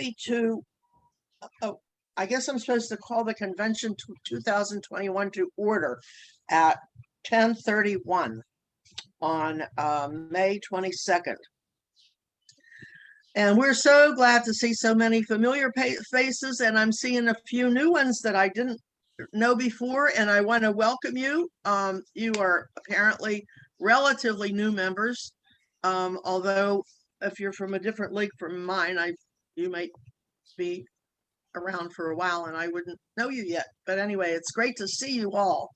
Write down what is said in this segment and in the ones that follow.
happy to, oh, I guess I'm supposed to call the convention 2021 to order at 10:31 on May 22nd. And we're so glad to see so many familiar faces, and I'm seeing a few new ones that I didn't know before, and I want to welcome you. You are apparently relatively new members, although if you're from a different league from mine, you might be around for a while and I wouldn't know you yet. But anyway, it's great to see you all.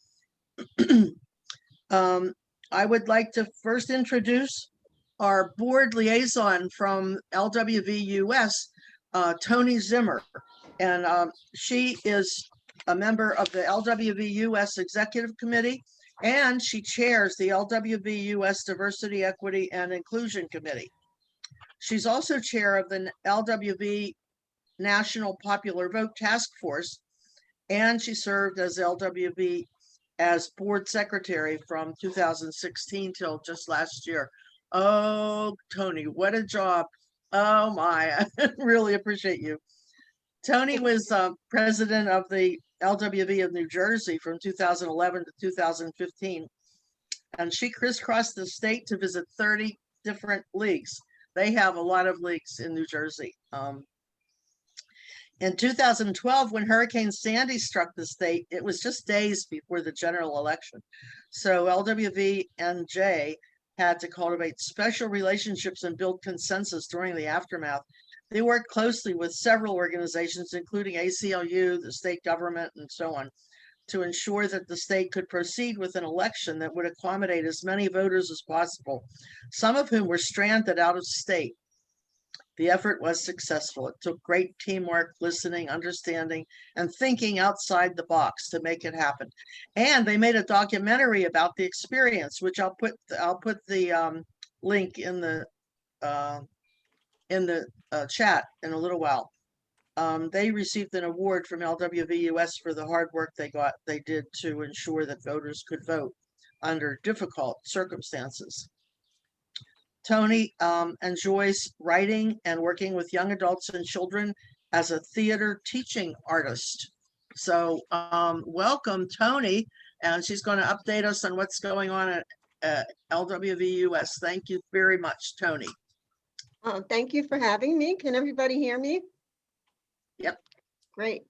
I would like to first introduce our board liaison from LWVUS, Tony Zimmer. And she is a member of the LWVUS Executive Committee, and she chairs the LWVUS Diversity, Equity, and Inclusion Committee. She's also chair of the LWV National Popular Vote Task Force, and she served as LWV as board secretary from 2016 till just last year. Oh, Tony, what a job. Oh my, I really appreciate you. Tony was president of the LWV of New Jersey from 2011 to 2015. And she crisscrossed the state to visit 30 different leagues. They have a lot of leagues in New Jersey. In 2012, when Hurricane Sandy struck the state, it was just days before the general election. So LWVNJ had to cultivate special relationships and build consensus during the aftermath. They worked closely with several organizations, including ACLU, the state government, and so on, to ensure that the state could proceed with an election that would accommodate as many voters as possible, some of whom were stranded out of state. The effort was successful. It took great teamwork, listening, understanding, and thinking outside the box to make it happen. And they made a documentary about the experience, which I'll put the link in the chat in a little while. They received an award from LWVUS for the hard work they did to ensure that voters could vote under difficult circumstances. Tony enjoys writing and working with young adults and children as a theater teaching artist. So welcome, Tony, and she's going to update us on what's going on at LWVUS. Thank you very much, Tony. Thank you for having me. Can everybody hear me? Yep. Great.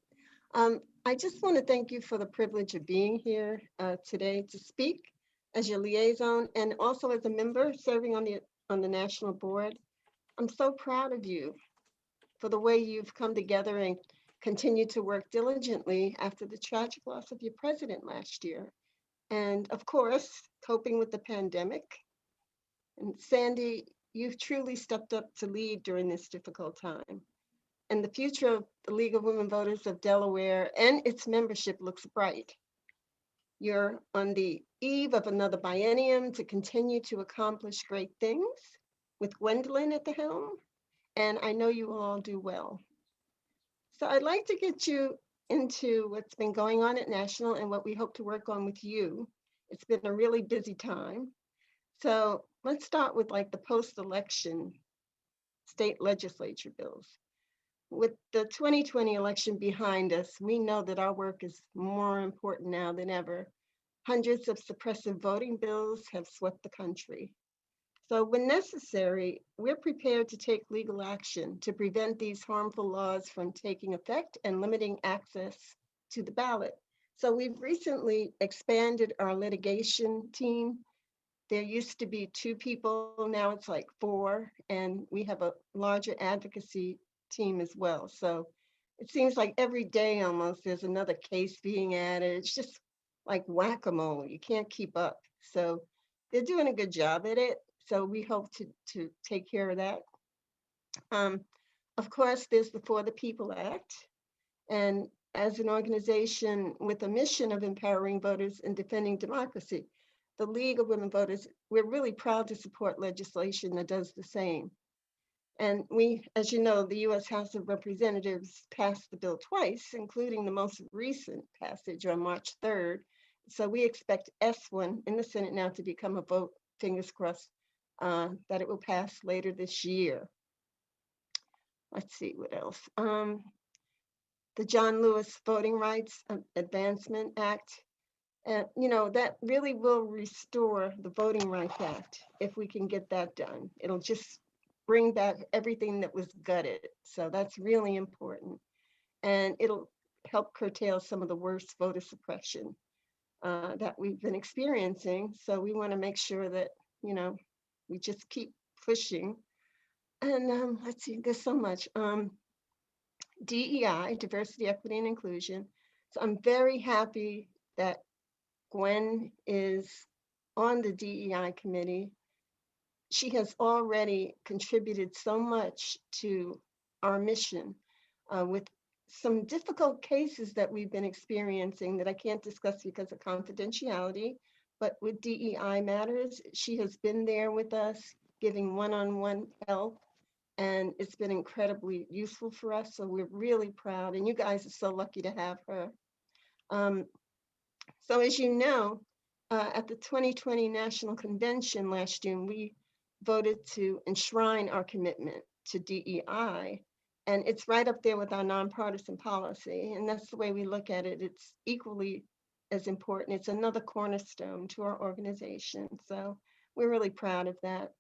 I just want to thank you for the privilege of being here today to speak as your liaison and also as a member serving on the national board. I'm so proud of you for the way you've come together and continue to work diligently after the tragic loss of your president last year. And of course, coping with the pandemic. And Sandy, you've truly stepped up to lead during this difficult time. And the future of the League of Women Voters of Delaware and its membership looks bright. You're on the eve of another biennium to continue to accomplish great things with Gwendolyn at the helm, and I know you will all do well. So I'd like to get you into what's been going on at National and what we hope to work on with you. It's been a really busy time. So let's start with like the post-election state legislature bills. With the 2020 election behind us, we know that our work is more important now than ever. Hundreds of suppressive voting bills have swept the country. So when necessary, we're prepared to take legal action to prevent these harmful laws from taking effect and limiting access to the ballot. So we've recently expanded our litigation team. There used to be 2 people, now it's like 4, and we have a larger advocacy team as well. So it seems like every day almost there's another case being added. It's just like whack-a-mole. You can't keep up. So they're doing a good job at it. So we hope to take care of that. Of course, there's the For the People Act. And as an organization with a mission of empowering voters and defending democracy, the League of Women Voters, we're really proud to support legislation that does the same. And we, as you know, the U.S. House of Representatives passed the bill twice, including the most recent passage on March 3rd. So we expect S1 in the Senate now to become a vote, fingers crossed, that it will pass later this year. let's see what else. The John Lewis Voting Rights Advancement Act. And, that really will restore the Voting Rights Act if we can get that done. It'll just bring back everything that was gutted. So that's really important. And it'll help curtail some of the worst voter suppression that we've been experiencing. So we want to make sure that, we just keep pushing. And let's see, there's so much. DEI, diversity, equity, and inclusion. So I'm very happy that Gwen is on the DEI committee. She has already contributed so much to our mission with some difficult cases that we've been experiencing that I can't discuss because of confidentiality. But with DEI matters, she has been there with us, giving one-on-one help, and it's been incredibly useful for us. So we're really proud, and you guys are so lucky to have her. So as you know, at the 2020 National Convention last June, we voted to enshrine our commitment to DEI. And it's right up there with our nonpartisan policy. And that's the way we look at it. It's equally as important. It's another cornerstone to our organization. So we're really proud of that.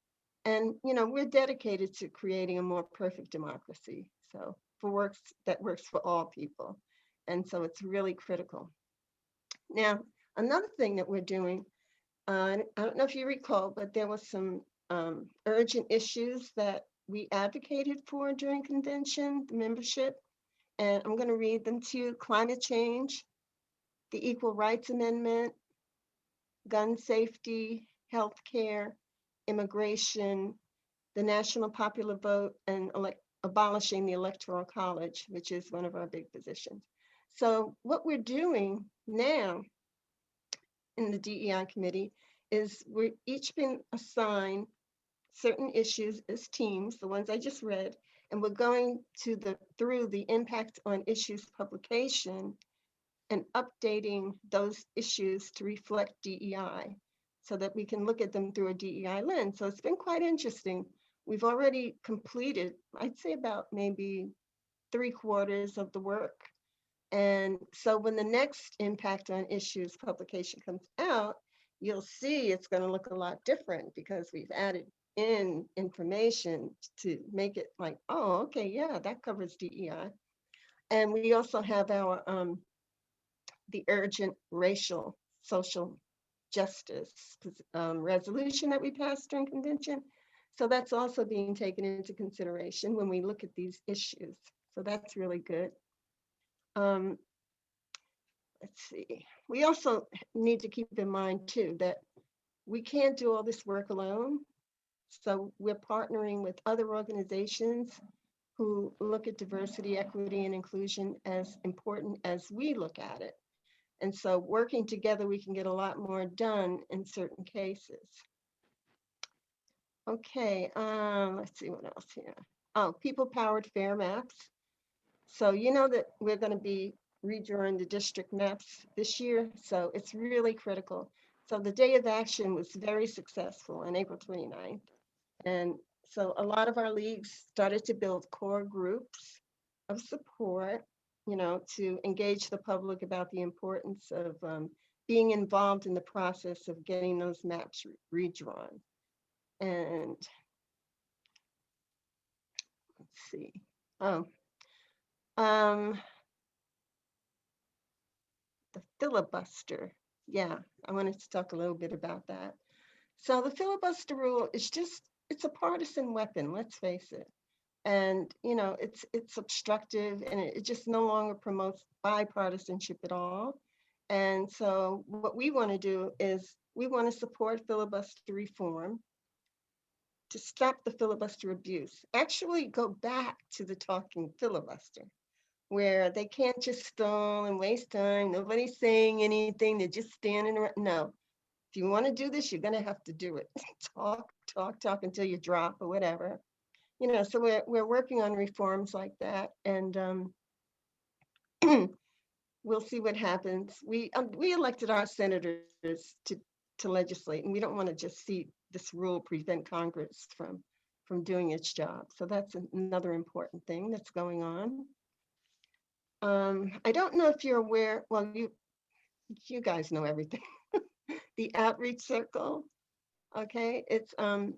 And, we're dedicated to creating a more perfect democracy. So that works for all people. And so it's really critical. Now, another thing that we're doing, I don't know if you recall, but there was some urgent issues that we advocated for during convention, the membership, and I'm going to read them to you. Climate change, the Equal Rights Amendment, gun safety, healthcare, immigration, the national popular vote, and abolishing the Electoral College, which is one of our big positions. So what we're doing now in the DEI committee is we're each been assigned certain issues as teams, the ones I just read, and we're going through the impact on issues publication and updating those issues to reflect DEI so that we can look at them through a DEI lens. So it's been quite interesting. We've already completed, I'd say about maybe 3/4 of the work. And so when the next impact on issues publication comes out, you'll see it's going to look a lot different because we've added in information to make it like, oh, okay, yeah, that covers DEI. And we also have our the urgent racial social justice resolution that we passed during convention. So that's also being taken into consideration when we look at these issues. So that's really good. Let's see. We also need to keep in mind too that we can't do all this work alone. So we're partnering with other organizations who look at diversity, equity, and inclusion as important as we look at it. And so working together, we can get a lot more done in certain cases. Okay, let's see what else here. Oh, people-powered fair maps. So you know that we're going to be redrawing the district maps this year, so it's really critical. So the day of action was very successful on April 29th. And so a lot of our leagues started to build core groups of support, to engage the public about the importance of being involved in the process of getting those maps redrawn. And let's see. Oh, the filibuster. Yeah, I wanted to talk a little bit about that. So the filibuster rule is it's a partisan weapon, let's face it. And, it's obstructive and it just no longer promotes bipartisanship at all. And so what we want to do is we want to support filibuster reform to stop the filibuster abuse. Actually go back to the talking filibuster, where they can't just stall and waste time. Nobody's saying anything. They're just standing around. No, if you want to do this, you're going to have to do it. Talk until you drop or whatever. So we're working on reforms like that, and we'll see what happens. We elected our senators to legislate, and we don't want to just see this rule prevent Congress from from doing its job. So that's another important thing that's going on. I don't know if you're aware, well, you guys know everything. The outreach circle, okay? It's a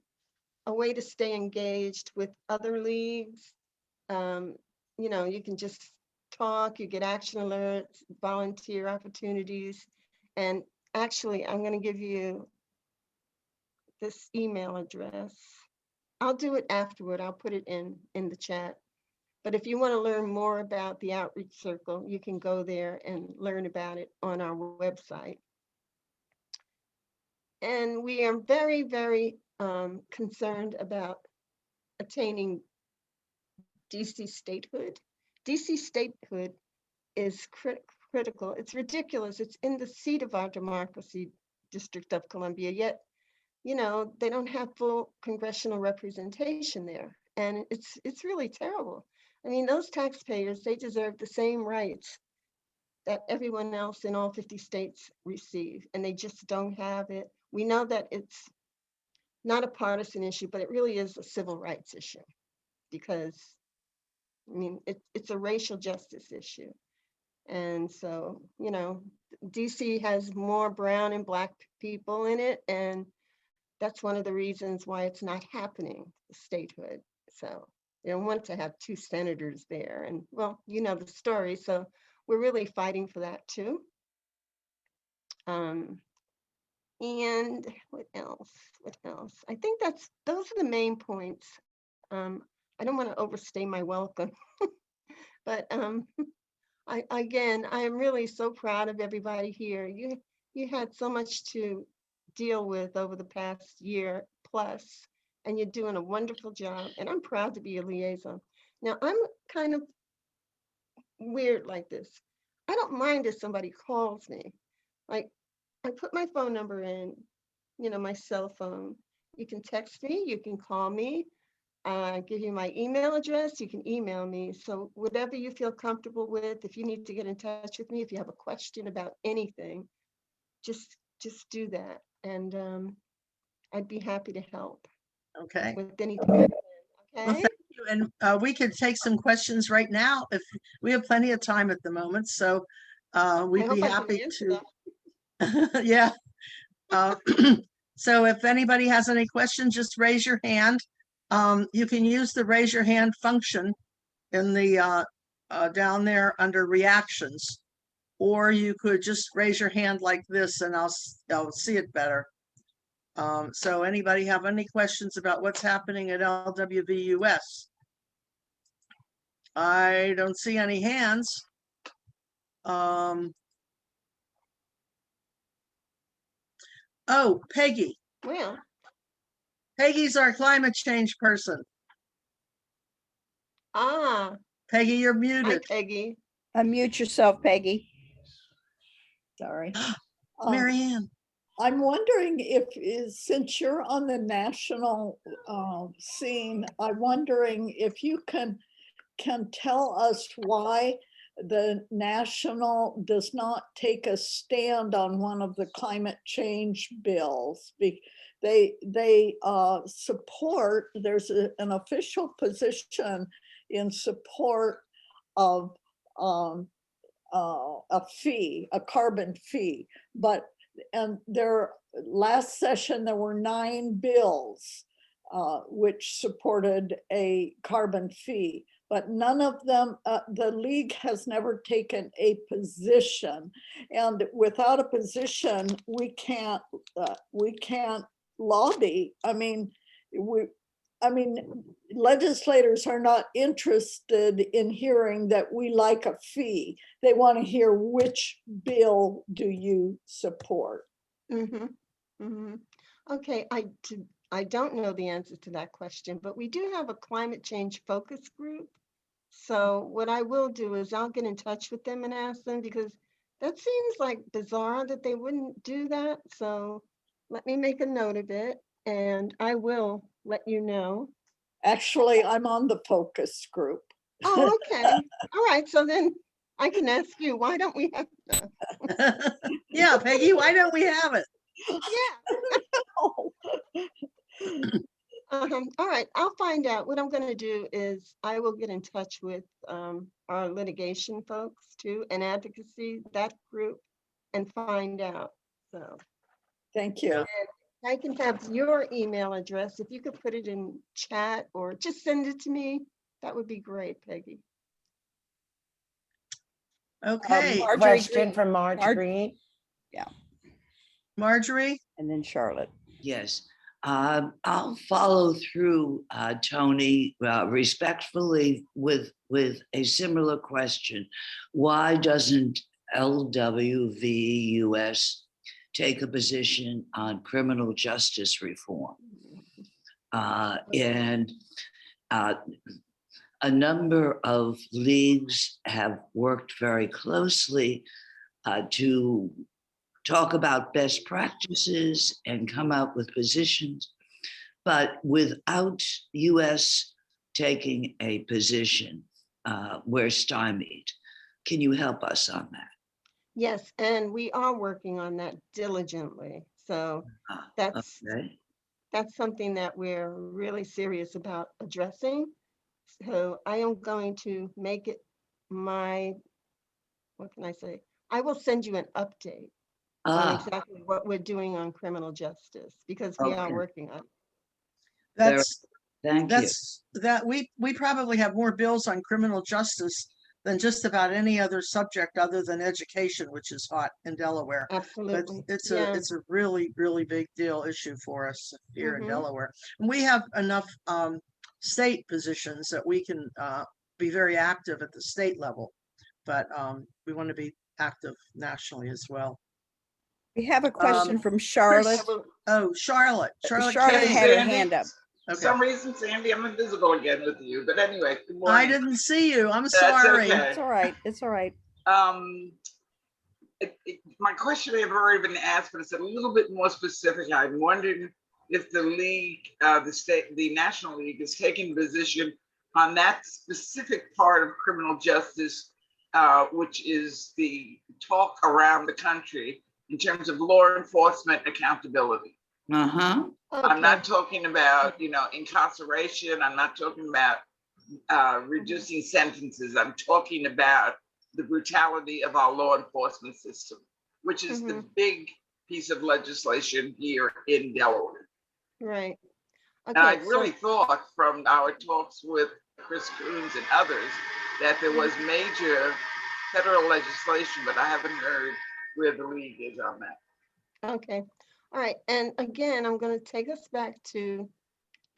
way to stay engaged with other leagues. You know, you can just talk, you get action alerts, volunteer opportunities. And actually, I'm going to give you this email address. I'll do it afterward. I'll put it in the chat. But if you want to learn more about the outreach circle, you can go there and learn about it on our website. And we are very, very concerned about attaining DC statehood. DC statehood is critical. It's ridiculous. It's in the seat of our democracy, District of Columbia, yet, you know, they don't have full congressional representation there. And it's really terrible. I mean, those taxpayers, they deserve the same rights that everyone else in all 50 states receive, and they just don't have it. We know that it's not a partisan issue, but it really is a civil rights issue because, I mean, it's a racial justice issue. And so, you know, DC has more brown and Black people in it, and that's one of the reasons why it's not happening, statehood. So they don't want to have 2 senators there. And well, you know the story. So we're really fighting for that too. And what else? What else? I think those are the main points. I don't want to overstay my welcome, but I am really so proud of everybody here. You had so much to deal with over the past year plus, and you're doing a wonderful job, and I'm proud to be a liaison. Now, I'm kind of weird like this. I don't mind if somebody calls me. Like, I put my phone number in, you know, my cell phone. You can text me, you can call me. I give you my email address, you can email me. So whatever you feel comfortable with, if you need to get in touch with me, if you have a question about anything, just do that. And I'd be happy to help Okay. with anything. Well, Okay. thank you. And we could take some questions right now if we have plenty of time at the moment. So we'd be happy to. Yeah. So if anybody has any questions, just raise your hand. You can use the raise your hand function in the down there under reactions, or you could just raise your hand like this and I'll see it better. So anybody have any questions about what's happening at LWVUS? I don't see any hands. Oh, Peggy. Well, Peggy's our climate change person. Peggy, you're hi, muted. Peggy. Unmute yourself, Peggy. Sorry. Marianne. I'm wondering if, since you're on the national scene, I'm wondering if you can tell us why the national does not take a stand on one of the climate change bills. They support, there's an official position in support of a fee, a carbon fee, and last session there were 9 bills which supported a carbon fee, but none of them, the league has never taken a position, and without a position we can't lobby. I mean, legislators are not interested in hearing that we like a fee. They want to hear which bill do you support. Okay, I don't know the answer to that question, but we do have a climate change focus group. So what I will do is I'll get in touch with them and ask them, because that seems like bizarre that they wouldn't do that. So let me make a note of it and I will let you know. Actually, I'm on the focus group. Oh, okay. All right. So then I can ask you, why don't we have that? Yeah, Peggy, why don't we have it? Yeah. All right, I'll find out. What I'm gonna do is I will get in touch with our litigation folks too, and advocacy, that group, and find out. So Thank you. I can have your email address. If you could put it in chat or just send it to me, that would be great, Peggy. Okay, Marjorie Question Green. from Marge Marge- Green Marjorie, and then Charlotte. Yes, I'll follow through, Tony, respectfully with a similar question. Why doesn't LWVUS take a position on criminal justice reform? And a number of leagues have worked very closely to talk about best practices and come out with positions, but without US taking a position, we're stymied. Can you help us on that? Yes, and we are working on that diligently. So that's Okay. that's something that we're really serious about addressing. So I am going to make it my, what can I say? I will send you an update on exactly what we're doing on criminal justice because we are Okay. working on it. that's, Thank you. that we probably have more bills on criminal justice than just about any other subject other than education, which is hot in Delaware. But Absolutely. it's Yeah. a really, really big deal issue for us here in Mhm. Delaware. And we have enough state positions that we can be very active at the state level, but we want to be active nationally as well. We have a question from Charlotte. Oh, Charlotte. Charlotte Charlotte Kane. had her Sandy. hand up. For Okay. some reason, Sandy, I'm invisible again with you. But anyway, good I morning. didn't see you. I'm That's sorry. okay. It's all right. It's all right. My question may have already been asked, but it's a little bit more specific. I'm wondering if the league, the National League, is taking position on that specific part of criminal justice, which is the talk around the country in terms of law enforcement accountability. Uh-huh. I'm not talking about, incarceration. I'm not talking about reducing sentences. I'm talking about the brutality of our law enforcement system, which is the big piece of legislation here in Delaware. Right. And I Okay, really thought from our talks with Chris Coons and others that there was major federal legislation, but I haven't heard where the league is on that. Okay. All right. And again, I'm going to take us back to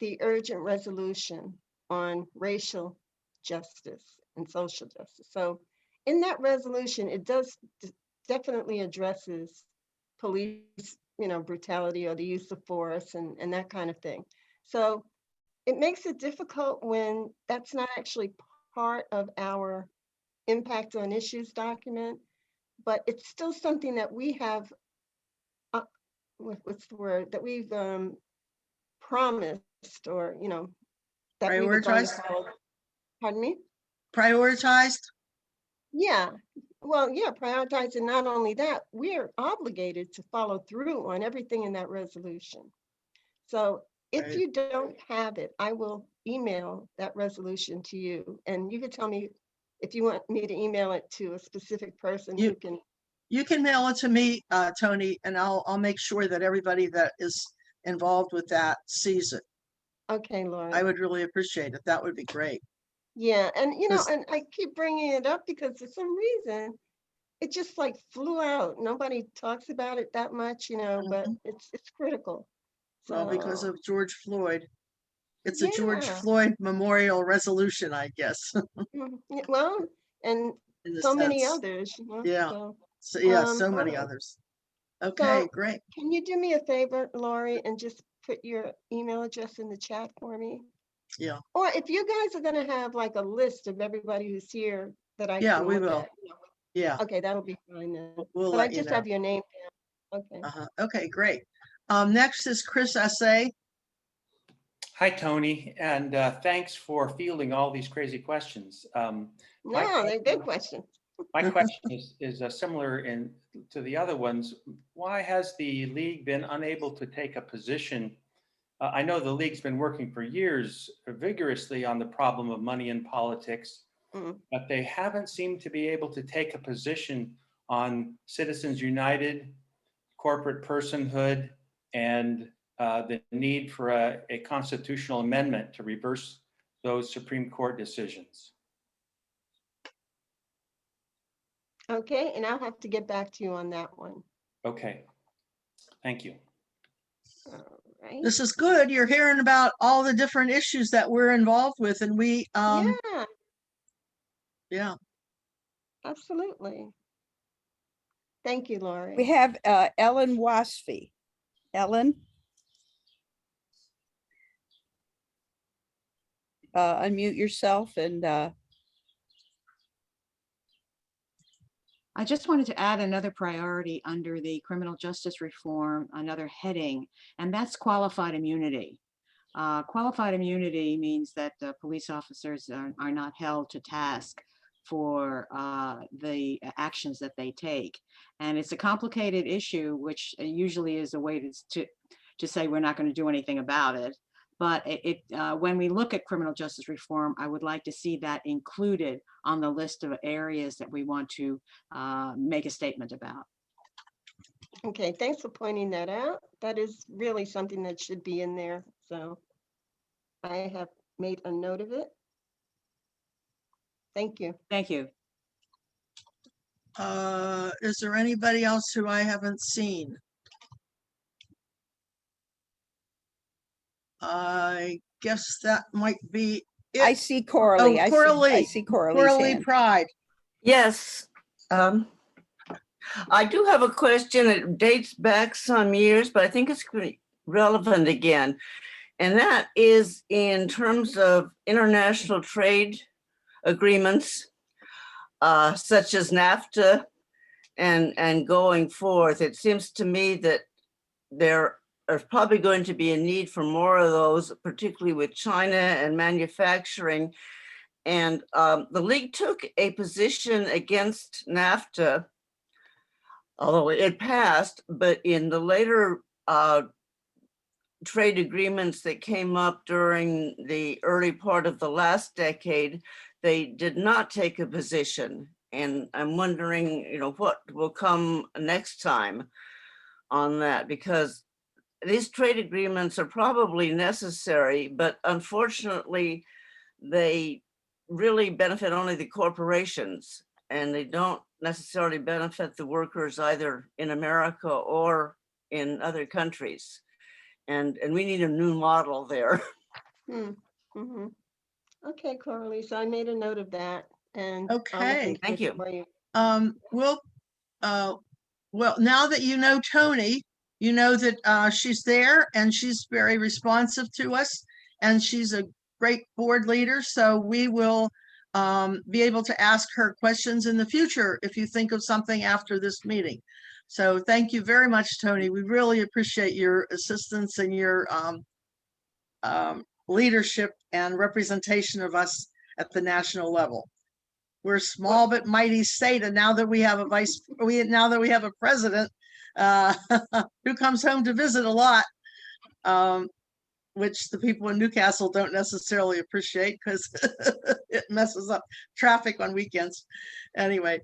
the urgent resolution on racial justice and social justice. So in that resolution, it does definitely addresses police, brutality or the use of force and that kind of thing. So it makes it difficult when that's not actually part of our impact on issues document, but it's still something that we have, what's the word, that we've promised or, that we were going to Prioritized? follow. Pardon me? Prioritized? Yeah. Well, yeah, prioritizing. Not only that, we're obligated to follow through on everything in that resolution. So if Right. you don't have it, I will email that resolution to you. And you can tell me if you want me to email it to a specific person who can. You can mail it to me, Tony, and I'll make sure that everybody that is involved with that sees it. Okay, Laura. I would really appreciate it. That would be great. Yeah, and Because- and I keep bringing it up because for some reason it just like flew out. Nobody talks about it that much, but it's critical. Well, because So, of George Floyd. It's a George yeah. Floyd memorial resolution, I guess. Yeah, well, and in a so many sense. others. Yeah. So, So, yeah, Um, so many alright. others. Okay, So- great. can you do me a favor, Laurie, and just put your email address in the chat for me? Yeah. Or if you guys are gonna have like a list of everybody who's here that I Yeah, can we look will. at, Yeah, okay, that'll be fine then. we'll But I let you just know. have your name down. Okay. Okay, great. Next is Chris Essay. Hi, Tony, and thanks for fielding all these crazy questions. No, they're good questions. My question is similar to the other ones. Why has the league been unable to take a position I know the league's been working for years vigorously on the problem of money in politics, Mm. but they haven't seemed to be able to take a position on Citizens United, corporate personhood, and the need for a constitutional amendment to reverse those Supreme Court decisions. Okay, and I'll have to get back to you on that one. Okay, thank you. All right. This is good. You're hearing about all the different issues that we're involved with, and we, Yeah, yeah. absolutely. Thank you, Lori. We have Ellen Wasfy. Ellen? Unmute yourself and I just wanted to add another priority under the criminal justice reform, another heading, and that's qualified immunity. Qualified immunity means that police officers are not held to task for the actions that they take. And it's a complicated issue, which usually is a way to say we're not going to do anything about it. But when we look at criminal justice reform, I would like to see that included on the list of areas that we want to make a statement about. Okay, thanks for pointing that out. That is really something that should be in there. So I have made a note of it. Thank you. Thank you. Is there anybody else who I haven't seen? I guess that might be I it. see Coralie. Oh, I Coralie. see Coralie's Coralie hand. Pride. Yes. I do have a question. It dates back some years, but I think it's relevant again. And that is in terms of international trade agreements, such as NAFTA and going forth. It seems to me that there is probably going to be a need for more of those, particularly with China and manufacturing. And the league took a position against NAFTA, although it passed, but in the later trade agreements that came up during the early part of the last decade, they did not take a position. And I'm wondering, what will come next time on that, because these trade agreements are probably necessary, but unfortunately, they really benefit only the corporations, and they don't necessarily benefit the workers either in America or in other countries. And we need a new model there. Mm-hmm. Okay, Coralie, so I made a note of that. And I'll look Okay. into Thank it you. for you. Well, now that you know Tony, you know that she's there and she's very responsive to us, and she's a great board leader. So we will be able to ask her questions in the future if you think of something after this meeting. So thank you very much, Tony. We really appreciate your assistance and your leadership and representation of us at the national level. We're a small but mighty state, and now that we have a now that we have a president who comes home to visit a lot, which the people in Newcastle don't necessarily appreciate because it messes up traffic on weekends. Anyway,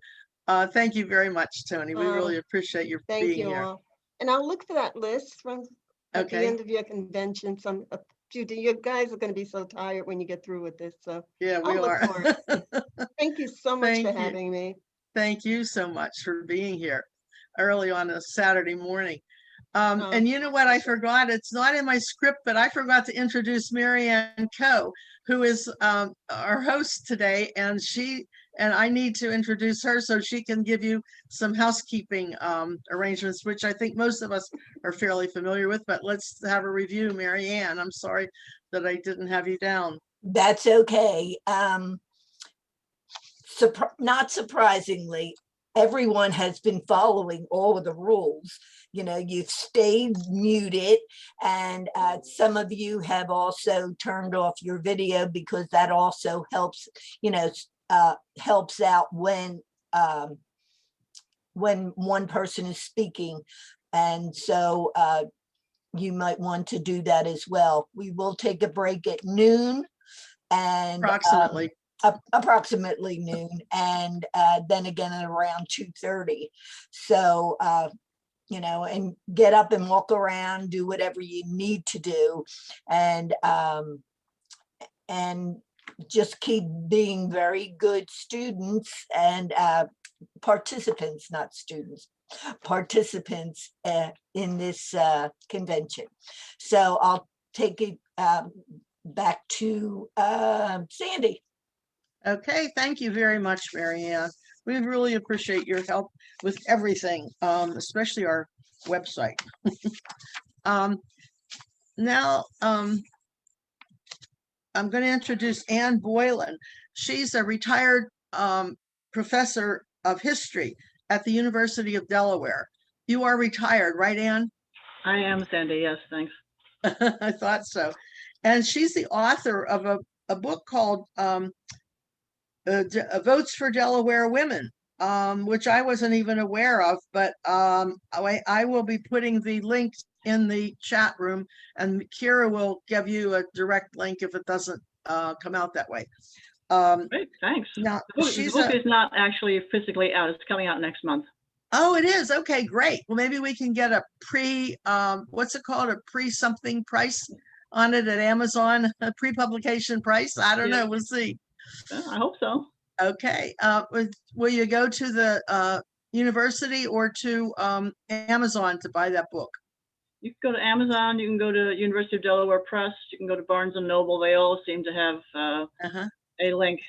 thank you very much, Tony. We really appreciate your Thank being you here. all. And I'll look for that list from at the Okay. end of your convention. You guys are going to be so tired when you get through with this. So Yeah, we I'll look are. for it. Thank you so much Thank for you. having me. Thank you so much for being here early on a Saturday morning. Oh. And you know what I forgot? It's not in my script, but I forgot to introduce Marianne Coe, who is our host today. And I need to introduce her so she can give you some housekeeping arrangements, which I think most of us are fairly familiar with. But let's have a review, Marianne. I'm sorry that I didn't have you down. That's okay. Not surprisingly, everyone has been following all of the rules. You've stayed muted, and some of you have also turned off your video because that also helps, helps out when one person is speaking. And so you might want to do that as well. We will take a break at noon and Approximately. approximately noon, and then again at around 2:30. So, you know, and get up and walk around, do whatever you need to do, and just keep being very good students and participants, not students, participants in this convention. So I'll take it back to Sandy. Okay, thank you very much, Mary Ann. We really appreciate your help with everything, especially our website. Now, I'm going to introduce Ann Boylan. She's a retired professor of history at the University of Delaware. You are retired, right, Ann? I am, Sandy. Yes, thanks. I thought so. And she's the author of a book called Votes for Delaware Women, which I wasn't even aware of, but I will be putting the link in the chat room, and Kira will give you a direct link if it doesn't come out that way. Great, thanks. Now, The book is not actually physically out. It's coming out next month. Oh, it is. Okay, great. Well, maybe we can get a what's it called? A pre-something price on it at Amazon, a pre-publication price. I don't know. We'll see. I hope so. Okay. Will you go to the university or to Amazon to buy that book? You can go to Amazon. You can go to University of Delaware Press. You can go to Barnes and Noble. They all seem to have a link.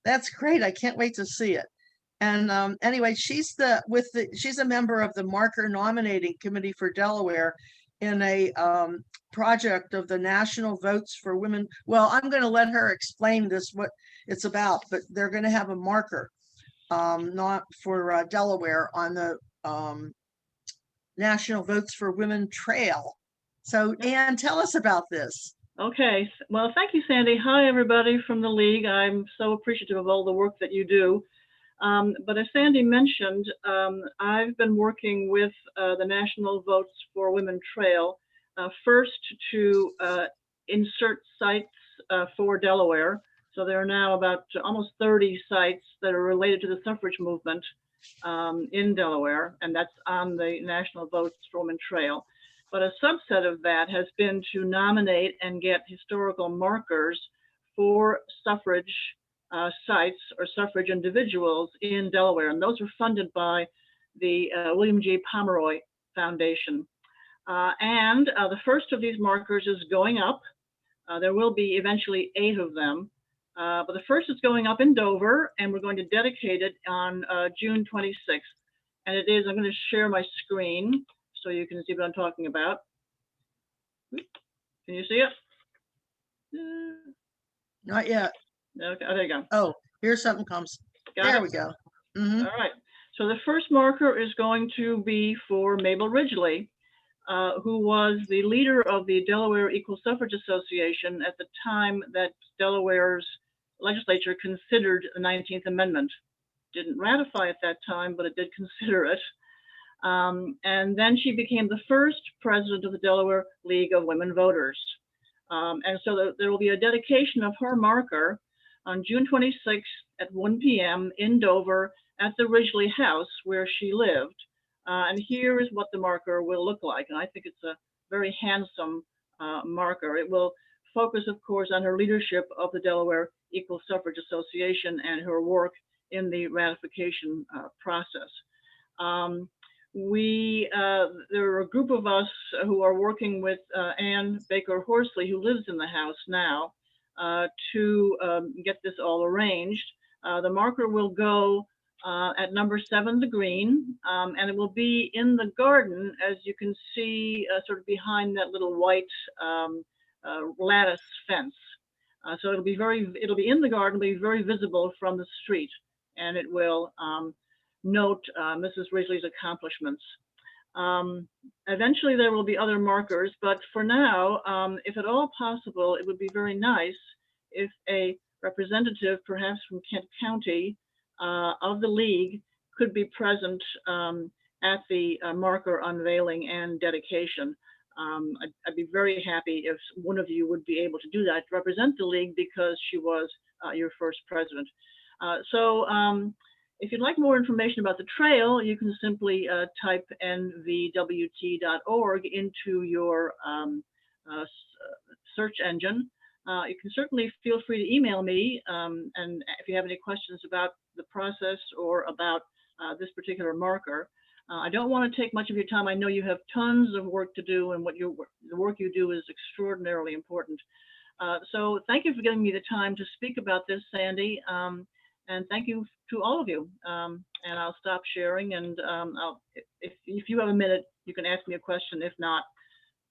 That's great. I can't wait to see it. And anyway, she's a member of the Marker Nominating Committee for Delaware in a project of the National Votes for Women. Well, I'm going to let her explain what it's about, but they're going to have a marker not for Delaware on the National Votes for Women Trail. So Ann, tell us about this. Okay. Well, thank you, Sandy. Hi, everybody from the League. I'm so appreciative of all the work that you do. But as Sandy mentioned, I've been working with the National Votes for Women Trail, first to insert sites for Delaware. So there are now about almost 30 sites that are related to the suffrage movement in Delaware, and that's on the National Votes for Women Trail. But a subset of that has been to nominate and get historical markers for suffrage sites or suffrage individuals in Delaware, and those were funded by the William G. Pomeroy Foundation. And the first of these markers is going up. There will be eventually 8 of them, but the first is going up in Dover, and we're going to dedicate it on June 26th. And it is, I'm going to share my screen so you can see what I'm talking about. Can you see it? Not yet. Okay, there you go. Oh, here's something comes. There we go. Mm-hmm. All right. So the first marker is going to be for Mabel Ridgely, who was the leader of the Delaware Equal Suffrage Association at the time that Delaware's legislature considered the 19th Amendment. Didn't ratify at that time, but it did consider it. And then she became the first president of the Delaware League of Women Voters. And so there will be a dedication of her marker on June 26th at 1 p.m. in Dover at the Ridgely House where she lived. And here is what the marker will look like. And I think it's a very handsome marker. It will focus, of course, on her leadership of the Delaware Equal Suffrage Association and her work in the ratification process. There are a group of us who are working with Ann Baker Horsley, who lives in the house now, to get this all arranged. The marker will go at number 7, the green, and it will be in the garden, as you can see, sort of behind that little white lattice fence. So it'll be in the garden, be very visible from the street, and it will note Mrs. Ridgely's accomplishments. Eventually there will be other markers, but for now, if at all possible, it would be very nice if a representative, perhaps from Kent County, of the League could be present at the marker unveiling and dedication. I'd be very happy if one of you would be able to do that, to represent the league, because she was your first president. If you'd like more information about the trail, you can simply type nvwt.org into your search engine. You can certainly feel free to email me, and if you have any questions about the process or about this particular marker. I don't want to take much of your time. I know you have tons of work to do, and the work you do is extraordinarily important. So thank you for giving me the time to speak about this, Sandy, and thank you to all of you. And I'll stop sharing, and if you have a minute, you can ask me a question. If not,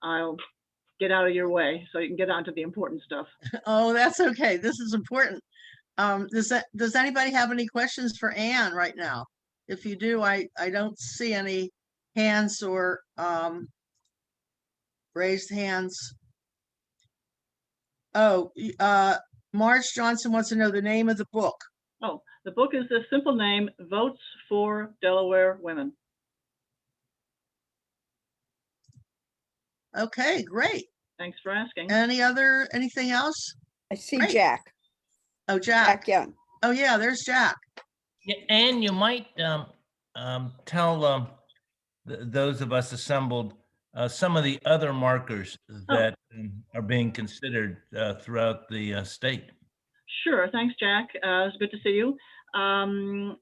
I'll get out of your way so you can get on to the important stuff. Oh, that's okay. This is important. Does anybody have any questions for Anne right now? If you do, I don't see any hands or raised hands. Oh, Marge Johnson wants to know the name of the book. Oh, the book is the simple name, Votes for Delaware Women. Okay, great. Thanks for asking. Anything else? I see Great. Jack. Oh, Jack. Jack Young. Oh, yeah, there's Jack. Yeah, and you might tell those of us assembled some of the other markers that are being considered throughout the state. Sure, thanks, Jack. It's good to see you.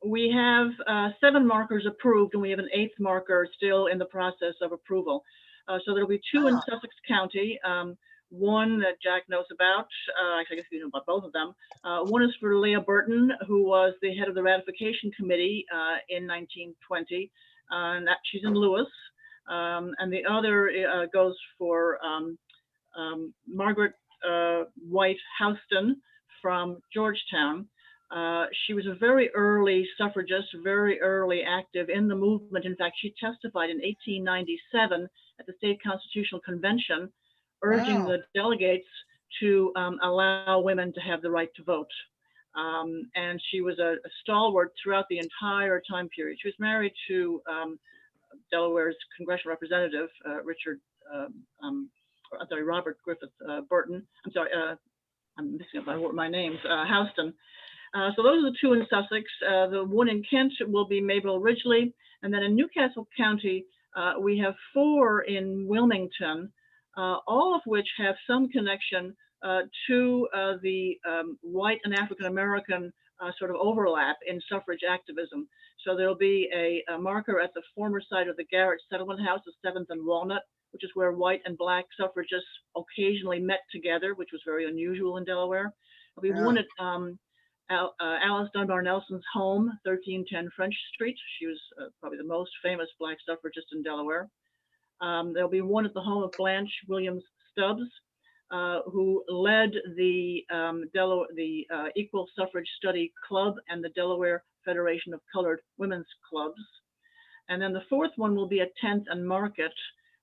We have 7 markers approved, and we have an 8th marker still in the process of approval. So there'll be 2 in Sussex County. One that Jack knows about, I guess you know about both of them. One is for Leah Burton, who was the head of the ratification committee in 1920, and she's in Lewis. And the other goes for Margaret White Houston from Georgetown. She was a very early suffragist, very early active in the movement. In fact, she testified in 1897 at the State Constitutional Convention, urging the delegates to allow women to have the right to vote. And she was a stalwart throughout the entire time period. She was married to Delaware's congressional representative, Robert Griffith Burton. I'm sorry, I'm mixing up my names, Houston. So those are the 2 in Sussex. The one in Kent will be Mabel Ridgely. And then in Newcastle County, we have 4 in Wilmington, all of which have some connection to the white and African-American sort of overlap in suffrage activism. So there'll be a marker at the former site of the Garrett Settlement House, the 7th and Walnut, which is where white and black suffragists occasionally met together, which was very unusual in Delaware. There'll be one at Alice Dunbar Nelson's home, 1310 French Street. She was probably the most famous black suffragist in Delaware. There'll be one at the home of Blanche Williams Stubbs, who led the Equal Suffrage Study Club and the Delaware Federation of Colored Women's Clubs. And then the 4th one will be at 10th and Market,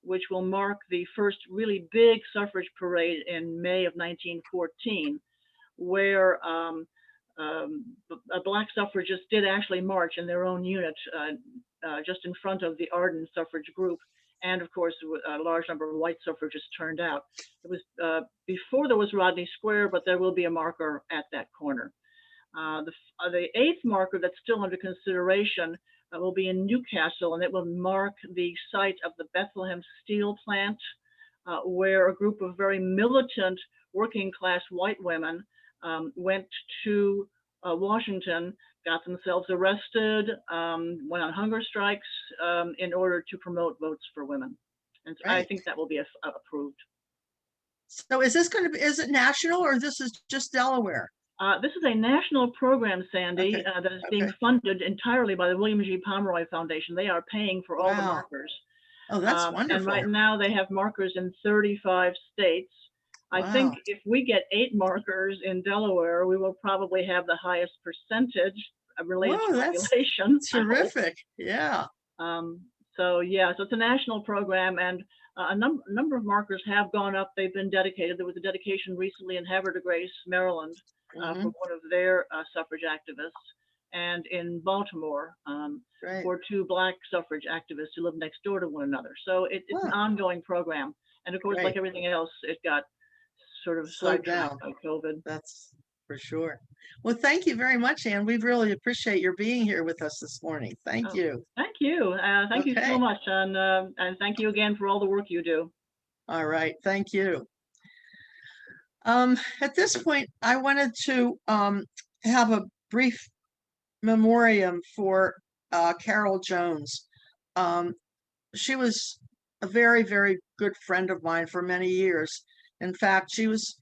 which will mark the first really big suffrage parade in May of 1914, where black suffragists did actually march in their own unit just in front of the Arden suffrage group. And of course, a large number of white suffragists turned out. It was before there was Rodney Square, but there will be a marker at that corner. The 8th marker that's still under consideration will be in Newcastle, and it will mark the site of the Bethlehem Steel Plant, where a group of very militant working class white women went to Washington, got themselves arrested, went on hunger strikes in order to promote votes for women. And so I think that will be approved. So is it national, or this is just Delaware? This is a national program, Sandy, that is being funded entirely by the William G. Pomeroy Foundation. They are paying for all the markers. Oh, that's wonderful. And right now they have markers in 35 states. I think if we get 8 markers in Delaware, we will probably have the highest percentage related to regulation. Terrific. Yeah. So it's a national program, and a number of markers have gone up. They've been dedicated. There was a dedication recently in Havre de Grace, Maryland, for one of their suffrage activists, and in Baltimore for 2 black suffrage activists who live next door to one another. So it's an ongoing program. And of course, Right. like everything else, it got sort of Slowed sidetracked down. by COVID. That's for sure. Well, thank you very much, Ann. We really appreciate your being here with us this morning. Thank Oh, you. Thank you. Thank you Okay. so much. And thank you again for all the work you do. All right. Thank you. At this point, I wanted to have a brief memoriam for Carol Jones. She was a very, very good friend of mine for many years. In fact, she was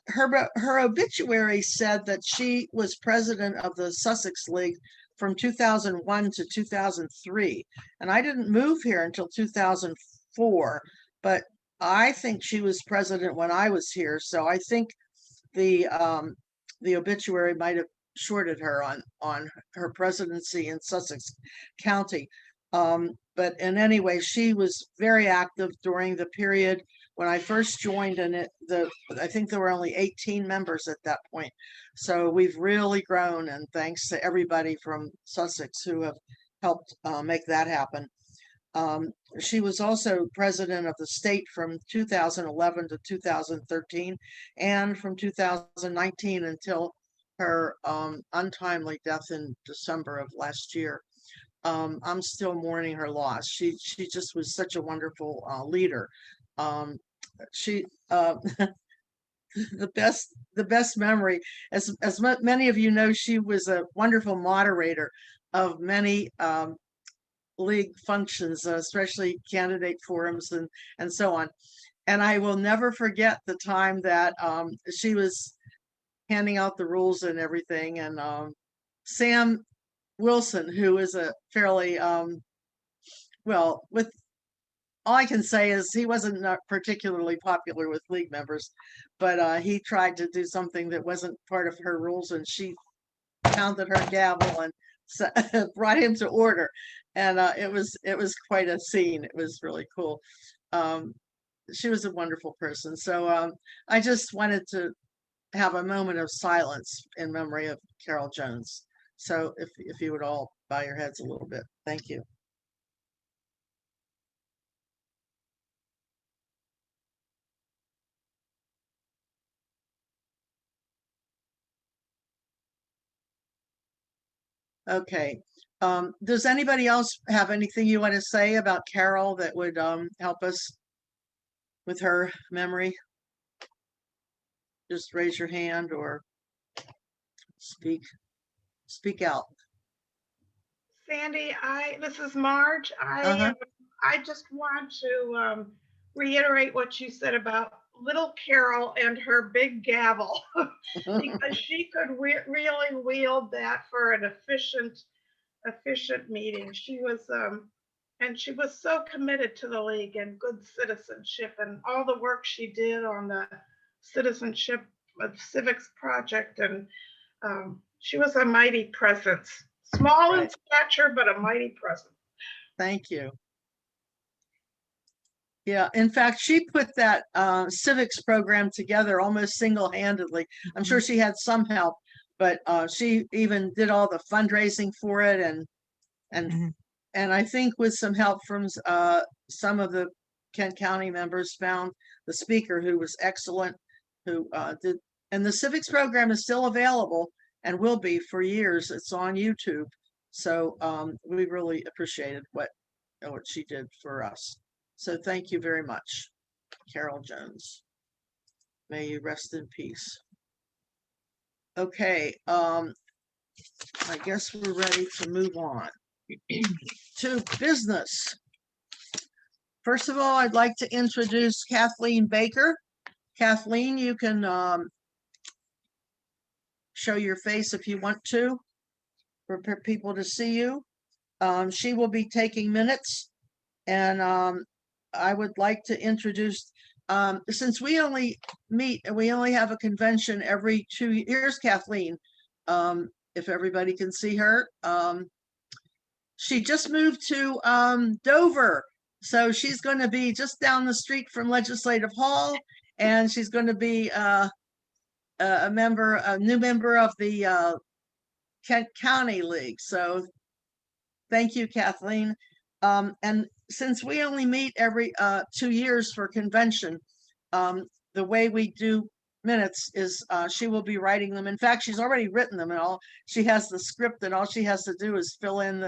her obituary said that she was president of the Sussex League from 2001 to 2003, and I didn't move here until 2004, but I think she was president when I was here, so I think the obituary might have shorted her on her presidency in Sussex County. But in any way, she was very active during the period when I first joined, and I think there were only 18 members at that point. So we've really grown, and thanks to everybody from Sussex who have helped make that happen. She was also president of the state from 2011 to 2013, and from 2019 until her untimely death in December of last year. I'm still mourning her loss. She just was such a wonderful leader. She the best memory, as many of you know, she was a wonderful moderator of many league functions, especially candidate forums and so on. And I will never forget the time that she was handing out the rules and everything. And Sam Wilson, who is a fairly, well, with all I can say is he wasn't not particularly popular with league members, but he tried to do something that wasn't part of her rules, and she pounded her gavel and brought him to order. And it was quite a scene. It was really cool. She was a wonderful person. So I just wanted to have a moment of silence in memory of Carol Jones. So if you would all bow your heads a little bit. Thank you. Okay. Does anybody else have anything you want to say about Carol that would help us with her memory? Just raise your hand or speak out. Sandy, this is Marge. Uh-huh. I just want to reiterate what you said about little Carol and her big gavel, because she could really wield that for an efficient meeting. She was and she was so committed to the league and good citizenship and all the work she did on the citizenship civics project, and she was a mighty presence. Small in stature, but a mighty presence. Thank you. Yeah, in fact, she put that civics program together almost single-handedly. I'm sure she had some help, but she even did all the fundraising for it, and I think with some help from some of the Kent County members, found the speaker who was excellent, who did. And the civics program is still available and will be for years. It's on YouTube. So we really appreciated what she did for us. So thank you very much, Carol Jones. May you rest in peace. Okay, I guess we're ready to move on to business. First of all, I'd like to introduce Kathleen Baker. Kathleen, you can show your face if you want to, for people to see you. She will be taking minutes, and I would like to introduce, since we only meet and we only have a convention every 2 years, Kathleen, if everybody can see her. She just moved to Dover, so she's going to be just down the street from Legislative Hall, and she's going to be a new member of the Kent County League. So thank you, Kathleen. And since we only meet every 2 years for convention, the way we do minutes is she will be writing them. In fact, she's already written them, and all she has the script, and all she has to do is fill in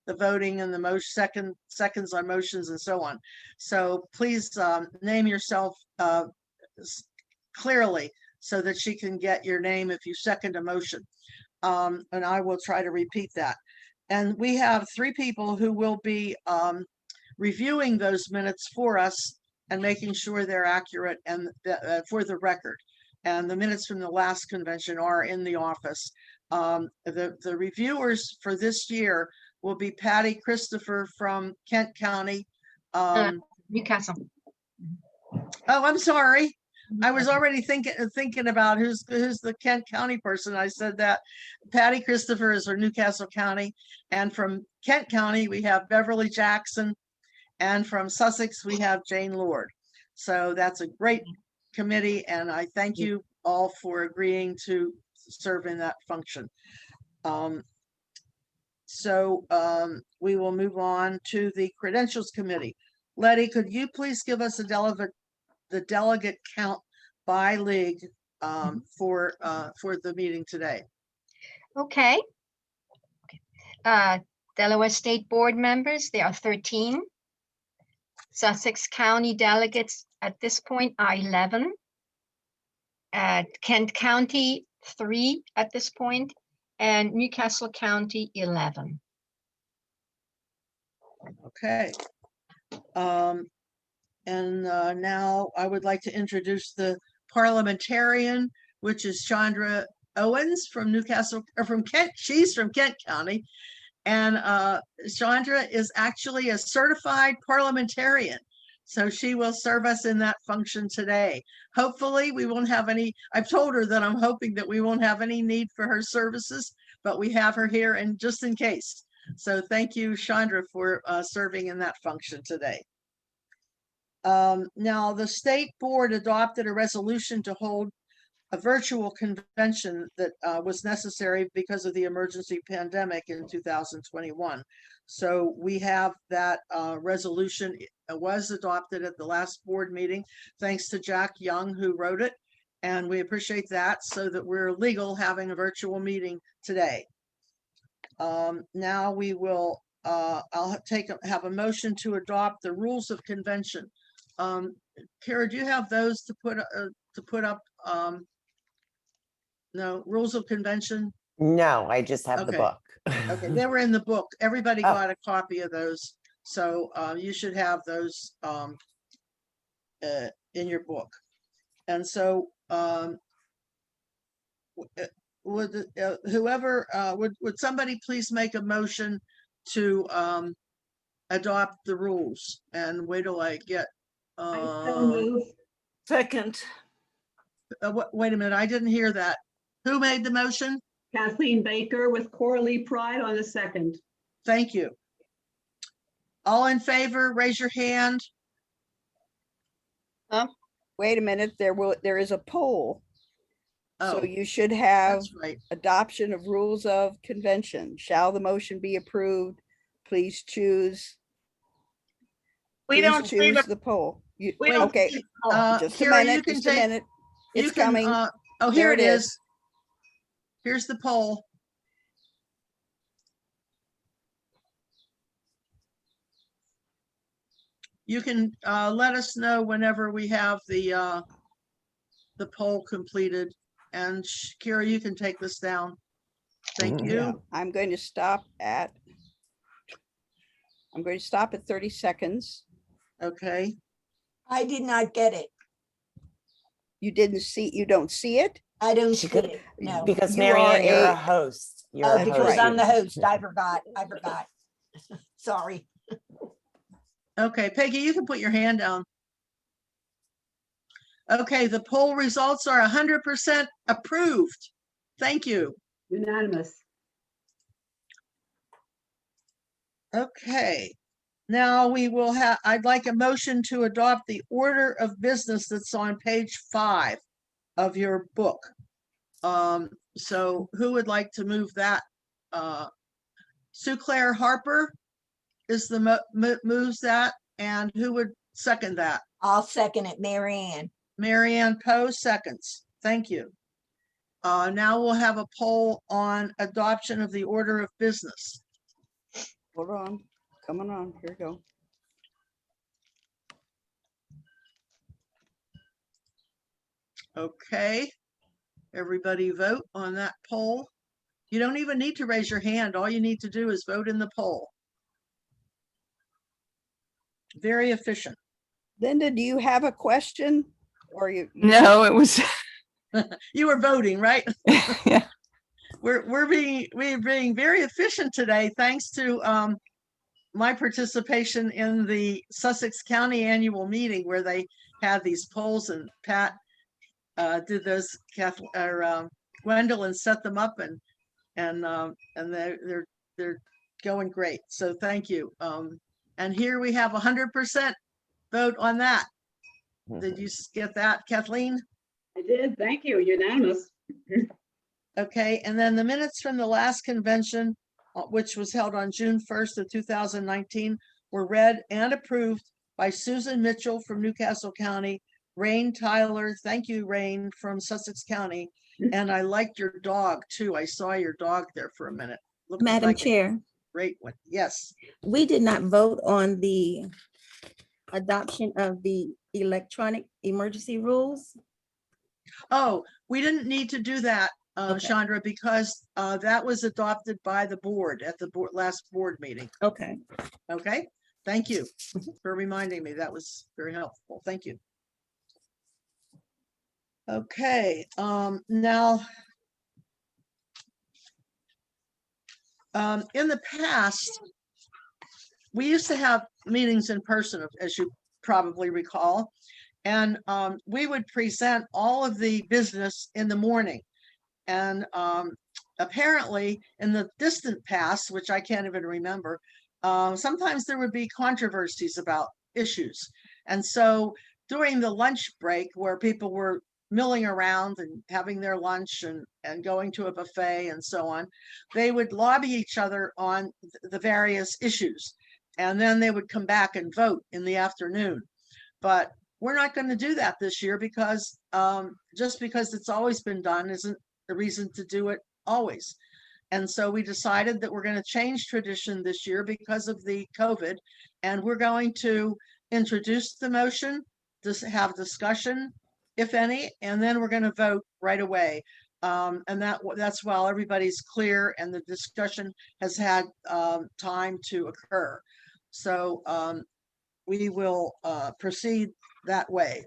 the voting and the seconds on motions and so on. So please name yourself clearly so that she can get your name if you second a motion. And I will try to repeat that. And we have 3 people who will be reviewing those minutes for us and making sure they're accurate and for the record. And the minutes from the last convention are in the office. The reviewers for this year will be Patty Christopher from Kent County. Newcastle. Oh, I'm sorry. I was already thinking about who's the Kent County person. I said that. Patty Christopher is for Newcastle County, and from Kent County we have Beverly Jackson, and from Sussex we have Jane Lord. So that's a great committee, and I thank you all for agreeing to serve in that function. We will move on to the Credentials Committee. Letty, could you please give us the delegate count by league for the meeting today? Okay. Delaware State Board members, there are 13. Sussex County delegates at this point are 11. Kent County, 3 at this point, and Newcastle County, 11. Okay. Now I would like to introduce the parliamentarian, which is Chandra Owens from Newcastle, or from Kent. She's from Kent County. And Chandra is actually a certified parliamentarian. So she will serve us in that function today. Hopefully we won't have any, I've told her that I'm hoping that we won't have any need for her services, but we have her here and just in case. So thank you, Chandra, for serving in that function today. Now, the state board adopted a resolution to hold a virtual convention that was necessary because of the emergency pandemic in 2021. So we have that resolution. It was adopted at the last board meeting, thanks to Jack Young, who wrote it. And we appreciate that, so that we're legal having a virtual meeting today. Now we will, I'll have a motion to adopt the rules of convention. Kara, do you have those to put up? No, rules of convention? No, I just have the Okay. book. Okay, they were in the book. Everybody Oh. got a copy of those. So you should have those in your book. And so would somebody please make a motion to adopt the rules? And wait till I get Second. wait a minute, I didn't hear that. Who made the motion? Kathleen Baker with Coralie Pride on the second. Thank you. All in favor, raise your hand. Wait a minute, there is a poll. Oh, So you should have that's right. adoption of rules of convention. Shall the motion be approved? Please choose. We Please don't see choose the poll. You, we don't okay, see the poll. just a Kara, you minute, can just a take- minute. You It's can, coming. oh, here There it it is. Here's the poll. You can let us know whenever we have the poll completed. And Kira, you can take this down. Thank Mm. you. Yeah, I'm going to stop at 30 seconds. Okay. I did not get it. You don't see it? I don't She see could- it. No. Because You Marianne, are you're a- a host. You're Oh, a because host. I'm the host. I forgot. Sorry. Okay, Peggy, you can put your hand down. Okay, the poll results are 100% approved. Thank you. Unanimous. Okay, now we will have, I'd like a motion to adopt the order of business that's on page 5 of your book. So who would like to move that? Sue Claire Harper moves that, and who would second that? I'll second it, Mary Ann. Mary Ann Poe seconds. Thank you. Now we'll have a poll on adoption of the order of business. Hold on, coming on, here we go. Okay, everybody vote on that poll. You don't even need to raise your hand. All you need to do is vote in the poll. Very efficient. Linda, do you have a question? Or you? No, it was, You were voting, right? yeah. We're being very efficient today, thanks to my participation in the Sussex County Annual Meeting, where they had these polls, and Pat did those. Gwendolyn set them up, and they're going great. So thank you. And here we have 100% vote on that. Did you get that, Kathleen? I did. Thank you. Unanimous. Okay, and then the minutes from the last convention, which was held on June 1st of 2019, were read and approved by Susan Mitchell from Newcastle County, Rain Tyler, thank you, Rain, from Sussex County. And I liked your dog too. I saw your dog there for a minute. Looked Madam like a Chair, great one. Yes. we did not vote on the adoption of the electronic emergency rules. Oh, we didn't need to do that, Okay. Chandra, because that was adopted by the board at the last board meeting. Okay. Okay, thank you for reminding me. That was very helpful. Thank you. Okay, now, in the past, we used to have meetings in person, as you probably recall, and we would present all of the business in the morning. And apparently, in the distant past, which I can't even remember, sometimes there would be controversies about issues. And so during the lunch break, where people were milling around and having their lunch and going to a buffet and so on, they would lobby each other on the various issues. And then they would come back and vote in the afternoon. But we're not going to do that this year, because just because it's always been done isn't a reason to do it always. And so we decided that we're going to change tradition this year because of the COVID, and we're going to introduce the motion, just have discussion, if any, and then we're going to vote right away. And that's while everybody's clear and the discussion has had time to occur. So we will proceed that way.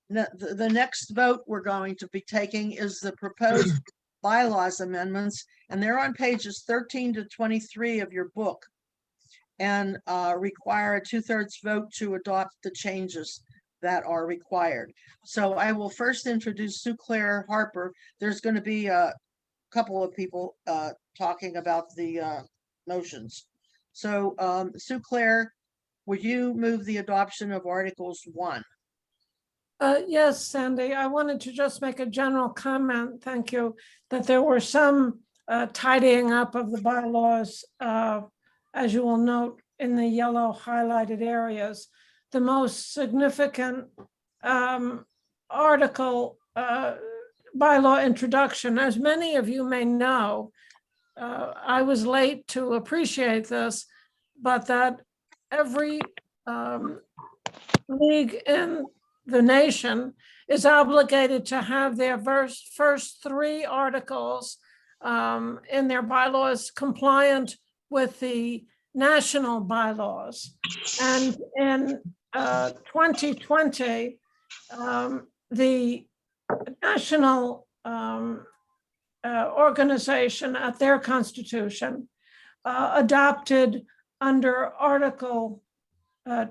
Now, the next vote we're going to be taking is the proposed bylaws amendments, and they're on pages 13 to 23 of your book, and require a 2/3 vote to adopt the changes that are required. So I will first introduce Sue Claire Harper. There's going to be a couple of people talking about the motions. So Sue Claire, would you move the adoption of Articles 1? Yes, Sandy, I wanted to just make a general comment, thank you, that there were some tidying up of the bylaws, as you will note in the yellow highlighted areas. The most significant article, bylaw introduction, as many of you may know, I was late to appreciate this, but that every league in the nation is obligated to have their first 3 articles in their bylaws compliant with the national bylaws. And in 2020, the national organization at their constitution adopted under Article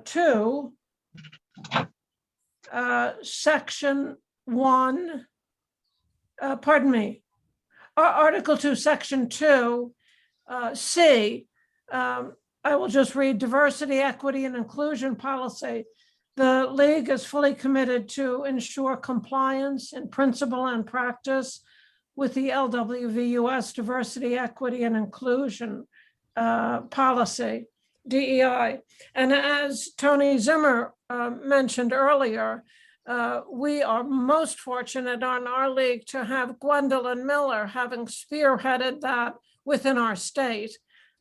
2, Section 1, Article 2, Section 2, C. I will just read: diversity, equity, and inclusion policy. The League is fully committed to ensure compliance in principle and practice with the LWVUS Diversity, Equity, and Inclusion Policy, DEI. And as Tony Zimmer mentioned earlier, we are most fortunate on our league to have Gwendolyn Miller having spearheaded that within our state.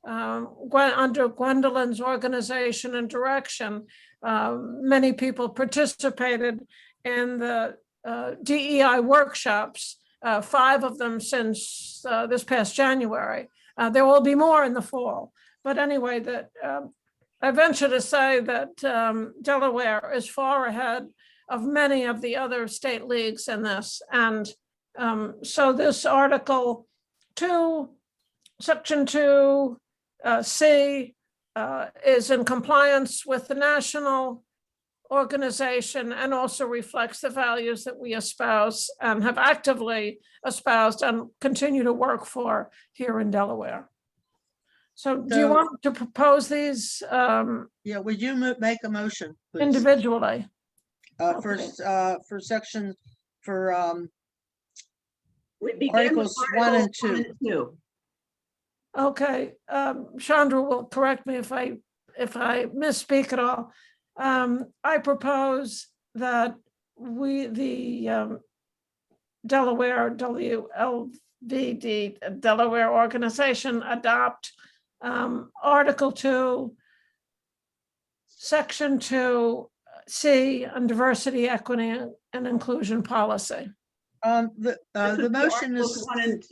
Under Gwendolyn's organization and direction, many people participated in the DEI workshops, 5 of them since this past January. There will be more in the fall. But anyway, that I venture to say that Delaware is far ahead of many of the other state leagues in this. And so this Article 2, Section 2, C is in compliance with the national organization and also reflects the values that we espouse and have actively espoused and continue to work for here in Delaware. So do you So- want to propose these Yeah, would you make a motion, please? individually? For section, for We begin with Articles 1 and Articles 2. 2. Okay, Chandra will correct me if I misspeak at all. I propose that the Delaware WLVD Delaware organization adopt Article 2, Section 2C on diversity, equity, and inclusion policy. The motion is,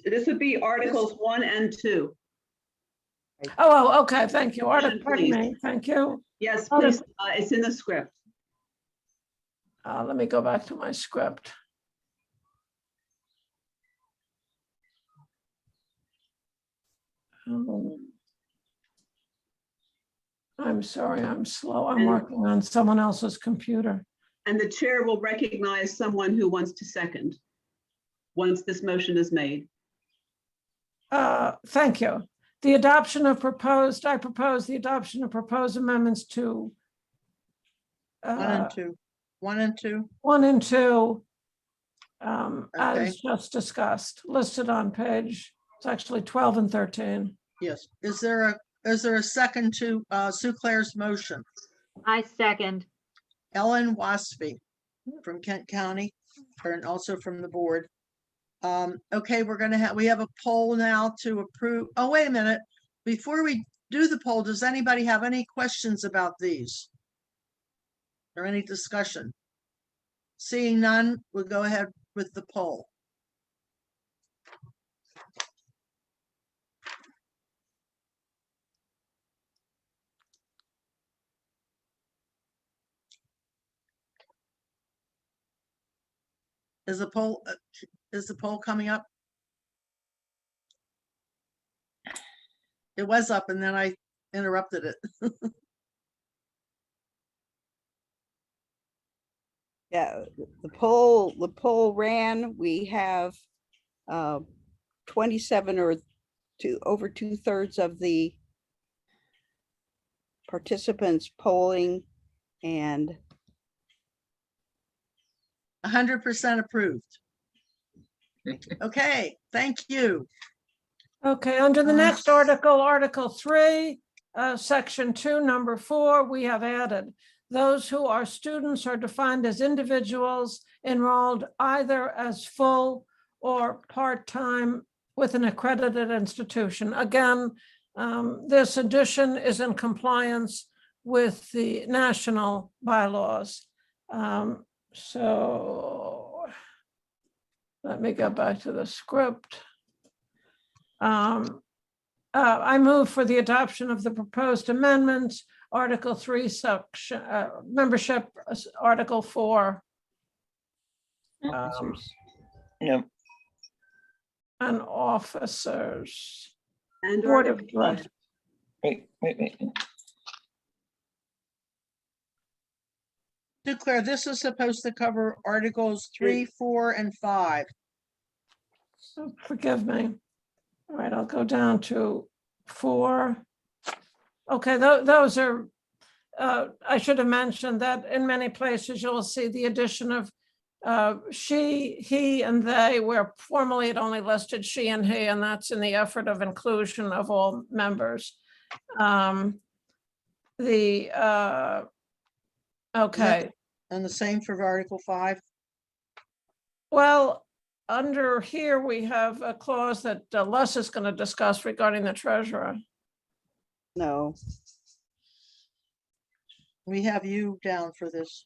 This would be Articles 1 and 2. Oh, okay, thank you. Motion, Pardon please. me, thank you. Yes, Article- please. It's in the script. Let me go back to my script. I'm sorry, I'm slow. I'm And- working on someone else's computer. And the chair will recognize someone who wants to second once this motion is made. Thank you. I propose the adoption of proposed amendments to 1 and 2. 1 and 2. 1 and 2, Okay. as just discussed, listed on page, it's actually 12 and 13. Yes. Is there a second to Sue Claire's motion? I second. Ellen Waspy from Kent County, and also from the board. Okay, we have a poll now to approve. Oh, wait a minute. Before we do the poll, does anybody have any questions about these? Or any discussion? Seeing none, we'll go ahead with the poll. Is the poll coming up? It was up and then I interrupted it. Yeah, the poll ran. We have 27 or over 2/3 of the participants polling, and 100% approved. Okay, thank you. Okay, under the next article, Article 3, Section 2, Number 4, we have added, those who are students are defined as individuals enrolled either as full or part-time with an accredited institution. Again, this addition is in compliance with the national bylaws. So let me go back to the script. I move for the adoption of the proposed amendments, Article 3, section, membership, Article 4. officers. And officers. And Board of Article Directors. Wait. Declare this is supposed to cover Articles 3, 4, and 5. So forgive me. All right, I'll go down to 4. Okay, those are, I should have mentioned that in many places you'll see the addition of She, he, and they, where formerly it only listed she and he, and that's in the effort of inclusion of all members. Okay, And the same for Article 5. well, under here, we have a clause that Les is going to discuss regarding the treasurer. No. We have you down for this.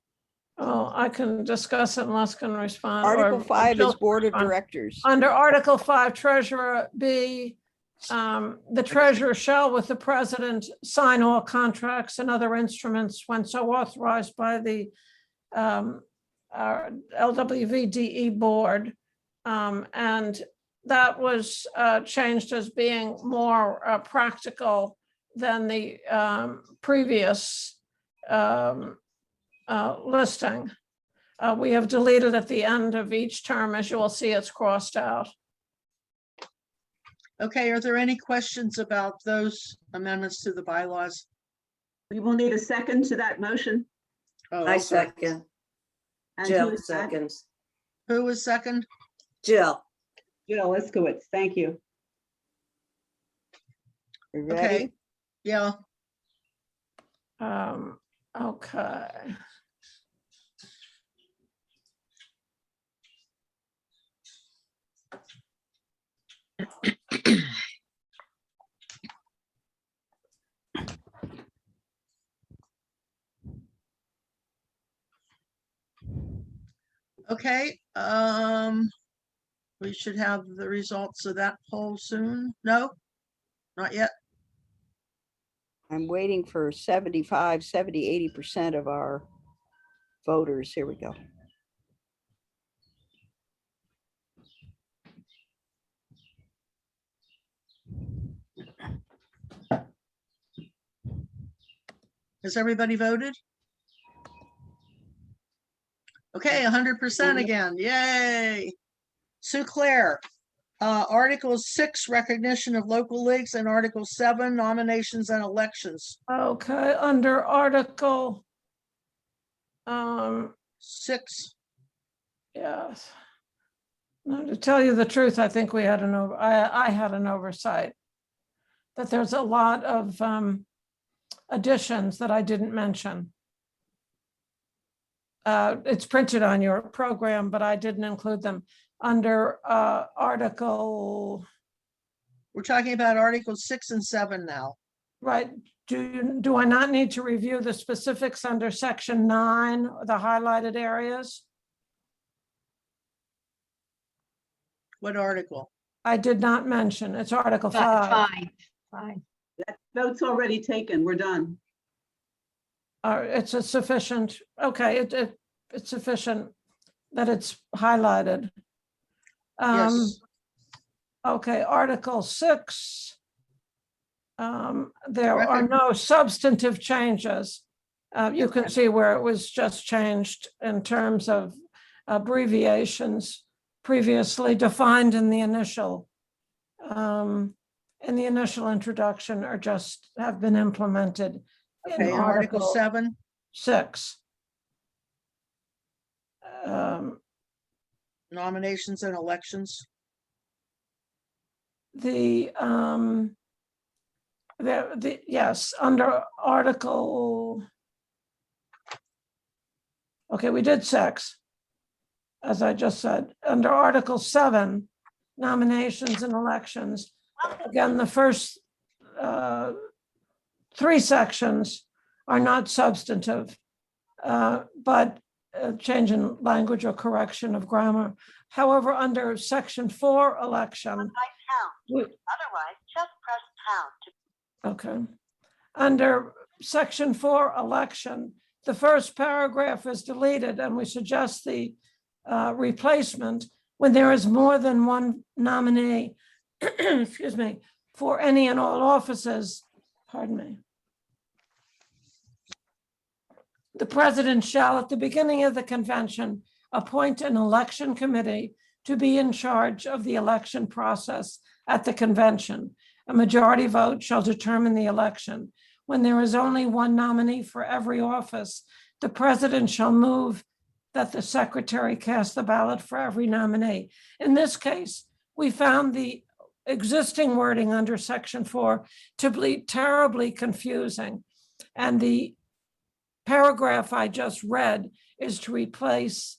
Oh, I can discuss it and Les can respond. Article or 5 Jill is Board of can respond. Directors. Under Article 5, Treasurer B, the treasurer shall with the president sign all contracts and other instruments when so authorized by the our LWVDE board. And that was changed as being more practical than the previous listing. We have deleted at the end of each term. As you will see, it's crossed out. Okay, are there any questions about those amendments to the bylaws? We will need a second to that motion. Oh, I okay. second. And Jill who is that? seconds. Who was second? Jill. Jill Iskowitz, thank you. You Okay, ready? yeah, Okay. okay. We should have the results of that poll soon. No, not yet. I'm waiting for 75, 70, 80% of our voters. Here we go. Has everybody voted? Okay, 100% again. Yay. Sue Claire, Article 6, recognition of local leagues, and Article 7, nominations and elections. Okay, under Article 6. yes. Now, to tell you the truth, I think we had I had an oversight. That there's a lot of additions that I didn't mention. It's printed on your program, but I didn't include them under Article. We're talking about Articles 6 and 7 now. Right. Do I not need to review the specifics under Section 9, the highlighted areas? What article? I did not mention. It's Article 5. Fine. That vote's already taken. We're done. It's a sufficient, okay, it's sufficient that it's highlighted. Yes. Okay, Article 6. There are no substantive changes. You can see where it was just changed in terms of abbreviations previously defined in the initial introduction or just have been implemented. Okay, Article 7. 6. Nominations and elections. Yes, under Article. Okay, we did 6. As I just said, under Article 7, nominations and elections. Again, the first 3 sections are not substantive, but a change in language or correction of grammar. However, under Section 4 election. Otherwise, just press pound. Okay. Under Section 4 election, the first paragraph is deleted and we suggest the replacement when there is more than one nominee, excuse me, for any and all offices, pardon me. The president shall, at the beginning of the convention, appoint an election committee to be in charge of the election process at the convention. A majority vote shall determine the election. When there is only one nominee for every office, the president shall move that the secretary cast the ballot for every nominee. In this case, we found the existing wording under section 4 to be terribly confusing. And the paragraph I just read is to replace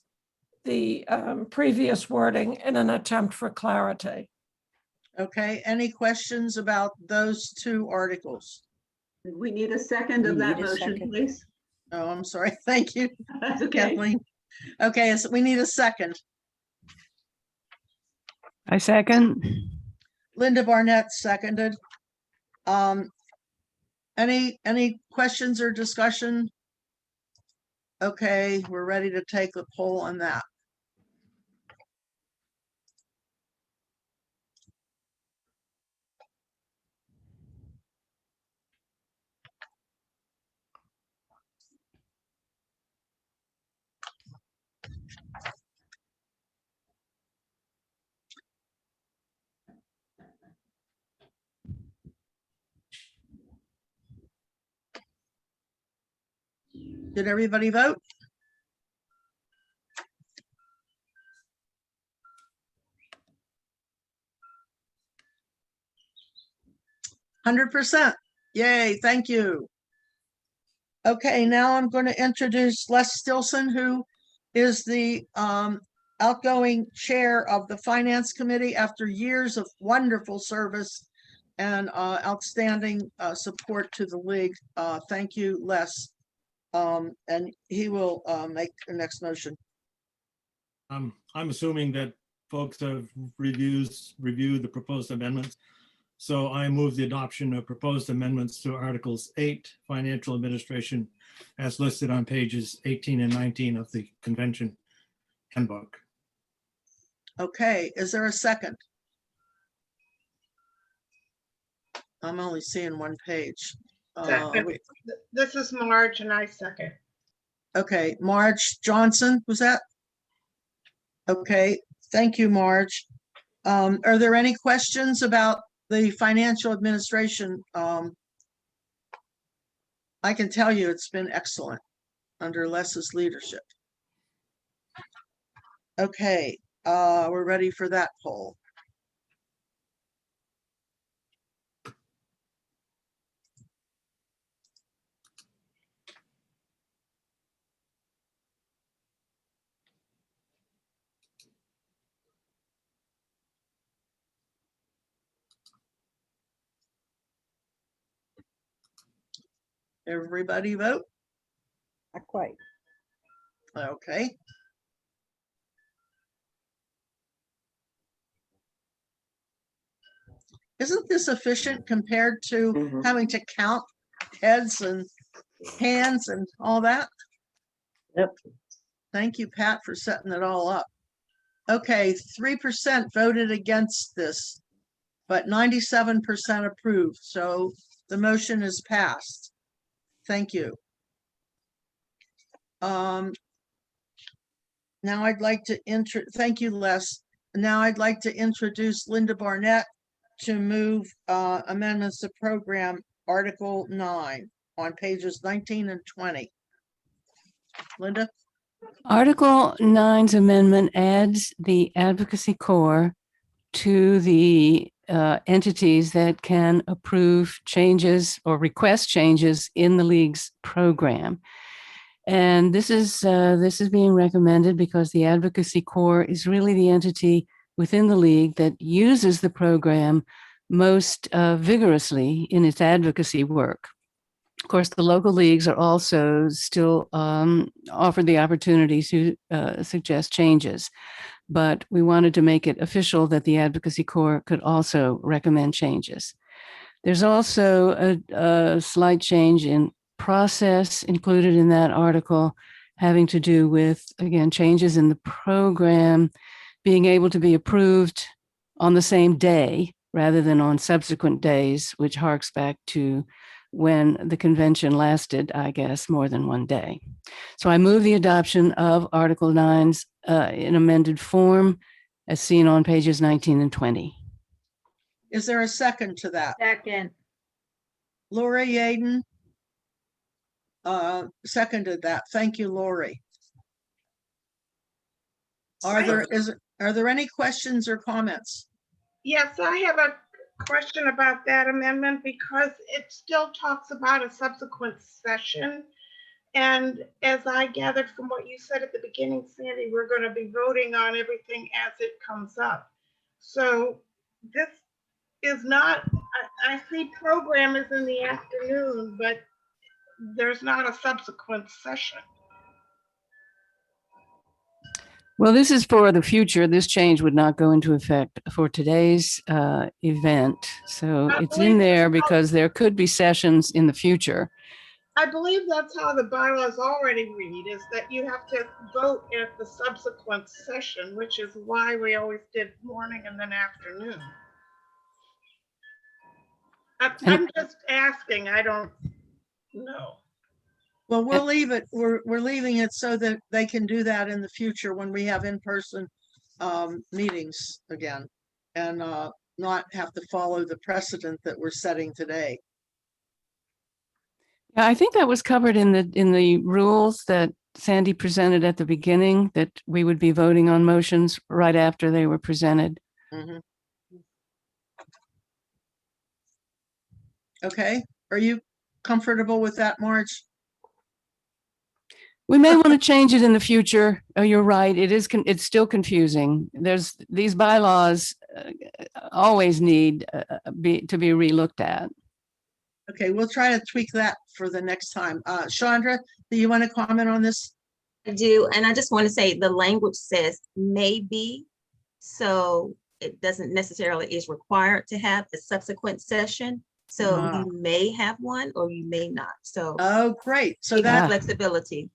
the previous wording in an attempt for clarity. Okay, any questions about those two articles? We need a second of that motion, please. Oh, I'm sorry. Thank you, That's okay. Kathleen. Okay, so we need a second. I second. Linda Barnett seconded. Any questions or discussion? Okay, we're ready to take the poll on that. Did everybody vote? %. Yay, thank you. Okay, now I'm going to introduce Les Stilson, who is the outgoing chair of the Finance Committee after years of wonderful service and outstanding support to the league. Thank you, Les. And he will make the next motion. I'm assuming that folks have reviewed the proposed amendments. So I move the adoption of proposed amendments to Articles 8, Financial Administration, as listed on pages 18 and 19 of the convention handbook. Okay, is there a second? I'm only seeing one page. Second. This is Marge and I second. Okay, Marge Johnson, was that? Okay, thank you, Marge. Are there any questions about the financial administration? I can tell you it's been excellent under Les's leadership. Okay, we're ready for that poll. Everybody vote? Not quite. Okay. Isn't this efficient compared to having to count heads and hands and all that? Yep. Thank you, Pat, for setting it all up. Okay, 3% voted against this, but 97% approved. So the motion is passed. Thank you. Now I'd like to thank you, Les. Now I'd like to introduce Linda Barnett to move amendments to program Article 9 on pages 19 and 20. Linda? Article 9's amendment adds the Advocacy Corps to the entities that can approve changes or request changes in the League's program. And this is being recommended because the Advocacy Corps is really the entity within the League that uses the program most vigorously in its advocacy work. Of course, the local leagues are also still offered the opportunity to suggest changes, but we wanted to make it official that the Advocacy Corps could also recommend changes. There's also a slight change in process included in that article, having to do with, again, changes in the program being able to be approved on the same day rather than on subsequent days, which harks back to when the convention lasted, I guess, more than one day. So I move the adoption of Article 9's in amended form as seen on pages 19 and 20. Is there a second to that? Second. Lori Yaden seconded that. Thank you, Lori. Are there any questions or comments? Yes, I have a question about that amendment because it still talks about a subsequent session. And as I gathered from what you said at the beginning, Sandy, we're going to be voting on everything as it comes up. So this is not, I see program is in the afternoon, but there's not a subsequent session. Well, this is for the future. This change would not go into effect for today's event. So it's in there because there could be sessions in the future. I believe that's how the bylaws already read, is that you have to vote at the subsequent session, which is why we always did morning and then afternoon. I'm just asking, I don't know. Well, we'll leave it. We're leaving it so that they can do that in the future when we have in-person meetings again, and not have to follow the precedent that we're setting today. Yeah, I think that was covered in the rules that Sandy presented at the beginning, that we would be voting on motions right after they were presented. Mm-hmm. Okay, are you comfortable with that, Marge? We may want to change it in the future. Oh, you're right. It's still confusing. These bylaws always need to be relooked at. Okay, we'll try to tweak that for the next time. Chandra, do you want to comment on this? I do, and I just want to say the language says maybe, so it doesn't necessarily is required to have a subsequent session. So you may have one or you may not. So oh, great. So that that flexibility.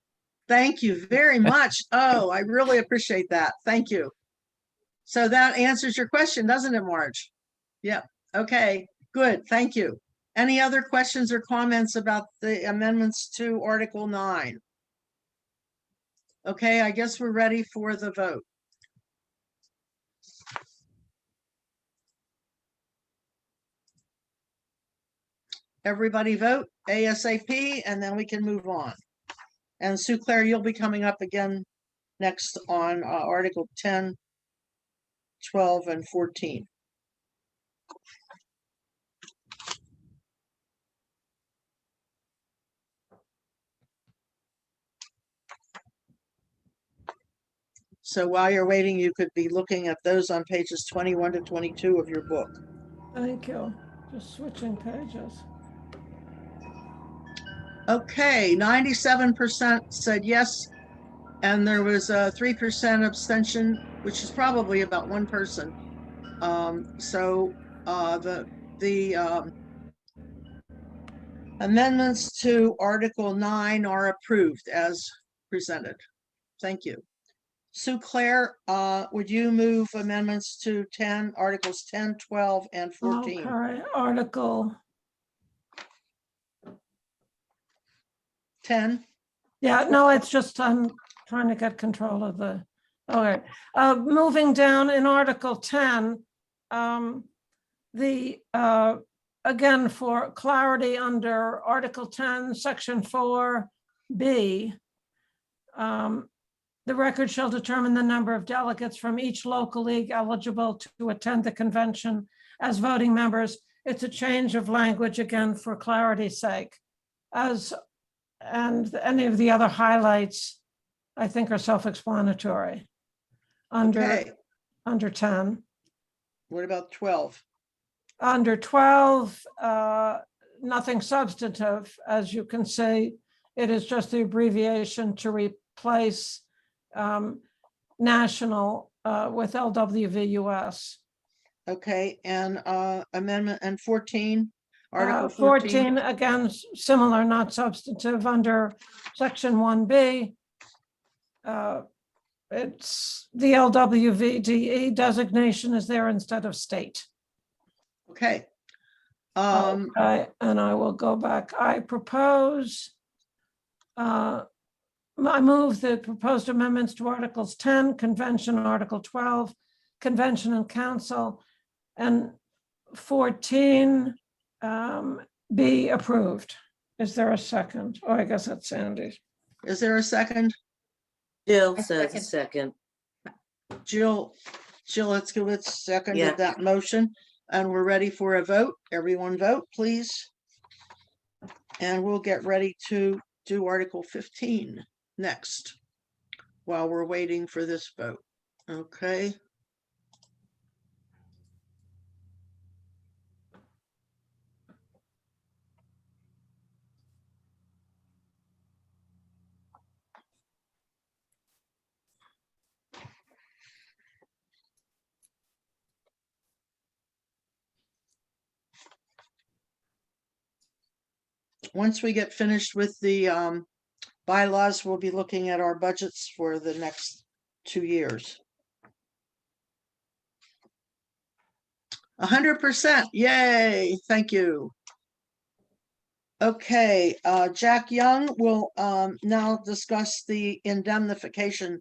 Thank you very much. Oh, I really appreciate that. Thank you. So that answers your question, doesn't it, Marge? Yeah. Okay, good. Thank you. Any other questions or comments about the amendments to Article 9? Okay, I guess we're ready for the vote. Everybody vote ASAP, and then we can move on. And Sue Claire, you'll be coming up again next on Article 10, 12, and 14. So while you're waiting, you could be looking at those on pages 21 to 22 of your book. Thank you. Just switching pages. Okay, 97% said yes, and there was a 3% abstention, which is probably about one person. So the amendments to Article 9 are approved as presented. Thank you. Sue Claire, would you move amendments to Articles 10, 12, and 14? Okay, Article 10. Yeah, no, it's just I'm trying to get control of the, okay. Moving down in Article 10, again, for clarity under Article 10, Section 4B, the record shall determine the number of delegates from each local league eligible to attend the convention as voting members. It's a change of language again for clarity's sake. And any of the other highlights, I think, are self-explanatory under 10. What about 12? Under 12, nothing substantive. As you can see, it is just the abbreviation to replace national with LWVUS. Okay, and amendment and 14, Article 14, again, similar, not substantive, under Section 1B. It's the LWVDE designation is there instead of state. Okay. Okay, and I will go back. I propose, I move the proposed amendments to Articles 10, Convention, Article 12, Convention and Council, and 14 be approved. Is there a second? Oh, I guess that's Sandy. Is there a second? Jill says a second. Jill Itzkowitz Yeah. seconded that motion, and we're ready for a vote. Everyone vote, please. And we'll get ready to do Article 15 next while we're waiting for this vote. Okay. Once we get finished with the bylaws, we'll be looking at our budgets for the next 2 years. 100%, yay, thank you. Okay, Jack Young will now discuss the indemnification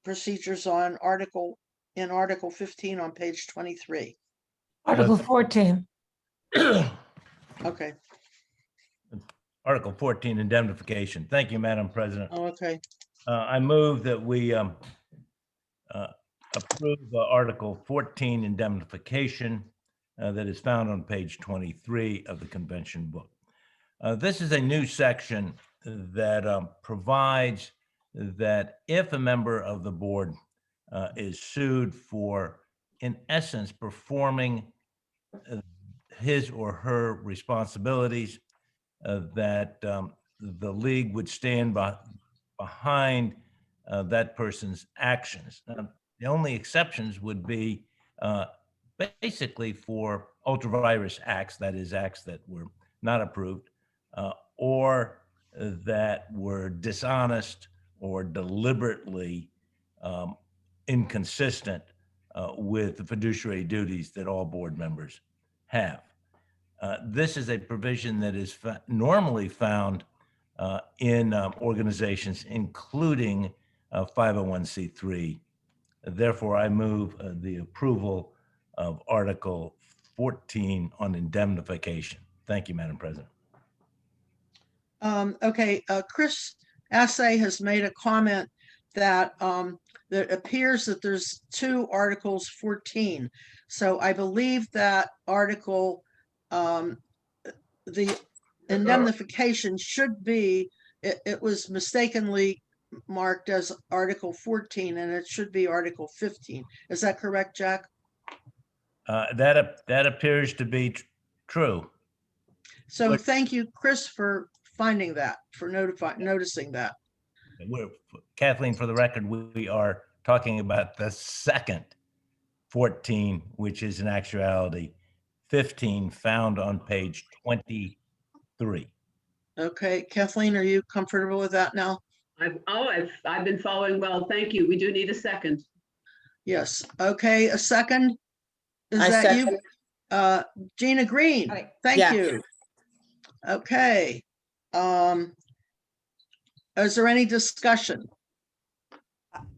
procedures on Article 15 on page 23. Article 14. Okay, Article 14, indemnification. Thank you, Madam President. okay. I move that we approve Article 14 indemnification that is found on page 23 of the convention book. This is a new section that provides that if a member of the board is sued for, in essence, performing his or her responsibilities, that the league would stand behind that person's actions. The only exceptions would be basically for ultra-virus acts, that is, acts that were not approved, or that were dishonest or deliberately inconsistent with the fiduciary duties that all board members have. This is a provision that is normally found in organizations, including 501c3. Therefore, I move the approval of Article 14 on indemnification. Thank you, Madam President. Okay, Chris Assay has made a comment that that appears that there's 2 Articles 14. So I believe that article, the indemnification should be, it was mistakenly marked as Article 14 and it should be Article 15. Is that correct, Jack? That appears to be true. So But- thank you, Chris, for finding that, for noticing that. Kathleen, for the record, we are talking about the second 14, which is in actuality 15, found on page 23. Okay, Kathleen, are you comfortable with that now? I've been following well. Thank you. We do need a second. Yes, okay, a second? Is I that you? second. Gina Green, thank Yeah. you. Okay. Is there any discussion?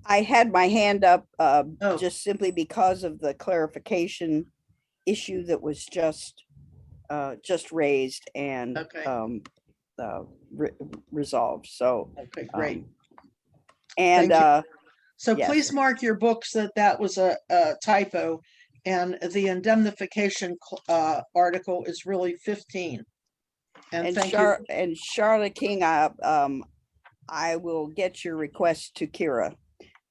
I had my hand up Oh. just simply because of the clarification issue that was just raised and Okay. resolved. So Okay, great. and Thank you. So yes. please mark your books that that was a typo, and the indemnification article is really 15. And thank you. And Charlotte King, I will get your request to Kira.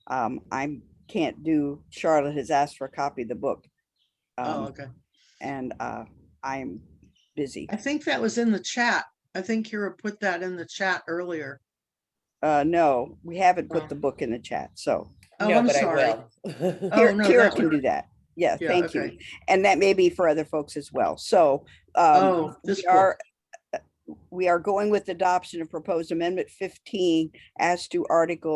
I can't do, Charlotte has asked for a copy of the book. Oh, okay. And I'm busy. I think that was in the chat. I think Kira put that in the chat earlier. No, we haven't put the book in the chat, so. Oh, No, I'm but I sorry. will. Oh, no, Kira that's can right. do that. Yeah, Yeah, thank okay. you. And that may be for other folks as well. So Oh, this we are going with adoption of proposed amendment 15 as to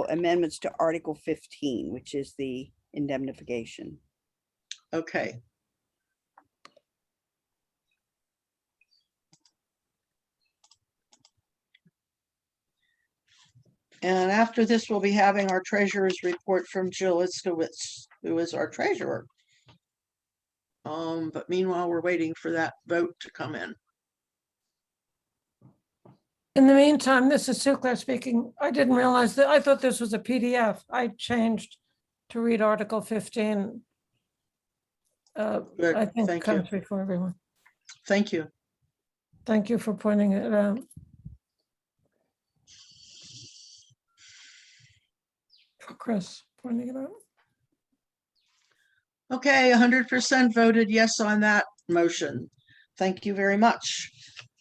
amendments to Article 15, which is the indemnification. Okay. And after this, we'll be having our treasurer's report from Jill Itzkowitz, who is our treasurer. But meanwhile, we're waiting for that vote to come in. In the meantime, this is Sue Claire speaking. I didn't realize that. I thought this was a PDF. I changed to read Article 15. Good, I think thank you. comes before everyone. Thank you. Thank you for pointing it out. For Chris pointing it out. Okay, 100% voted yes on that motion. Thank you very much.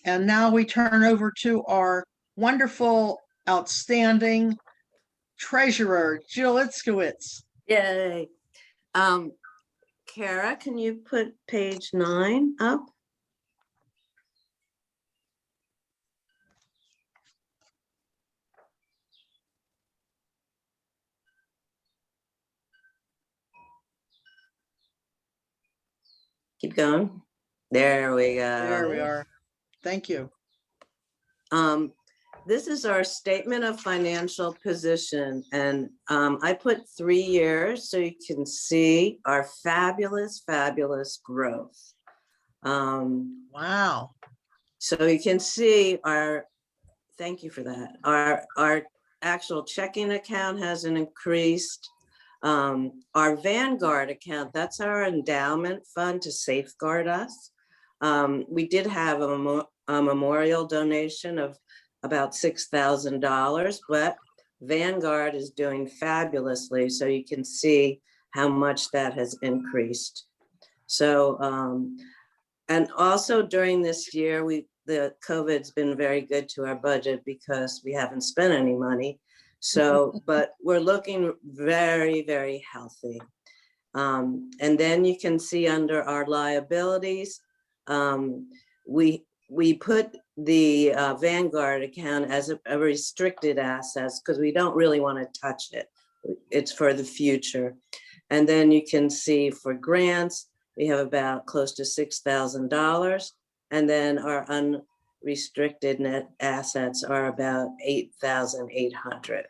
And now we turn over to our wonderful, outstanding treasurer, Jill Itzkowitz. Yay. Kara, can you put page 9 up? Keep going. There we go. There we are. Thank you. This is our statement of financial position, and I put 3 years so you can see our fabulous, fabulous growth. Wow. So you can see our, thank you for that. Our actual checking account hasn't increased. Our Vanguard account, that's our endowment fund to safeguard us. We did have a memorial donation of about $6,000, but Vanguard is doing fabulously. So you can see how much that has increased. So, and also during this year, the COVID's been very good to our budget because we haven't spent any money. So, but we're looking very, very healthy. And then you can see under our liabilities, we put the Vanguard account as a restricted assets because we don't really want to touch it. It's for the future. And then you can see for grants, we have about close to $6,000. And then our unrestricted net assets are about 8,800.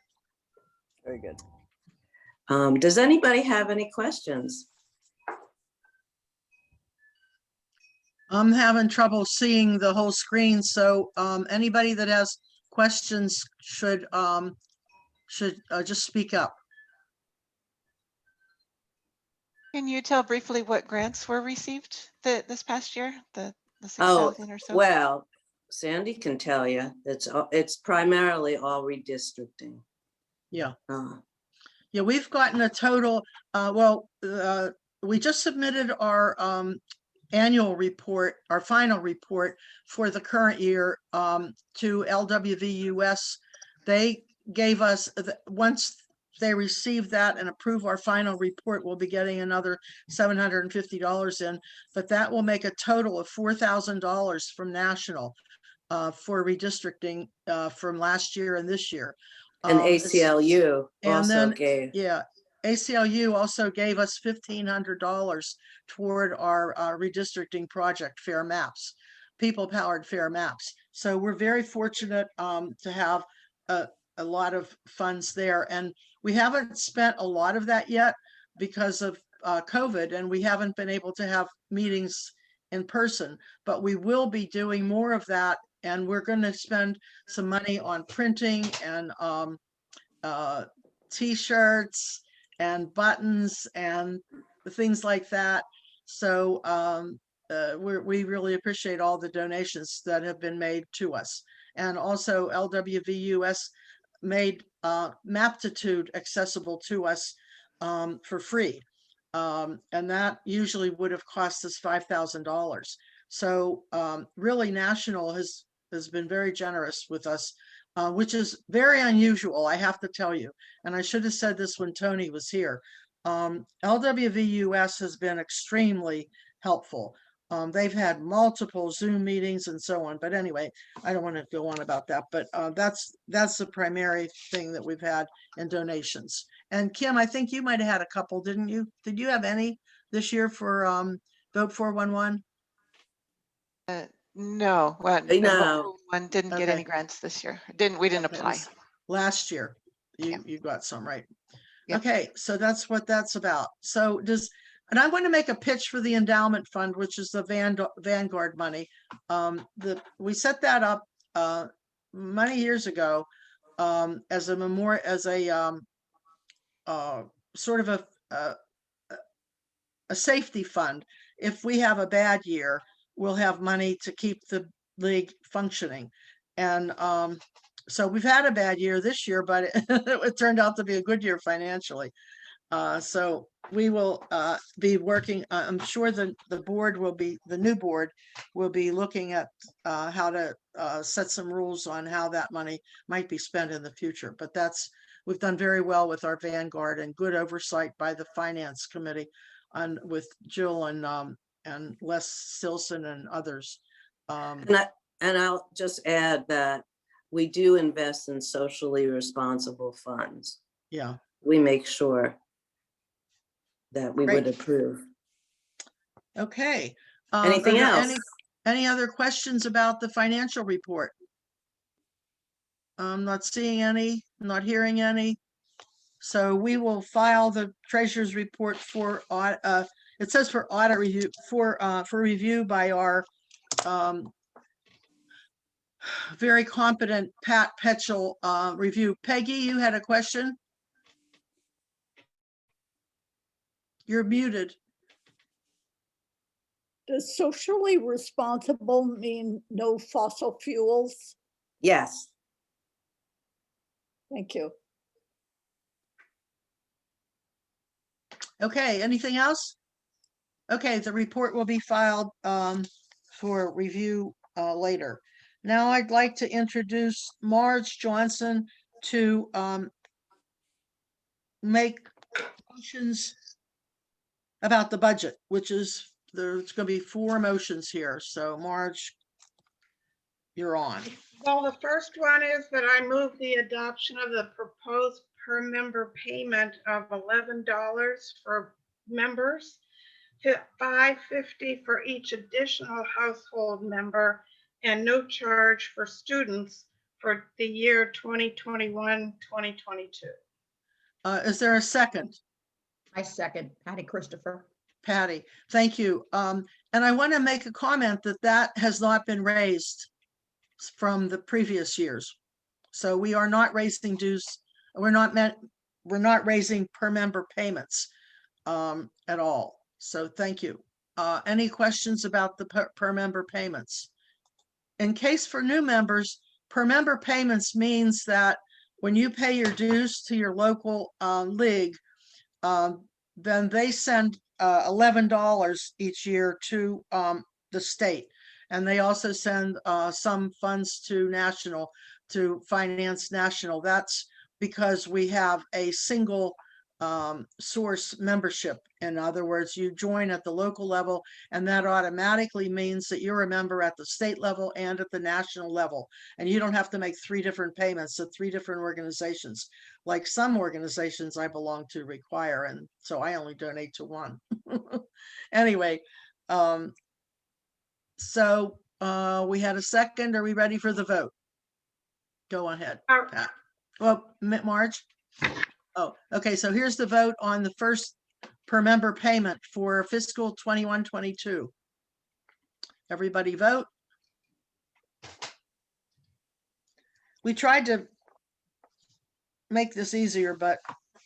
Very good. Does anybody have any questions? I'm having trouble seeing the whole screen, so anybody that has questions should just speak up. Can you tell briefly what grants were received this past year? The Oh, 6,000 or so? well, Sandy can tell you. It's primarily all redistricting. Yeah. Yeah, we've gotten a total, we just submitted our annual report, our final report for the current year to LWVUS. They gave us, once they receive that and approve our final report, we'll be getting another $750 in, but that will make a total of $4,000 from national for redistricting from last year and this year. And ACLU also gave. Yeah, ACLU also gave us $1,500 toward our redistricting project, Fair Maps, people powered Fair Maps. So we're very fortunate to have a lot of funds there, and we haven't spent a lot of that yet because of COVID, and we haven't been able to have meetings in person, but we will be doing more of that. And we're going to spend some money on printing and t-shirts and buttons and things like that. So we really appreciate all the donations that have been made to us. And also LWVUS made Maptitude accessible to us for free. And that usually would have cost us $5,000. So really National has been very generous with us, which is very unusual, I have to tell you. And I should have said this when Tony was here. LWVUS has been extremely helpful. They've had multiple Zoom meetings and so on. But anyway, I don't want to go on about that. But that's the primary thing that we've had in donations. And Kim, I think you might have had a couple, didn't you? Did you have any this year for Vote 411? No, No. one didn't get any grants this year. We didn't apply. Last year, you got some, right? Yep. Okay, so that's what that's about. So and I want to make a pitch for the endowment fund, which is the Vanguard money. We set that up many years ago as a sort of a safety fund. If we have a bad year, we'll have money to keep the league functioning. And so we've had a bad year this year, but it turned out to be a good year financially. So we will be working, I'm sure the board will be, the new board will be looking at how to set some rules on how that money might be spent in the future. But we've done very well with our Vanguard and good oversight by the Finance Committee and with Jill and Les Silson and others. And I'll just add that we do invest in socially responsible funds. Yeah. We make sure that we would approve. Okay. Anything are there else? Any other questions about the financial report? I'm not seeing any, not hearing any. So we will file the treasurer's report for it says for audit review for review by our very competent Pat Petchel review. Peggy, you had a question? You're muted. Does socially responsible mean no fossil fuels? Yes. Thank you. Okay, anything else? Okay, the report will be filed for review later. Now I'd like to introduce Marge Johnson to make motions about the budget, which is, there's going to be 4 motions here. So Marge, you're on. Well, the first one is that I move the adoption of the proposed per member payment of $11 for members, to $5.50 for each additional household member, and no charge for students for the year 2021, 2022. Is there a second? I second. Patty Christopher. Patty, thank you. And I want to make a comment that has not been raised from the previous years. So we are not raising dues. We're not raising per member payments at all. So thank you. Any questions about the per member payments? In case for new members, per member payments means that when you pay your dues to your local league, then they send $11 each year to the state. And they also send some funds to national, to finance national. That's because we have a single source membership. In other words, you join at the local level, and that automatically means that you're a member at the state level and at the national level. And you don't have to make 3 different payments to 3 different organizations, like some organizations I belong to require. And so I only donate to one. Anyway, so we had a second. Are we ready for the vote? Go ahead, Pat. Well, Marge. Oh, okay. So here's the vote on the first per member payment for fiscal 21-22. Everybody vote. We tried to make this easier, but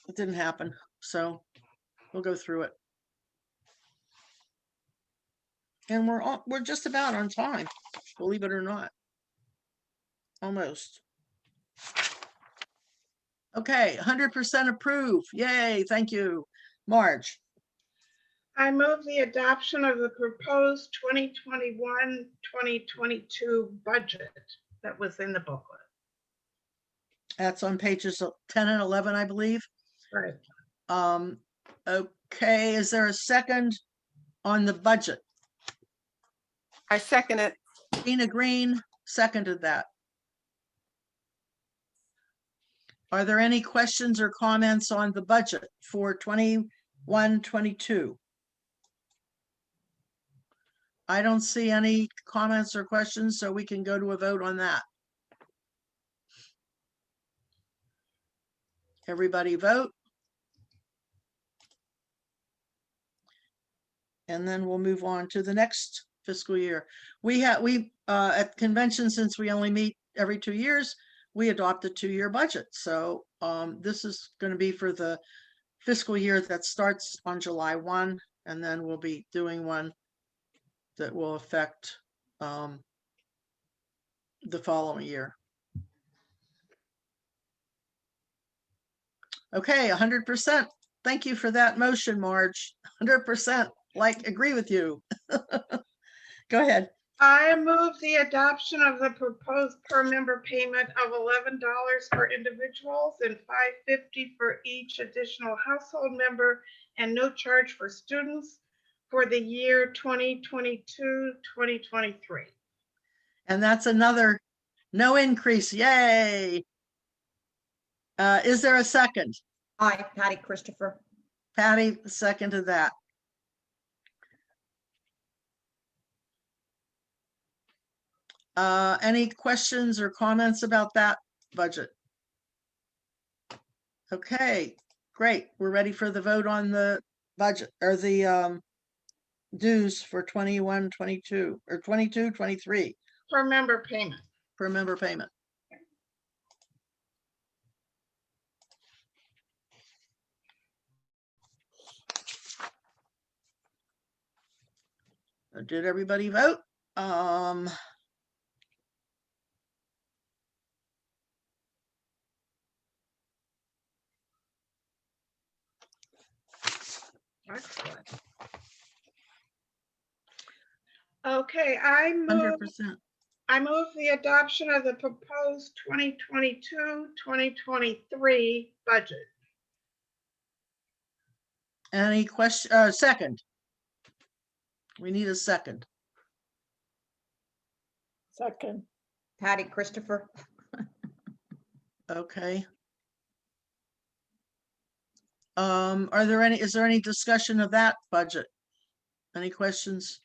it didn't happen. So we'll go through it. And we're just about on time, believe it or not. Almost. Okay, 100% approve. Yay, thank you. Marge. I move the adoption of the proposed 2021-2022 budget that was in the booklet. That's on pages 10 and 11, I believe. Right. Okay, is there a second on the budget? I second it. Tina Green seconded that. Are there any questions or comments on the budget for 21-22? I don't see any comments or questions, so we can go to a vote on that. Everybody vote. And then we'll move on to the next fiscal year. We at convention, since we only meet every 2 years, we adopt a 2-year budget. So this is going to be for the fiscal year that starts on July 1, and then we'll be doing one that will affect the following year. Okay, 100%. Thank you for that motion, Marge. 100%, like, agree with you. Go ahead. I move the adoption of the proposed per member payment of $11 for individuals and $5.50 for each additional household member, and no charge for students for the year 2022-2023. And that's another no increase. Yay. Is there a second? Aye, Patty Christopher. Patty, second to that. Any questions or comments about that budget? Okay, great. We're ready for the vote on the budget or the dues for 21, 22 or 22, 23 Per member payment. per member payment. Did everybody vote? Excellent. Okay, I move 100%. the adoption of the proposed 2022-2023 budget. Any question? Second. We need a second. Second. Patty Christopher. Okay. Is there any discussion of that budget? Any questions?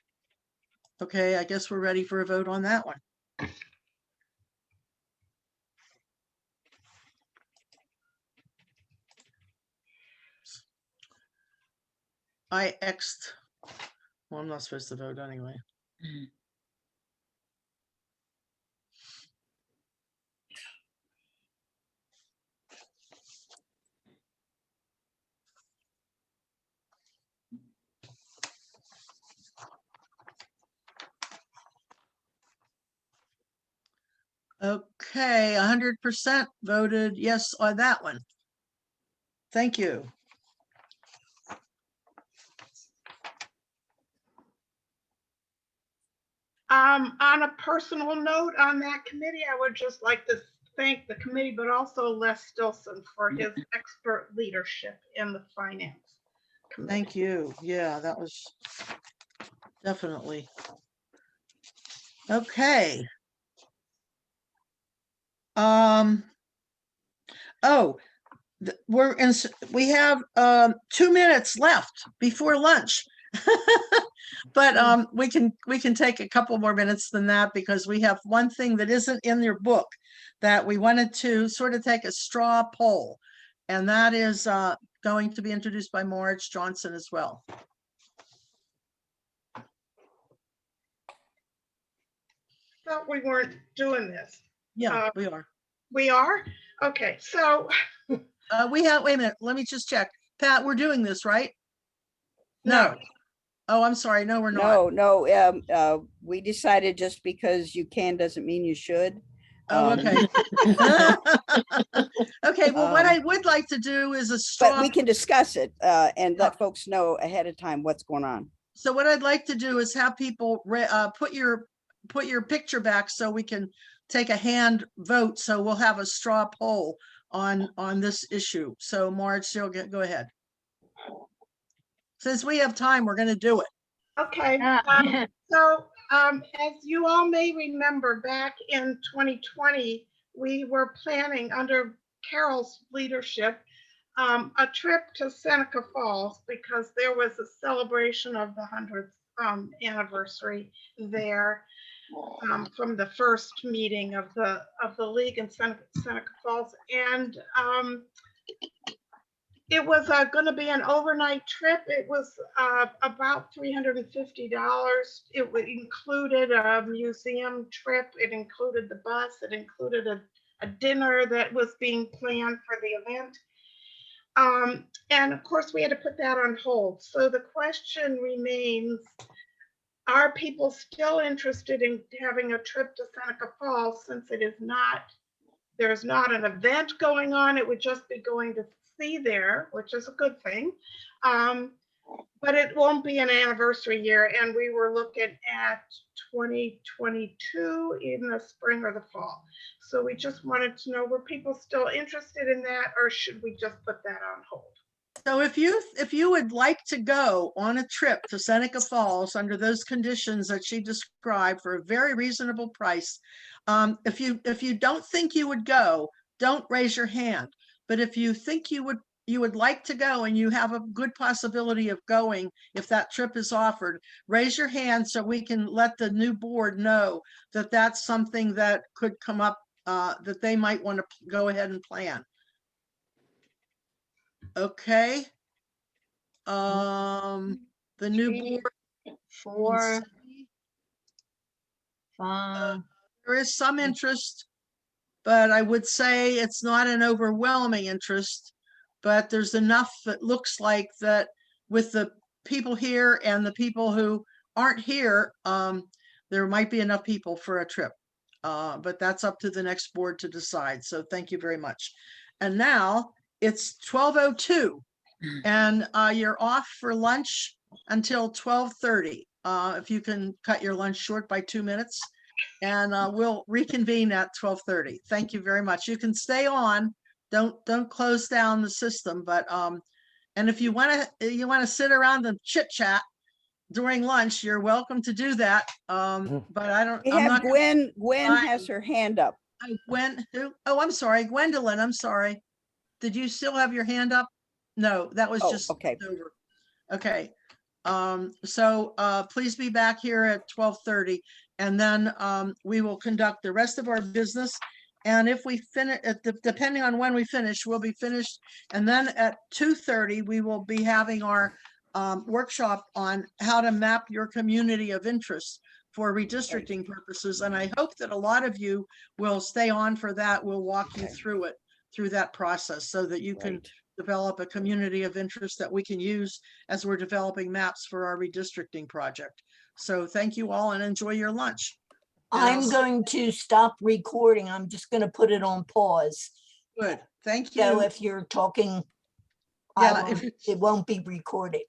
Okay, I guess we're ready for a vote on that one. I X'd. Well, I'm not supposed to vote anyway. Okay, 100% voted yes on that one. Thank you. On a personal note on that committee, I would just like to thank the committee, but also Les Stilson for his expert leadership in the finance committee. Thank you. Yeah, that was definitely. Okay. We have 2 minutes left before lunch. But we can take a couple more minutes than that, because we have one thing that isn't in your book that we wanted to sort of take a straw poll, and that is going to be introduced by Marge Johnson as well. Thought we weren't doing this. Yeah, we are. We are? Okay, so we have, wait a minute, let me just check. Pat, we're doing this, right? No. Oh, I'm sorry. No, we're not. No, we decided just because you can doesn't mean you should. Oh, okay. Okay, well, what I would like to do is a straw. But we can discuss it and let folks know ahead of time what's going on. So what I'd like to do is have people put your picture back so we can take a hand vote. So we'll have a straw poll on this issue. So Marge, go ahead. Since we have time, we're going to do it. Okay. So as you all may remember, back in 2020, we were planning under Carol's leadership a trip to Seneca Falls, because there was a celebration of the 100th anniversary there from the first meeting of the league in Seneca Falls, and it was going to be an overnight trip. It was about $350. It included a museum trip. It included the bus. It included a dinner that was being planned for the event. And of course, we had to put that on hold. So the question remains, are people still interested in having a trip to Seneca Falls since it is not, there's not an event going on, it would just be going to see there, which is a good thing. But it won't be an anniversary year, and we were looking at 2022 in the spring or the fall. So we just wanted to know, were people still interested in that, or should we just put that on hold? So if you would like to go on a trip to Seneca Falls under those conditions that she described for a very reasonable price, if you don't think you would go, don't raise your hand. But if you think you would like to go and you have a good possibility of going, if that trip is offered, raise your hand so we can let the new board know that that's something that could come up, that they might want to go ahead and plan. Okay. The new 3, board. 4, 5. There is some interest, but I would say it's not an overwhelming interest, but there's enough, it looks like, that with the people here and the people who aren't here, there might be enough people for a trip. But that's up to the next board to decide. So thank you very much. And now it's 12:02 and you're off for lunch until 12:30. If you can cut your lunch short by 2 minutes, and we'll reconvene at 12:30. Thank you very much. You can stay on. Don't close down the system, but and if you want to sit around and chit chat during lunch, you're welcome to do that. But I don't. We I'm have not Gwen. Gwen has her hand up. Gwen, who? Oh, I'm sorry, Gwendolyn. I'm sorry. Did you still have your hand up? No, that was just okay. over. Okay. So please be back here at 12:30, and then we will conduct the rest of our business. And if we finish, depending on when we finish, we'll be finished. And then at 2:30, we will be having our workshop on how to map your community of interest for redistricting purposes. And I hope that a lot of you will stay on for that. We'll walk you through it, through that process, so that you can develop a community of interest that we can use as we're developing maps for our redistricting project. So thank you all and enjoy your lunch. I'm going to stop recording. I'm just going to put it on pause. Good, thank you. So if you're talking, yeah, it won't be recorded.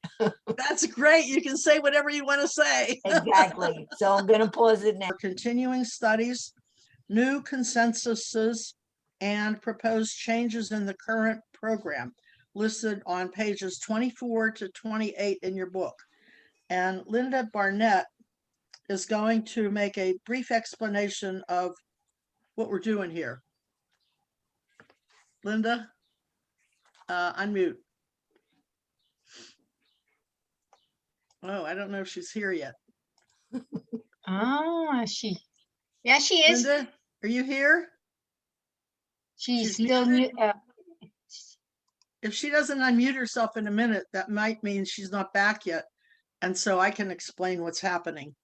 That's great. You can say whatever you want to say. Exactly. So I'm going to pause it now. Continuing studies, new consensuses, and proposed changes in the current program listed on pages 24 to 28 in your book. And Linda Barnett is going to make a brief explanation of what we're doing here. Linda, unmute. Oh, I don't know if she's here yet. Oh, yeah, she is. Linda, are you here? She's still mute. If she doesn't unmute herself in a minute, that might mean she's not back yet. And so I can explain what's happening.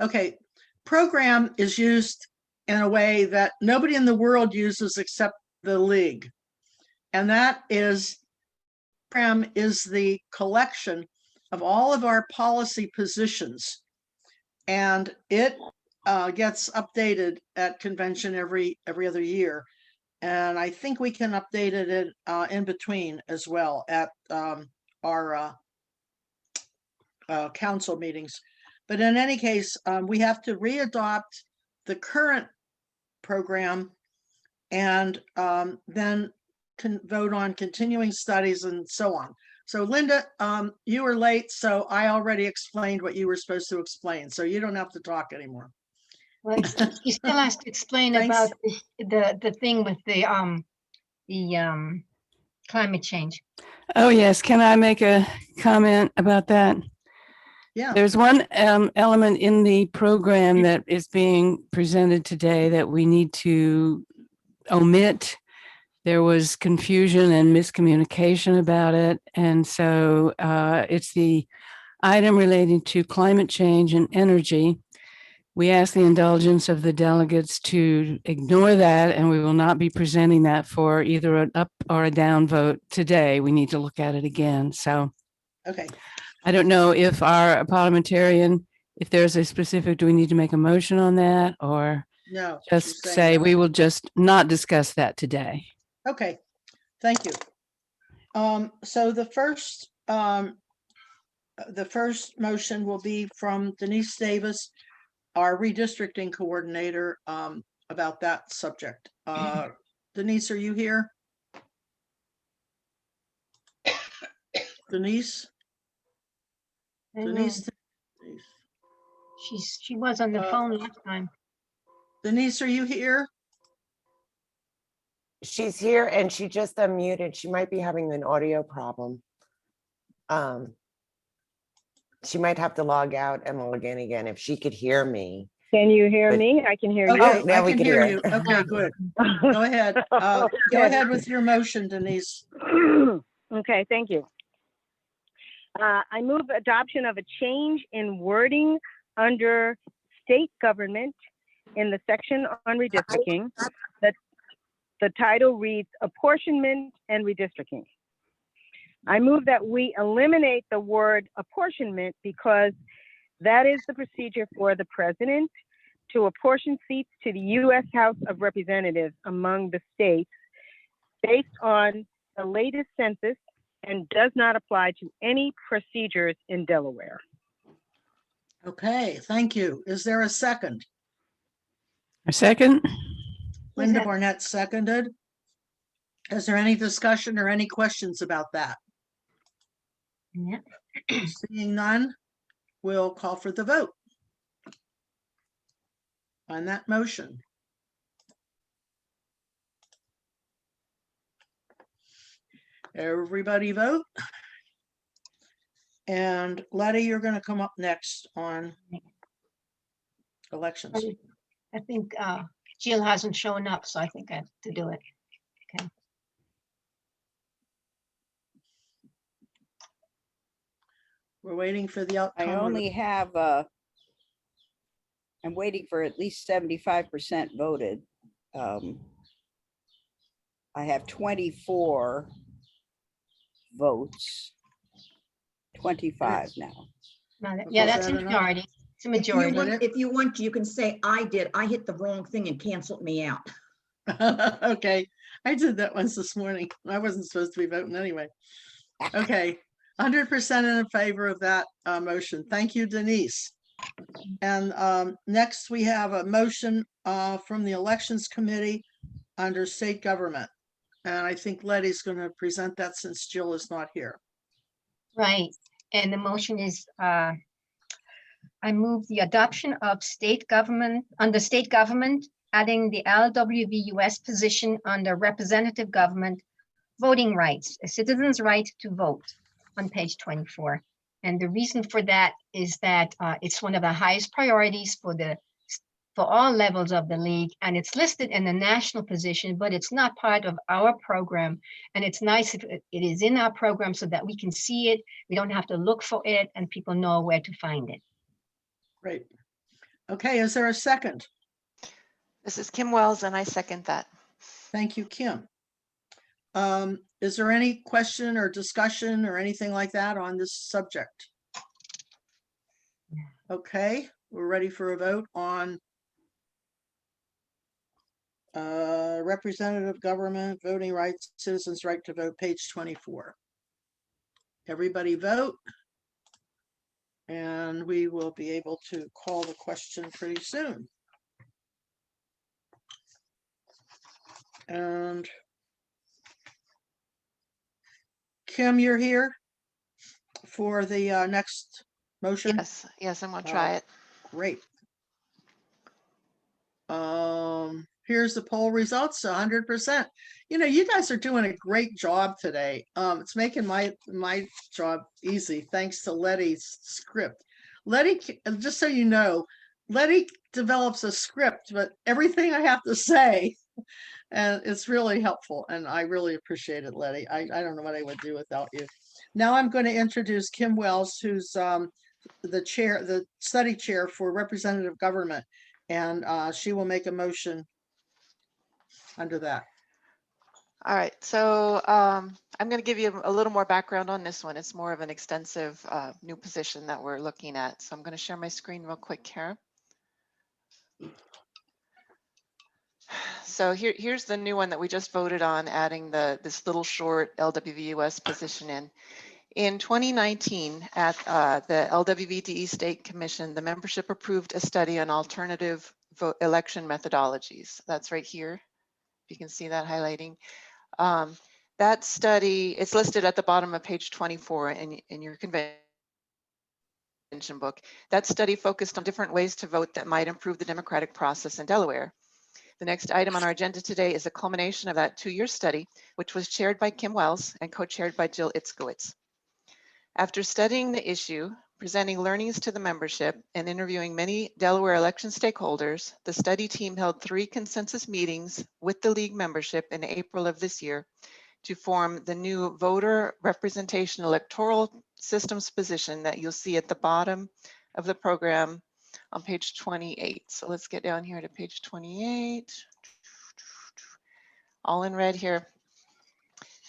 Okay, program is used in a way that nobody in the world uses except the league. And that is, program is the collection of all of our policy positions. And it gets updated at convention every other year. And I think we can update it in between as well at our council meetings. But in any case, we have to readopt the current program and then can vote on continuing studies and so on. So Linda, you were late, so I already explained what you were supposed to explain, so you don't have to talk anymore. Well, she still has to explain about the thing with the climate change. Oh, yes. Can I make a comment about that? Yeah. There's one element in the program that is being presented today that we need to omit. There was confusion and miscommunication about it. And so it's the item relating to climate change and energy. we ask the indulgence of the delegates to ignore that, and we will not be presenting that for either an up or a down vote today. We need to look at it again. So Okay, I don't know if our parliamentarian, if there's a specific, do we need to make a motion on that or no. just she's saying say no. we will just not discuss that today? Okay, thank you. So the first motion will be from Denise Davis, our redistricting coordinator, about that subject. Denise, are you here? Denise? Denise? She was on the phone last time. Denise, are you here? She's here and she just unmuted. She might be having an audio problem. She might have to log out and log in again if she could hear me. Can you hear But- me? I can hear you. Okay, now I we can can hear hear you. her. Okay, good. Go ahead. Go ahead with your motion, Denise. Okay, thank you. I move adoption of a change in wording under state government in the section on redistricting. That the title reads apportionment and redistricting. I move that we eliminate the word apportionment because that is the procedure for the president to apportion seats to the U.S. House of Representatives among the states based on the latest census and does not apply to any procedures in Delaware. Okay, thank you. Is there a second? A second? Linda Barnett seconded. Is there any discussion or any questions about that? Yeah. Seeing none, we'll call for the vote on that motion. Everybody vote. And Letty, you're going to come up next on elections. I think Jill hasn't shown up, so I think I have to do it. Okay. We're waiting for the outcome. I of the- only have, I'm waiting for at least 75% voted. I have 24 votes, 25 now. Yeah, Is that's a that enough? majority. It's a If you majority. want, if you want, you can say I did. I hit the wrong thing and canceled me out. Okay, I did that once this morning. I wasn't supposed to be voting anyway. Okay, 100% in favor of that motion. Thank you, Denise. And next we have a motion from the Elections Committee under state government. And I think Letty's going to present that since Jill is not here. Right. And the motion is, I move the adoption of state government, under state government, adding the LWVUS position under representative government, voting rights, a citizen's right to vote on page 24. And the reason for that is that it's one of the highest priorities for all levels of the league, and it's listed in the national position, but it's not part of our program. And it's nice if it is in our program so that we can see it. We don't have to look for it and people know where to find it. Great. Okay, is there a second? This is Kim Wells and I second that. Thank you, Kim. Is there any question or discussion or anything like that on this subject? Okay, we're ready for a vote on representative government, voting rights, citizens' right to vote, page 24. Everybody vote. And we will be able to call the question pretty soon. And Kim, you're here for the next motion? Yes, I'm gonna try it. Great. Here's the poll results, 100%. You know, you guys are doing a great job today. It's making my job easy thanks to Letty's script. Letty, just so you know, Letty develops a script, but everything I have to say, and it's really helpful, and I really appreciate it, Letty. I don't know what I would do without you. Now I'm going to introduce Kim Wells, who's the chair, the study chair for representative government. And she will make a motion under that. All right, so I'm going to give you a little more background on this one. It's more of an extensive new position that we're looking at. So I'm going to share my screen real quick, Kara. So here's the new one that we just voted on, adding this little short LWVUS position in. In 2019, at the LWVDE State Commission, the membership approved a study on alternative election methodologies. That's right here. You can see that highlighting. That study, it's listed at the bottom of page 24 in your convention book. That study focused on different ways to vote that might improve the democratic process in Delaware. The next item on our agenda today is a culmination of that 2-year study, which was chaired by Kim Wells and co-chaired by Jill Itzkowitz. After studying the issue, presenting learnings to the membership, and interviewing many Delaware election stakeholders, the study team held 3 consensus meetings with the league membership in April of this year to form the new voter representation electoral systems position that you'll see at the bottom of the program on page 28. So let's get down here to page 28. All in red here.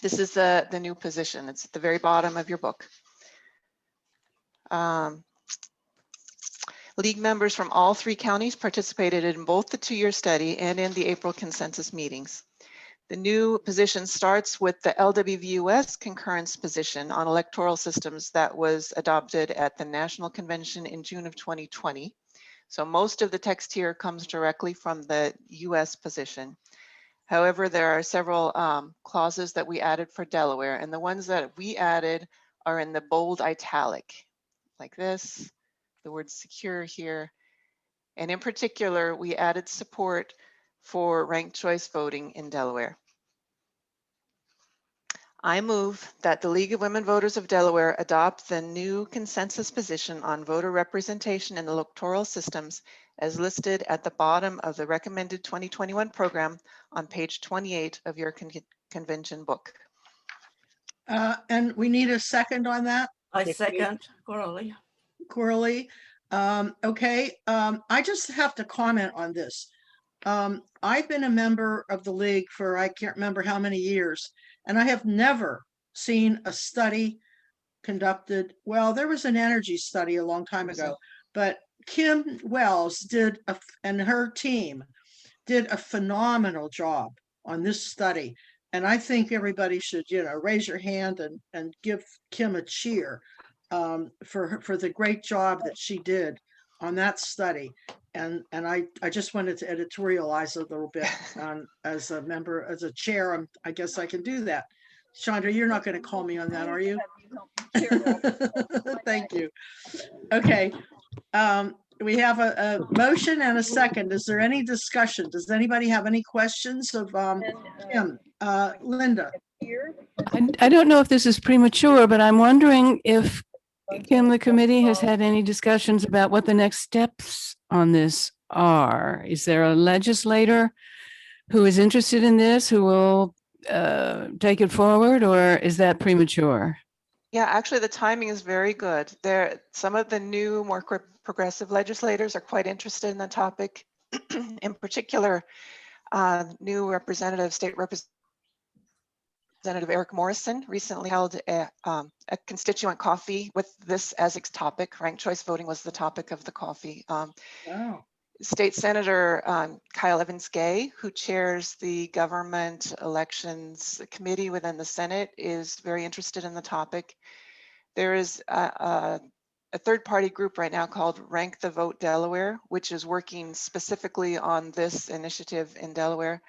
This is the new position. It's at the very bottom of your book. League members from all 3 counties participated in both the 2-year study and in the April consensus meetings. The new position starts with the LWVUS concurrence position on electoral systems that was adopted at the National Convention in June of 2020. So most of the text here comes directly from the US position. However, there are several clauses that we added for Delaware, and the ones that we added are in the bold italic, like this, the word secure here. And in particular, we added support for ranked choice voting in Delaware. I move that the League of Women Voters of Delaware adopt the new consensus position on voter representation in electoral systems as listed at the bottom of the recommended 2021 program on page 28 of your convention book. And we need a second on that. I second Coralie. Coralie. Okay, I just have to comment on this. I've been a member of the league for I can't remember how many years, and I have never seen a study conducted. Well, there was an energy study a long time ago, but Kim Wells did, and her team did a phenomenal job on this study. And I think everybody should, raise your hand and give Kim a cheer for the great job that she did on that study. And I just wanted to editorialize a little bit as a member, as a chair. I guess I can do that. Chandra, you're not going to call me on that, are you? Thank you. Okay. We have a motion and a second. Is there any discussion? Does anybody have any questions of Kim? Linda? I don't know if this is premature, but I'm wondering if Kim, the committee has had any discussions about what the next steps on this are. Is there a legislator who is interested in this, who will take it forward, or is that premature? Yeah, actually the timing is very good. Some of the new, more progressive legislators are quite interested in the topic. In particular, new state representative Eric Morrison recently held a constituent coffee with this as its topic. Ranked choice voting was the topic of the coffee. State Senator Kyle Evans-Gay, who chairs the Government Elections Committee within the Senate, is very interested in the topic. There is a third-party group right now called Rank the Vote Delaware, which is working specifically on this initiative in Delaware.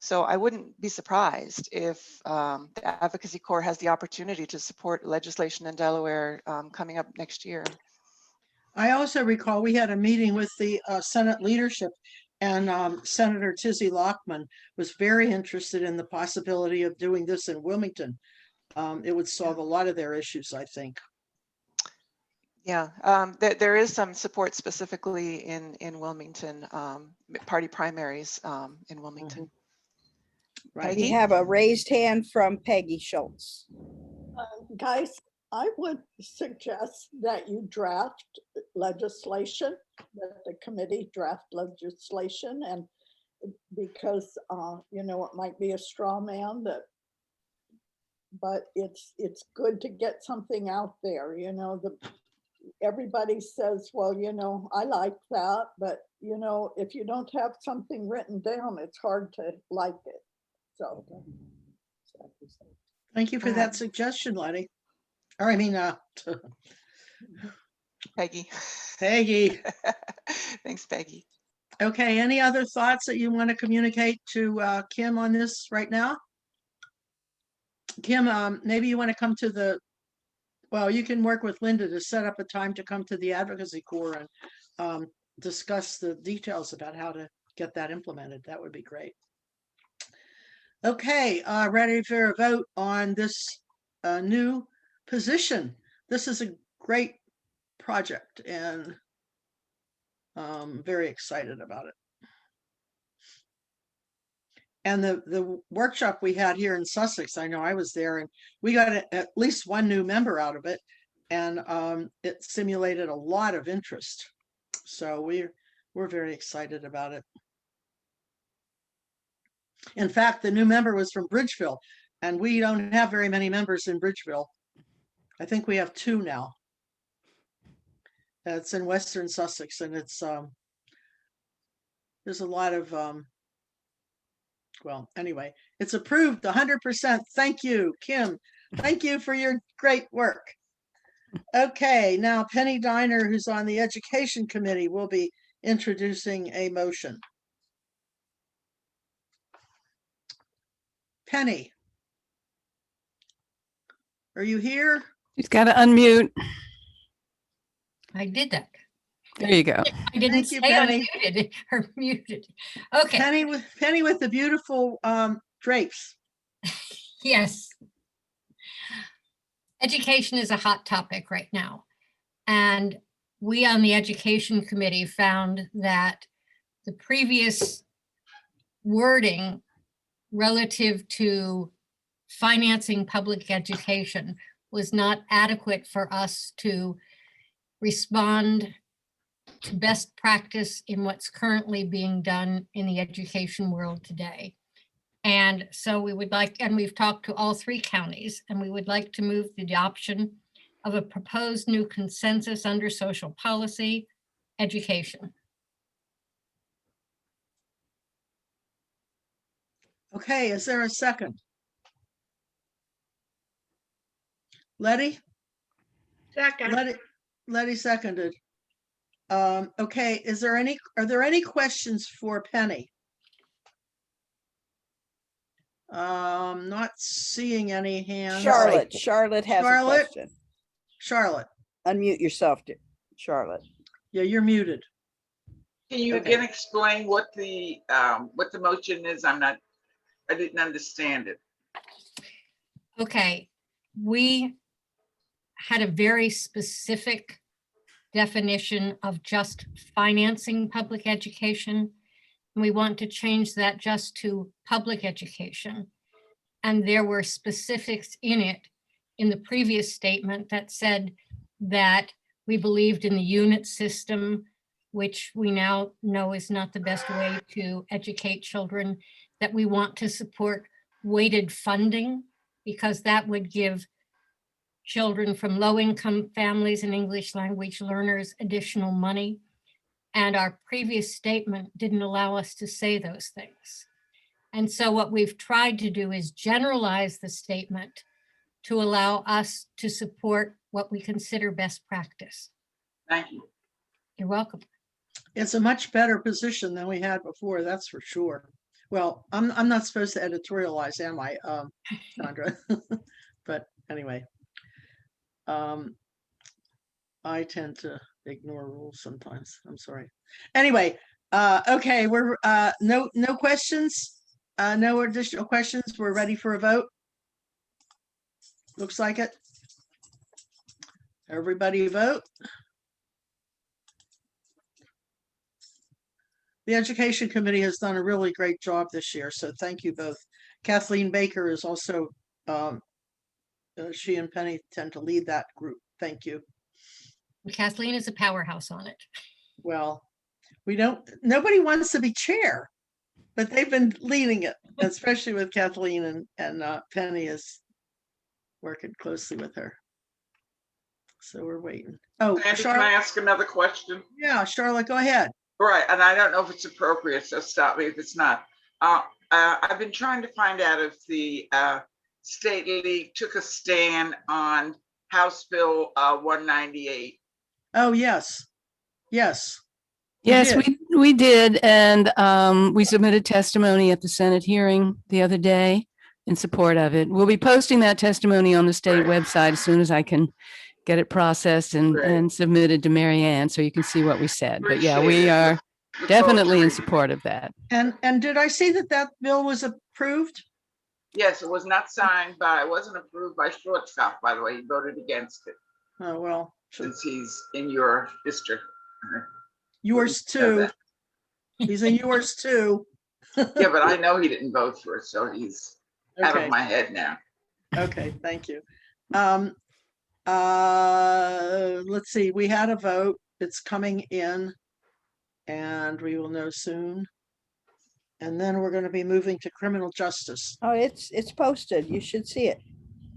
So I wouldn't be surprised if the Advocacy Corps has the opportunity to support legislation in Delaware coming up next year. I also recall we had a meeting with the Senate leadership, and Senator Tizzy Lockman was very interested in the possibility of doing this in Wilmington. It would solve a lot of their issues, I think. Yeah, there is some support specifically in Wilmington, party primaries in Wilmington. Right. We have a raised hand from Peggy Schultz. Guys, I would suggest that you draft legislation, that the committee draft legislation, and because, you know, it might be a straw man that, but it's good to get something out there, you know, everybody says, well, you know, I like that, but you know, if you don't have something written down, it's hard to like it. So. Thank you for that suggestion, Letty. Or I mean, Peggy. Peggy. Thanks, Peggy. Okay, any other thoughts that you want to communicate to Kim on this right now? Kim, maybe you want to come to well, you can work with Linda to set up a time to come to the advocacy core and discuss the details about how to get that implemented. That would be great. Okay, ready for a vote on this new position. This is a great project and I'm very excited about it. And the workshop we had here in Sussex, I know I was there, and we got at least one new member out of it, and it simulated a lot of interest. So we're very excited about it. In fact, the new member was from Bridgeville, and we don't have very many members in Bridgeville. I think we have 2 now. It's in Western Sussex, and it's there's a lot of well, anyway, it's approved 100%. Thank you, Kim. Thank you for your great work. Okay, now Penny Diner, who's on the Education Committee, will be introducing a motion. Penny, are you here? She's got to unmute. I did that. There you go. I didn't Thank say you, Penny. unmuted or muted. Okay. Penny with the beautiful drapes. Yes. Education is a hot topic right now. And we on the Education Committee found that the previous wording relative to financing public education was not adequate for us to respond to best practice in what's currently being done in the education world today. And so we would like, and we've talked to all 3 counties, and we would like to move the adoption of a proposed new consensus under social policy, education. Okay, is there a second? Letty? Second. Letty seconded. Okay, are there any questions for Penny? Not seeing any hands. Charlotte has a question. Charlotte. Unmute yourself, Charlotte. Yeah, you're muted. Can you again explain what the motion is? I didn't understand it. Okay, we had a very specific definition of just financing public education. And we want to change that just to public education. And there were specifics in it in the previous statement that said that we believed in the unit system, which we now know is not the best way to educate children, that we want to support weighted funding because that would give children from low-income families and English language learners additional money. And our previous statement didn't allow us to say those things. And so what we've tried to do is generalize the statement to allow us to support what we consider best practice. Thank you. You're welcome. It's a much better position than we had before, that's for sure. Well, I'm not supposed to editorialize, am I, Sandra? But anyway, I tend to ignore rules sometimes. I'm sorry. Anyway, okay, we're no questions, no additional questions. We're ready for a vote. Looks like it. Everybody vote. The Education Committee has done a really great job this year, so thank you both. Kathleen Baker is also she and Penny tend to lead that group. Thank you. Kathleen is a powerhouse on it. Well, nobody wants to be chair, but they've been leading it, especially with Kathleen, and Penny is working closely with her. So we're waiting. Oh, Sandy, can I Charlotte. ask another question? Yeah, Charlotte, go ahead. Right, and I don't know if it's appropriate, so stop me if it's not. I've been trying to find out if the State League took a stand on House Bill 198. Oh, yes. Yes. Yes, we did. And we submitted testimony at the Senate hearing the other day in support of it. We'll be posting that testimony on the state website as soon as I can get it processed and submitted to Mary Ann so you can see what we said. But yeah, we are definitely in support of that. And did I see that bill was approved? Yes, it was not signed by, it wasn't approved by Shortstop, by the way. He voted against it. Oh, well. Since he's in your district. Yours too. He's in yours too. Yeah, but I know he didn't vote for it, so he's out Okay. of my head now. Okay, thank you. Let's see, we had a vote. It's coming in and we will know soon. And then we're going to be moving to criminal justice. Oh, it's posted. You should see it.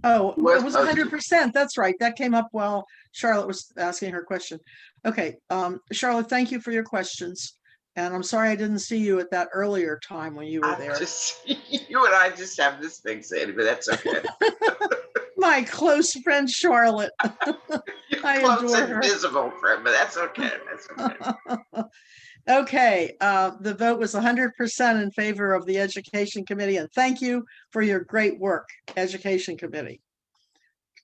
Oh, it was 100%. That's right. That came up while Charlotte was asking her question. Okay, Charlotte, thank you for your questions. And I'm sorry I didn't see you at that earlier time when you were there. You and I just have this thing, Sandy, but that's okay. My close friend Charlotte. I Close adore her. invisible friend, but that's okay. That's okay. Okay, the vote was 100% in favor of the Education Committee, and thank you for your great work, Education Committee.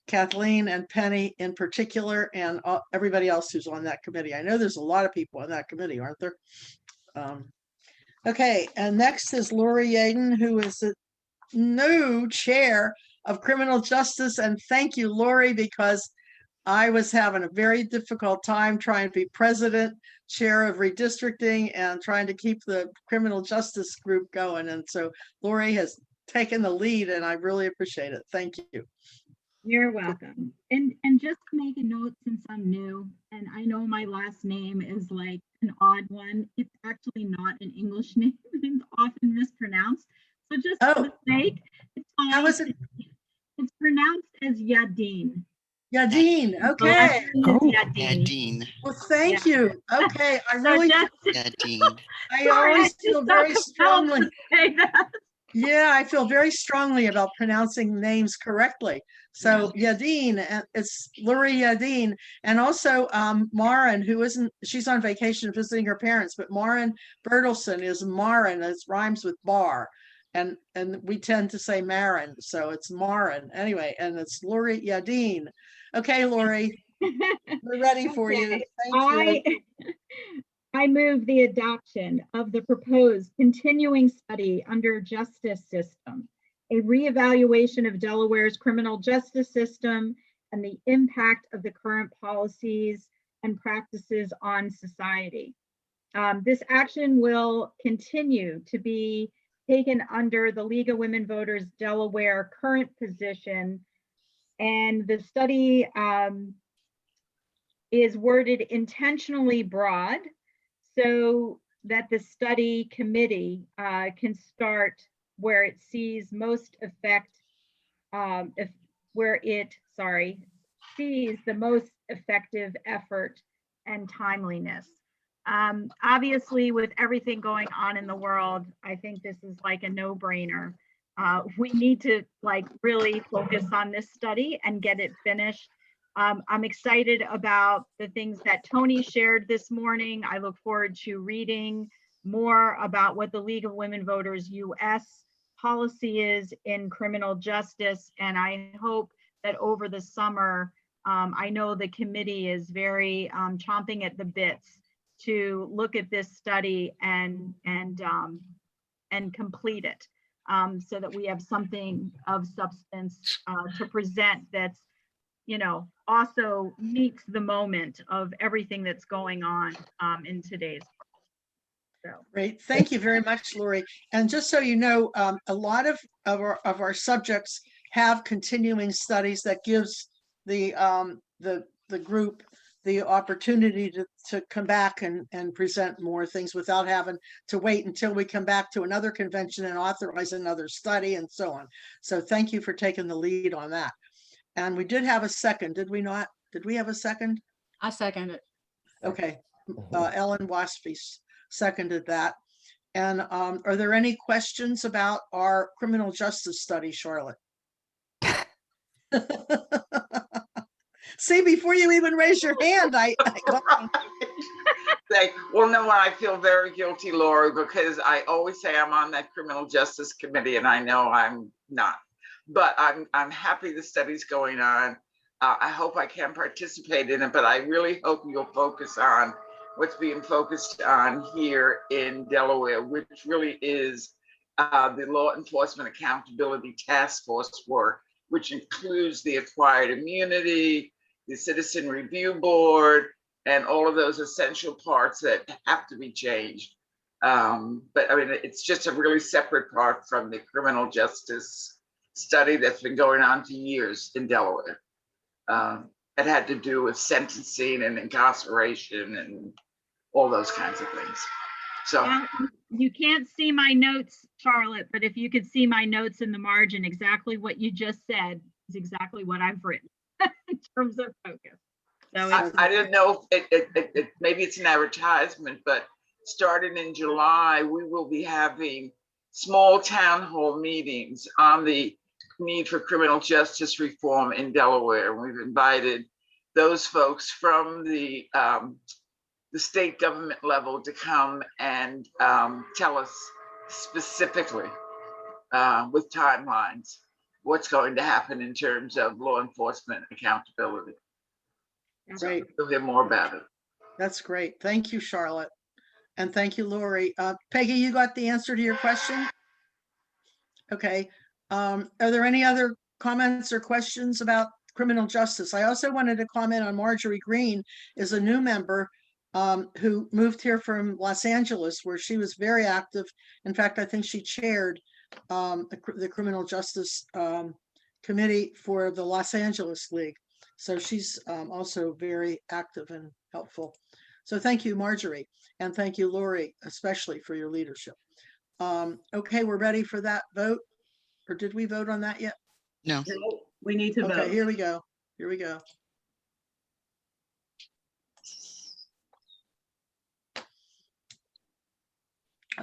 Kathleen and Penny in particular, and everybody else who's on that committee. I know there's a lot of people on that committee, aren't there? Okay, and next is Lori Yaden, who is the new chair of Criminal Justice, and thank you, Lori, because I was having a very difficult time trying to be president, chair of redistricting, and trying to keep the criminal justice group going. And so Lori has taken the lead, and I really appreciate it. Thank you. You're welcome. And just to make a note, since I'm new, and I know my last name is like an odd one, it's actually not an English name. It's often mispronounced. So just for the sake, how is it? It's pronounced as Yadin. Yadin, okay. Yadin. Well, thank you. Okay, I So really, just- I always feel very strongly. Yeah, I feel very strongly about pronouncing names correctly. So Yadin, it's Lori Yadin, and also Marin, who she's on vacation visiting her parents, but Marin Bertelson is Marin, it rhymes with bar. And we tend to say Marin, so it's Marin. Anyway, and it's Lori Yadin. Okay, Lori, we're ready for you. Thank you. I move the adoption of the proposed continuing study under justice system, a reevaluation of Delaware's criminal justice system and the impact of the current policies and practices on society. This action will continue to be taken under the League of Women Voters Delaware current position, and the study is worded intentionally broad so that the study committee can start where it sees most effect, sees the most effective effort and timeliness. Obviously, with everything going on in the world, I think this is like a no-brainer. We need to really focus on this study and get it finished. I'm excited about the things that Tony shared this morning. I look forward to reading more about what the League of Women Voters US policy is in criminal justice. And I hope that over the summer, I know the committee is very chomping at the bits to look at this study and complete it so that we have something of substance to present that's, also meets the moment of everything that's going on in today's world. So. Great, thank you very much, Lori. And just so you know, a lot of our subjects have continuing studies that gives the group the opportunity to come back and present more things without having to wait until we come back to another convention and authorize another study and so on. So thank you for taking the lead on that. And we did have a second, did we not? Did we have a second? I second it. Okay, Ellen Waspy seconded that. And are there any questions about our criminal justice study, Charlotte? See, before you even raise your hand, I Well, no, I feel very guilty, Laura, because I always say I'm on that criminal justice committee, and I know I'm not. But I'm happy the study's going on. I hope I can participate in it, but I really hope you'll focus on what's being focused on here in Delaware, which really is the Law Enforcement Accountability Task Force work, which includes the acquired immunity, the Citizen Review Board, and all of those essential parts that have to be changed. But I mean, it's just a really separate part from the criminal justice study that's been going on for years in Delaware. It had to do with sentencing and incarceration and all those kinds of things. So you can't see my notes, Charlotte, but if you could see my notes in the margin, exactly what you just said is exactly what I've written in terms of focus. So I didn't know if maybe it's an advertisement, but starting in July, we will be having small town hall meetings on the need for criminal justice reform in Delaware. We've invited those folks from the state government level to come and tell us specifically with timelines what's going to happen in terms of law enforcement accountability. Great. You'll hear more about it. That's great. Thank you, Charlotte. And thank you, Lori. Peggy, you got the answer to your question? Okay. Are there any other comments or questions about criminal justice? I also wanted to comment on Marjorie Green is a new member who moved here from Los Angeles, where she was very active. In fact, I think she chaired the criminal justice committee for the Los Angeles League. So she's also very active and helpful. So thank you, Marjorie. And thank you, Lori, especially for your leadership. Okay, we're ready for that vote. Or did we vote on that yet? No. We need to vote. Okay, here we go. Here we go.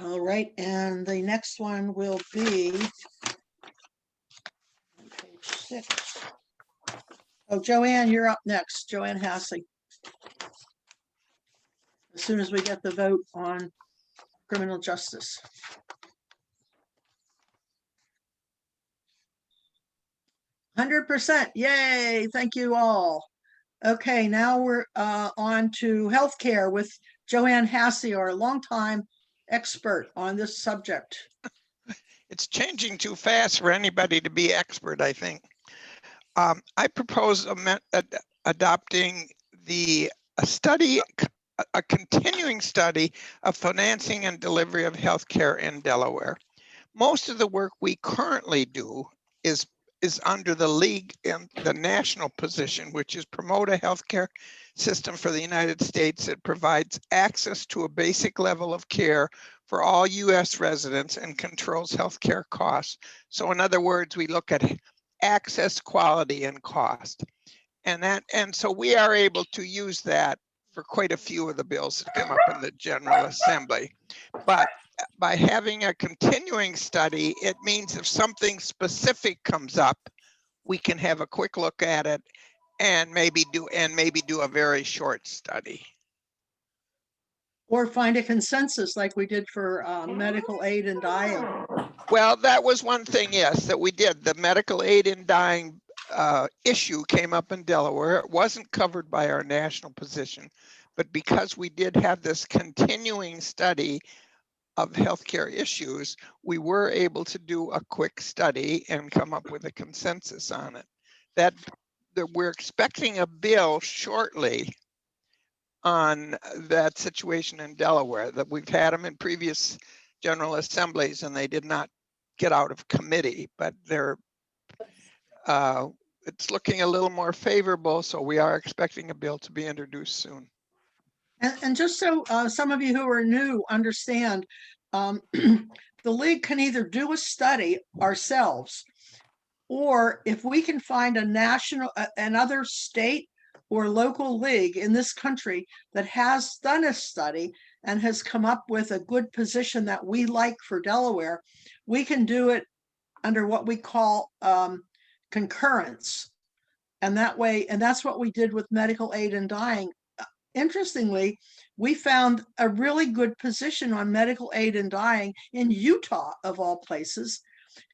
All right, and the next one will be on page 6. Oh, Joanne, you're up next. Joanne Hassey. As soon as we get the vote on criminal justice. 100%. Yay. Thank you all. Okay, now we're on to healthcare with Joanne Hassey, our longtime expert on this subject. It's changing too fast for anybody to be expert, I think. I propose adopting a continuing study of financing and delivery of healthcare in Delaware. Most of the work we currently do is under the league and the national position, which is promote a healthcare system for the United States that provides access to a basic level of care for all US residents and controls healthcare costs. So in other words, we look at access, quality, and cost. And so we are able to use that for quite a few of the bills that come up in the General Assembly. But by having a continuing study, it means if something specific comes up, we can have a quick look at it and maybe do a very short study. Or find a consensus like we did for medical aid and dying. Well, that was one thing, yes, that we did. The medical aid in dying issue came up in Delaware. It wasn't covered by our national position, but because we did have this continuing study of healthcare issues, we were able to do a quick study and come up with a consensus on it. That we're expecting a bill shortly on that situation in Delaware, that we've had them in previous General Assemblies and they did not get out of committee, but they're It's looking a little more favorable, so we are expecting a bill to be introduced soon. And just so some of you who are new understand, the league can either do a study ourselves, or if we can find a national, another state or local league in this country that has done a study and has come up with a good position that we like for Delaware, we can do it under what we call concurrence. And that way, and that's what we did with medical aid and dying. Interestingly, we found a really good position on medical aid and dying in Utah, of all places.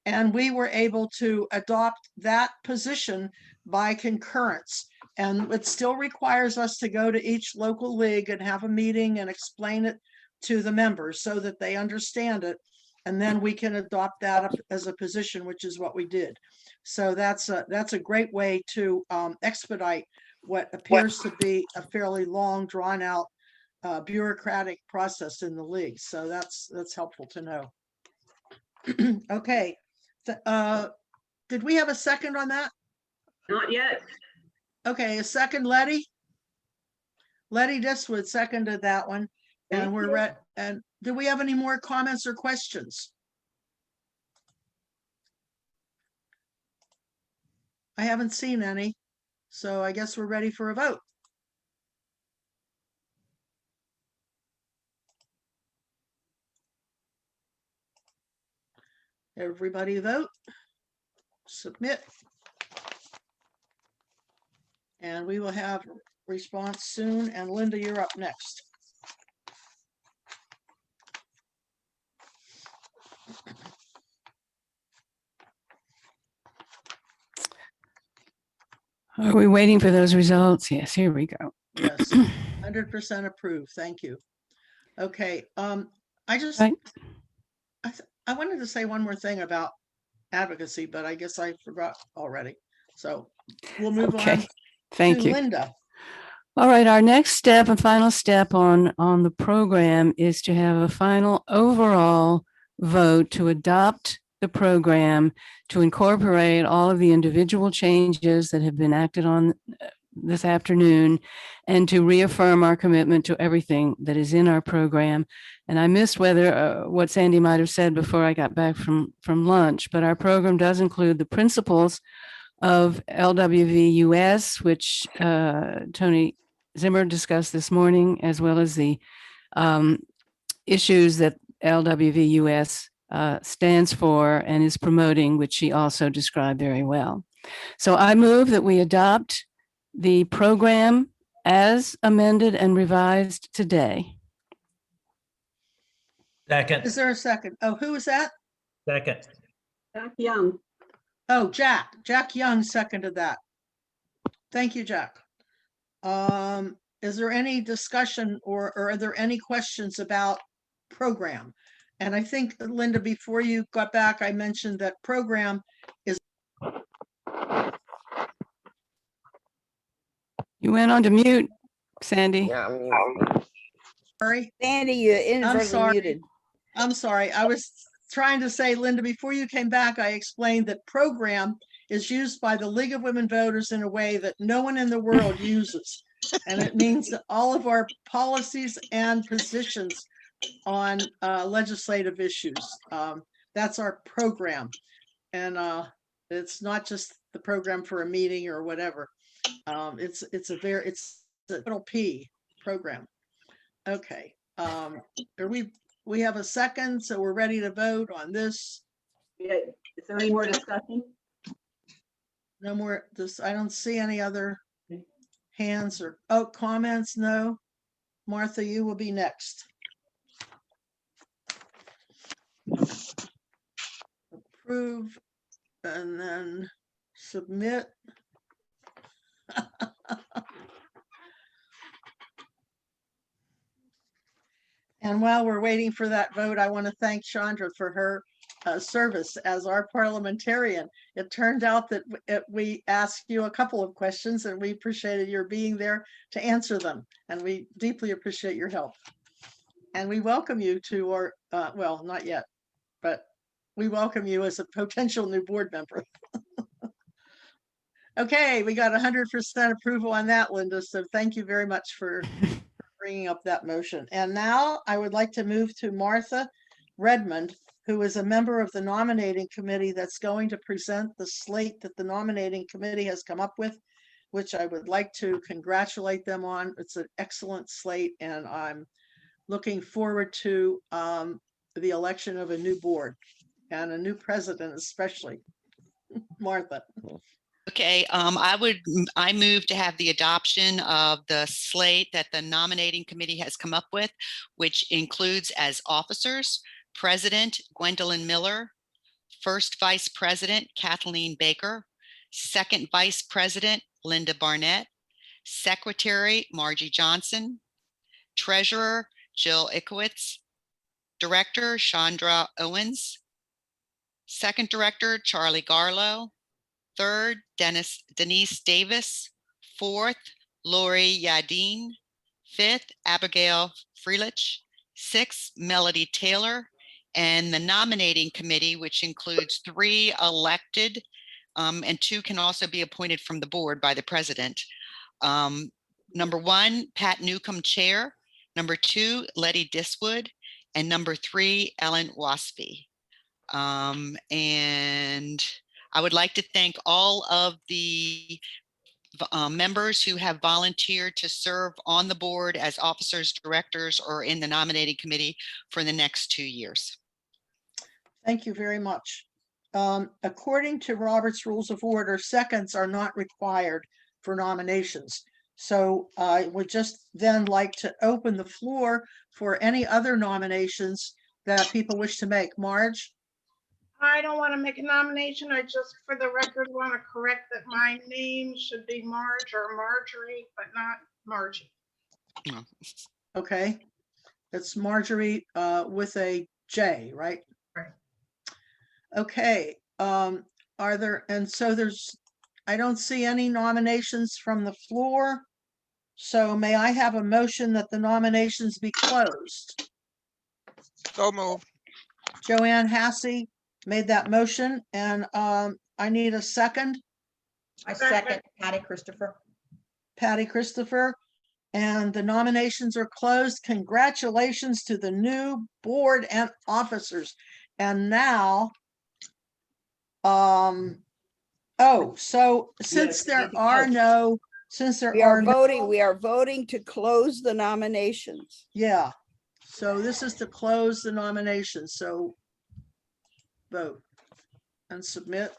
And we were able to adopt that position by concurrence. And it still requires us to go to each local league and have a meeting and explain it to the members so that they understand it. And then we can adopt that up as a position, which is what we did. So that's a great way to expedite what appears to be a fairly long, drawn out bureaucratic process in the league. So that's helpful to know. Okay. Did we have a second on that? Not yet. Okay, a second, Letty. Letty Diswood seconded that one. And Thank we're you. ready. And do we have any more comments or questions? I haven't seen any, so I guess we're ready for a vote. Everybody vote. Submit. And we will have response soon. And Linda, you're up next. Are we waiting for those results? Yes, here we go. Yes, 100% approved. Thank you. Okay, I just, Right. I wanted to say one more thing about advocacy, but I guess I forgot already. So we'll move Okay, on thank to you. Linda. All right, our next step and final step on the program is to have a final overall vote to adopt the program, to incorporate all of the individual changes that have been acted on this afternoon, and to reaffirm our commitment to everything that is in our program. And I missed whether what Sandy might have said before I got back from lunch, but our program does include the principles of LWVUS, which Tony Zimmer discussed this morning, as well as the issues that LWVUS stands for and is promoting, which she also described very well. So I move that we adopt the program as amended and revised today. Second, Is there a second? Oh, who is that? second. Jack Young. Oh, Jack. Jack Young seconded that. Thank you, Jack. Is there any discussion or are there any questions about program? And I think, Linda, before you got back, I mentioned that program is. You went on to mute, Sandy. Yeah, I'm mute. Sorry. Sandy, you're I'm inadvertently sorry. muted. I'm sorry. I was trying to say, Linda, before you came back, I explained that program is used by the League of Women Voters in a way that no one in the world uses. And it means that all of our policies and positions on legislative issues. That's our program. And it's not just the program for a meeting or whatever. It's a little P program. Okay. We have a second, so we're ready to vote on this. Yeah, is there any more discussion? No more, I don't see any other hands or, oh, comments, no. Martha, you will be next. Approve and then submit. And while we're waiting for that vote, I want to thank Chandra for her service as our parliamentarian. It turned out that we asked you a couple of questions and we appreciated your being there to answer them. And we deeply appreciate your help. And we welcome you to our, well, not yet, but we welcome you as a potential new board member. Okay, we got 100% approval on that, Linda. So thank you very much for bringing up that motion. And now I would like to move to Martha Redmond, who is a member of the nominating committee that's going to present the slate that the nominating committee has come up with, which I would like to congratulate them on. It's an excellent slate, and I'm looking forward to the election of a new board and a new president, especially. Martha. Okay, I move to have the adoption of the slate that the nominating committee has come up with, which includes as officers, President Gwendolyn Miller, First Vice President Kathleen Baker, Second Vice President Linda Barnett, Secretary Margie Johnson, Treasurer Jill Ikowitz, Director Chandra Owens, Second Director Charlie Garlow, Third, Denise Davis. Fourth, Lori Yadin. Fifth, Abigail Freelich. Sixth, Melody Taylor. And the nominating committee, which includes 3 elected, and 2 can also be appointed from the board by the president. Number 1, Pat Newcomb, chair. Number 2, Letty Diswood. And number 3, Ellen Waspy. And I would like to thank all of the members who have volunteered to serve on the board as officers, directors, or in the nominating committee for the next 2 years. Thank you very much. According to Robert's Rules of Order, seconds are not required for nominations. So I would just then like to open the floor for any other nominations that people wish to make. Marge? I don't want to make a nomination. I just, for the record, want to correct that my name should be Marge or Marjorie, but not Margie. Okay. It's Marjorie with a J, right? Right. Okay. Are there, and so I don't see any nominations from the floor. So may I have a motion that the nominations be closed? So moved. Joanne Hassey made that motion, and I need a second. I second Patty Christopher. Patty Christopher, and the nominations are closed. Congratulations to the new board and officers. And now, so since there are no, we are voting to close the nominations. Yeah, so this is to close the nominations. So vote and submit.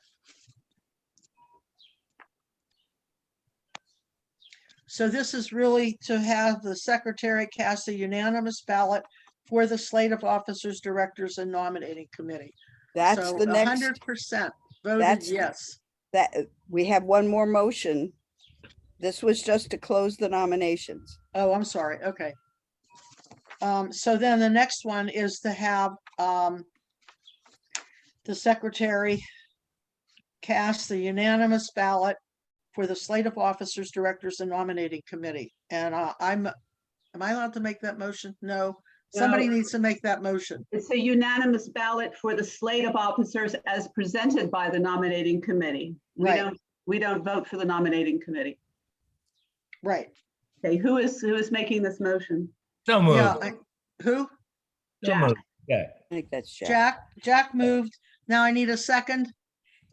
So this is really to have the secretary cast a unanimous ballot for the slate of officers, directors, and nominating committee. That's so the next 100% voted yes. That we have one more motion. This was just to close the nominations. Oh, I'm sorry. Okay. So then the next one is to have the secretary cast the unanimous ballot for the slate of officers, directors, and nominating committee. And am I allowed to make that motion? No. Somebody needs to make that motion. It's a unanimous ballot for the slate of officers as presented by the nominating committee. We don't vote for the nominating committee. Right. Okay, who is making this motion? So moved. Yeah, who? So moved. Yeah. I think that's Jack. Jack moved. Now I need a second.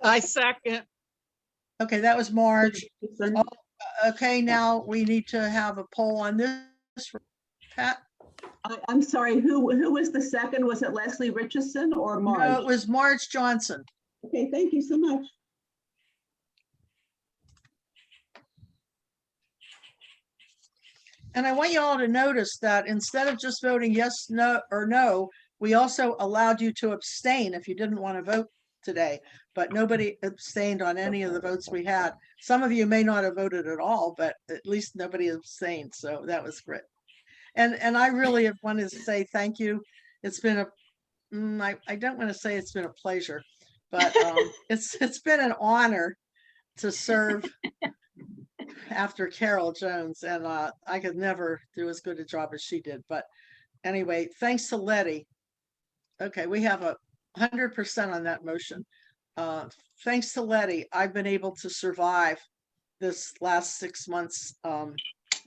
I second. Okay, that was Marge. Oh, okay, now we need to have a poll on this. Pat? I'm sorry, who was the second? Was it Leslie Richardson or Marge? No, it was Marge Johnson. Okay, thank you so much. And I want you all to notice that instead of just voting yes, no, or no, we also allowed you to abstain if you didn't want to vote today, but nobody abstained on any of the votes we had. Some of you may not have voted at all, but at least nobody abstained. So that was great. And I really have wanted to say thank you. It's been I don't want to say it's been a pleasure, but it's been an honor to serve after Carol Jones, and I could never do as good a job as she did. But anyway, thanks to Letty. Okay, we have 100% on that motion. Thanks to Letty, I've been able to survive this last 6 months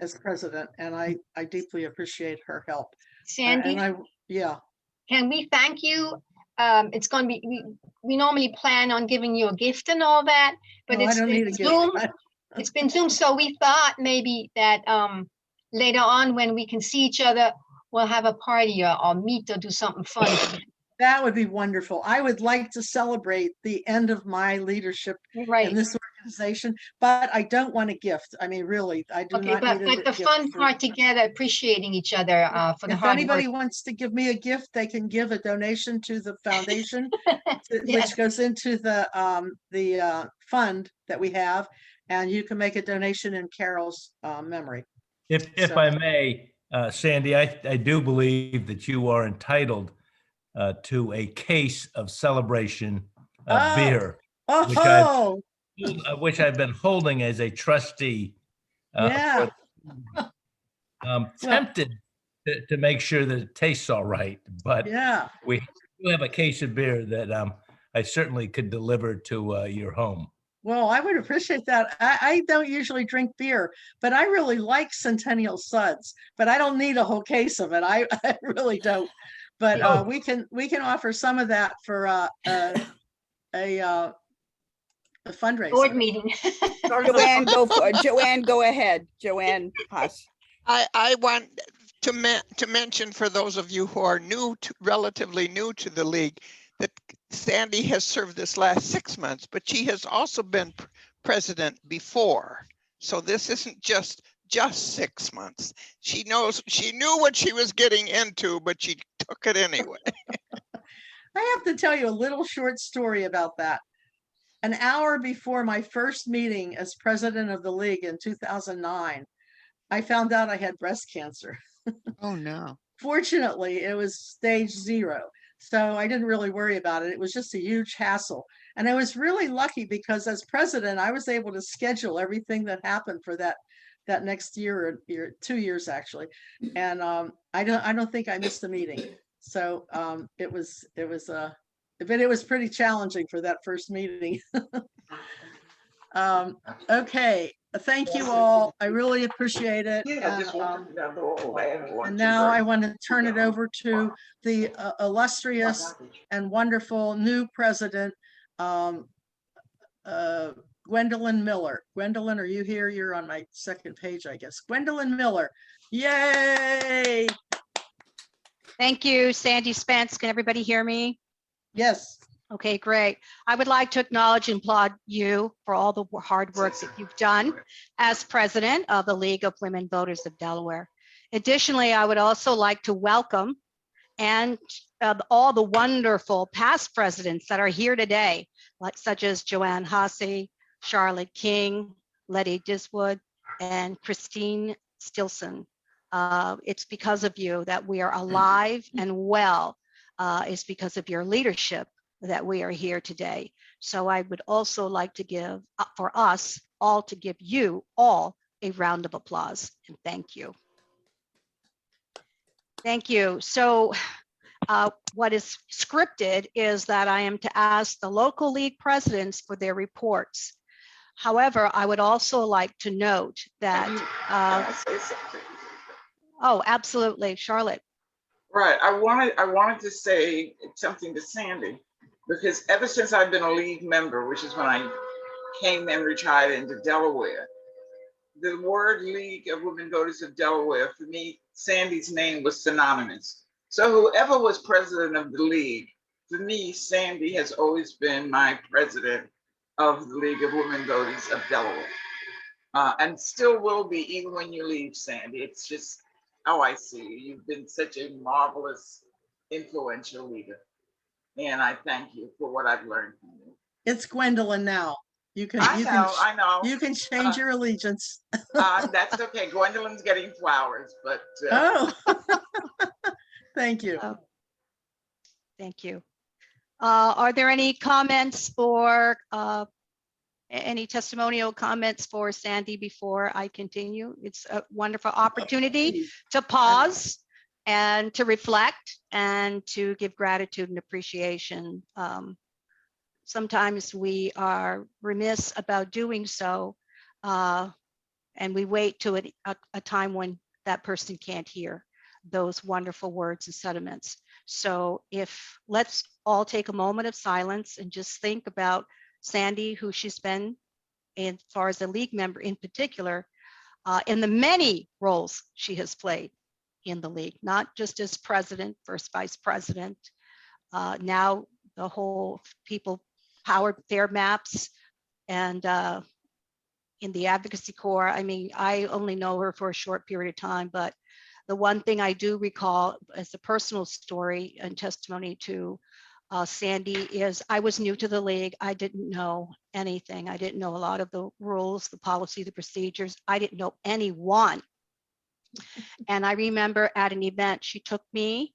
as president, and I deeply appreciate her help. Sandy, Yeah. can we thank you? It's going to be, we normally plan on giving you a gift and all that, but No, I it's don't need a been Zoom. gift. It's been Zoom, so we thought maybe that later on when we can see each other, we'll have a party or meet or do something fun. That would be wonderful. I would like to celebrate the end of my leadership in this organization, but I don't want a gift. I mean, really, I do Okay, not but need a the gift fun for- part together, appreciating each other for the If hard anybody work. wants to give me a gift, they can give a donation to the foundation, Yes. which goes into the fund that we have, and you can make a donation in Carol's memory. If I may, Sandy, I do believe that you are entitled to a case of celebration beer, which I've been holding as a trustee. Yeah. I'm tempted to make sure that it tastes all right, but yeah, we do have a case of beer that I certainly could deliver to your home. Well, I would appreciate that. I don't usually drink beer, but I really like Centennial Suds, but I don't need a whole case of it. I really don't. But we can offer some of that for a fundraiser. Board meeting. Joanne, go ahead. Joanne Haas. I want to mention for those of you who are relatively new to the league, that Sandy has served this last 6 months, but she has also been president before. So this isn't just 6 months. She knew what she was getting into, but she took it anyway. I have to tell you a little short story about that. An hour before my first meeting as president of the league in 2009, I found out I had breast cancer. Oh no. Fortunately, it was stage 0. So I didn't really worry about it. It was just a huge hassle. And I was really lucky because as president, I was able to schedule everything that happened for that next year or 2 years actually. And I don't think I missed a meeting. So it was but it was pretty challenging for that first meeting. Okay. Thank you all. I really appreciate it. And now I want to turn it over to the illustrious and wonderful new president, Gwendolyn Miller. Gwendolyn, are you here? You're on my second page, I guess. Gwendolyn Miller. Yay! Thank you, Sandy Spence. Can everybody hear me? Yes. Okay, great. I would like to acknowledge and applaud you for all the hard work that you've done as president of the League of Women Voters of Delaware. Additionally, I would also like to welcome and all the wonderful past presidents that are here today, such as Joanne Hasse, Charlotte King, Letty Diswood, and Christine Stilson. It's because of you that we are alive and well. It's because of your leadership that we are here today. So I would also like to give, for us all, to give you all a round of applause and thank you. Thank you. So what is scripted is that I am to ask the local league presidents for their reports. However, I would also like to note that, oh, absolutely, Charlotte. Right, I wanted to say something to Sandy, because ever since I've been a league member, which is when I came and retired into Delaware, the word League of Women Voters of Delaware, for me, Sandy's name was synonymous. So whoever was president of the league, for me, Sandy has always been my president of the League of Women Voters of Delaware. And still will be, even when you leave, Sandy. It's just how I see you. You've been such a marvelous, influential leader. And I thank you for what I've learned from you. It's Gwendolyn now. I know. You can change your allegiance. That's okay. Gwendolyn's getting flowers, but. Oh, thank you. Thank you. Are there any comments or any testimonial comments for Sandy before I continue? It's a wonderful opportunity to pause and to reflect and to give gratitude and appreciation. Sometimes we are remiss about doing so, and we wait to a time when that person can't hear those wonderful words and sentiments. So let's all take a moment of silence and just think about Sandy, who she's been, as far as a league member in particular, in the many roles she has played in the league, not just as president, first vice president, now the whole people powered fair maps, and in the advocacy corps. I mean, I only know her for a short period of time, but the one thing I do recall as a personal story and testimony to Sandy is I was new to the league. I didn't know anything. I didn't know a lot of the rules, the policy, the procedures. I didn't know anyone. And I remember at an event, she took me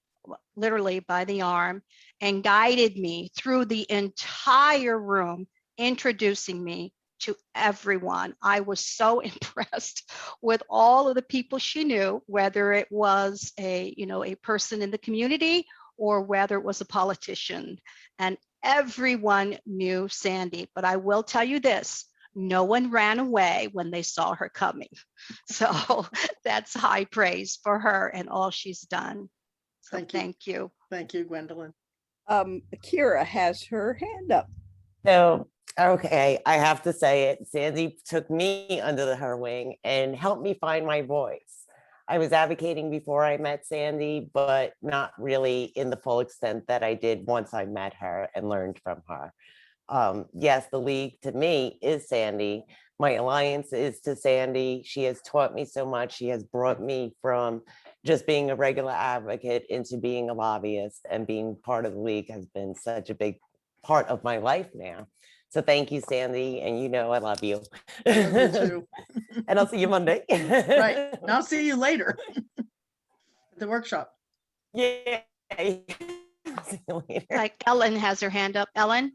literally by the arm and guided me through the entire room, introducing me to everyone. I was so impressed with all of the people she knew, whether it was a person in the community or whether it was a politician, and everyone knew Sandy. But I will tell you this, no one ran away when they saw her coming. So that's high praise for her and all she's done. So thank you. Thank you, Gwendolyn. Kira has her hand up. So, okay, I have to say it. Sandy took me under her wing and helped me find my voice. I was advocating before I met Sandy, but not really in the full extent that I did once I met her and learned from her. Yes, the league to me is Sandy. My alliance is to Sandy. She has taught me so much. She has brought me from just being a regular advocate into being a lobbyist, and being part of the league has been such a big part of my life now. So thank you, Sandy. And I love you. I love you too. And I'll see you Monday. Right. And I'll see you later at the workshop. Yay. See you later. Like Ellen has her hand up. Ellen?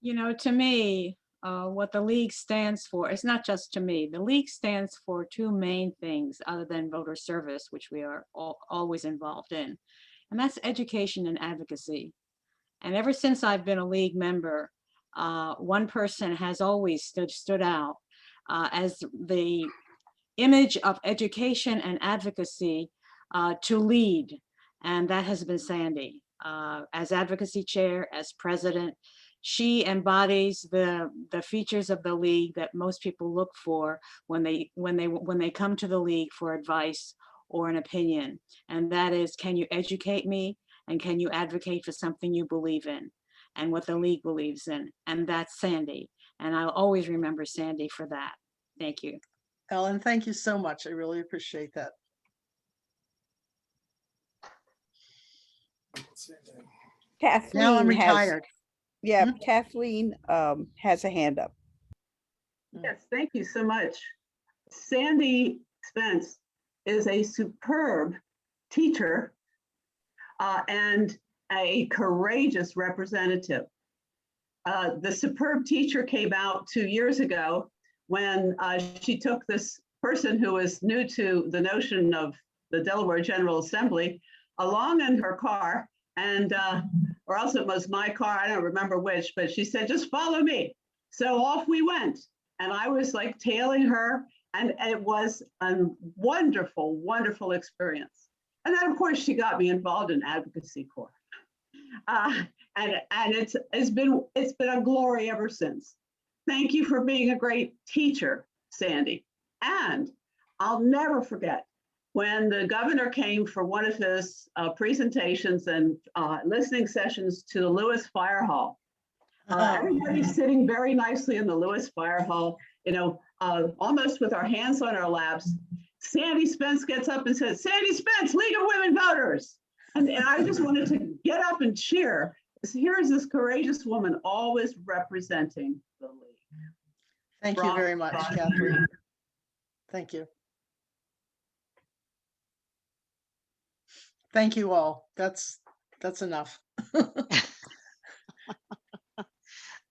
To me, what the league stands for, it's not just to me, the league stands for two main things other than voter service, which we are always involved in, and that's education and advocacy. And ever since I've been a league member, one person has always stood out as the image of education and advocacy to lead, and that has been Sandy. As advocacy chair, as president, she embodies the features of the league that most people look for when they come to the league for advice or an opinion, and that is, can you educate me, and can you advocate for something you believe in and what the league believes in? And that's Sandy, and I'll always remember Sandy for that. Thank you. Ellen, thank you so much. I really appreciate that. Kathleen Now I'm retired. Kathleen has a hand up. Yes, thank you so much. Sandy Spence is a superb teacher and a courageous representative. The superb teacher came out 2 years ago when she took this person who was new to the notion of the Delaware General Assembly along in her car, and or else it was my car, I don't remember which, but she said, just follow me. So off we went, and I was like tailing her, and it was a wonderful, wonderful experience. And then of course she got me involved in advocacy corps. And it's been a glory ever since. Thank you for being a great teacher, Sandy. And I'll never forget when the governor came for one of his presentations and listening sessions to the Lewis Fire Hall. Everybody's sitting very nicely in the Lewis Fire Hall, almost with our hands on our laps. Sandy Spence gets up and says, Sandy Spence, League of Women Voters. And I just wanted to get up and cheer. Here's this courageous woman always representing the league. Thank you very much, Kathleen. Thank you. Thank you all. That's enough.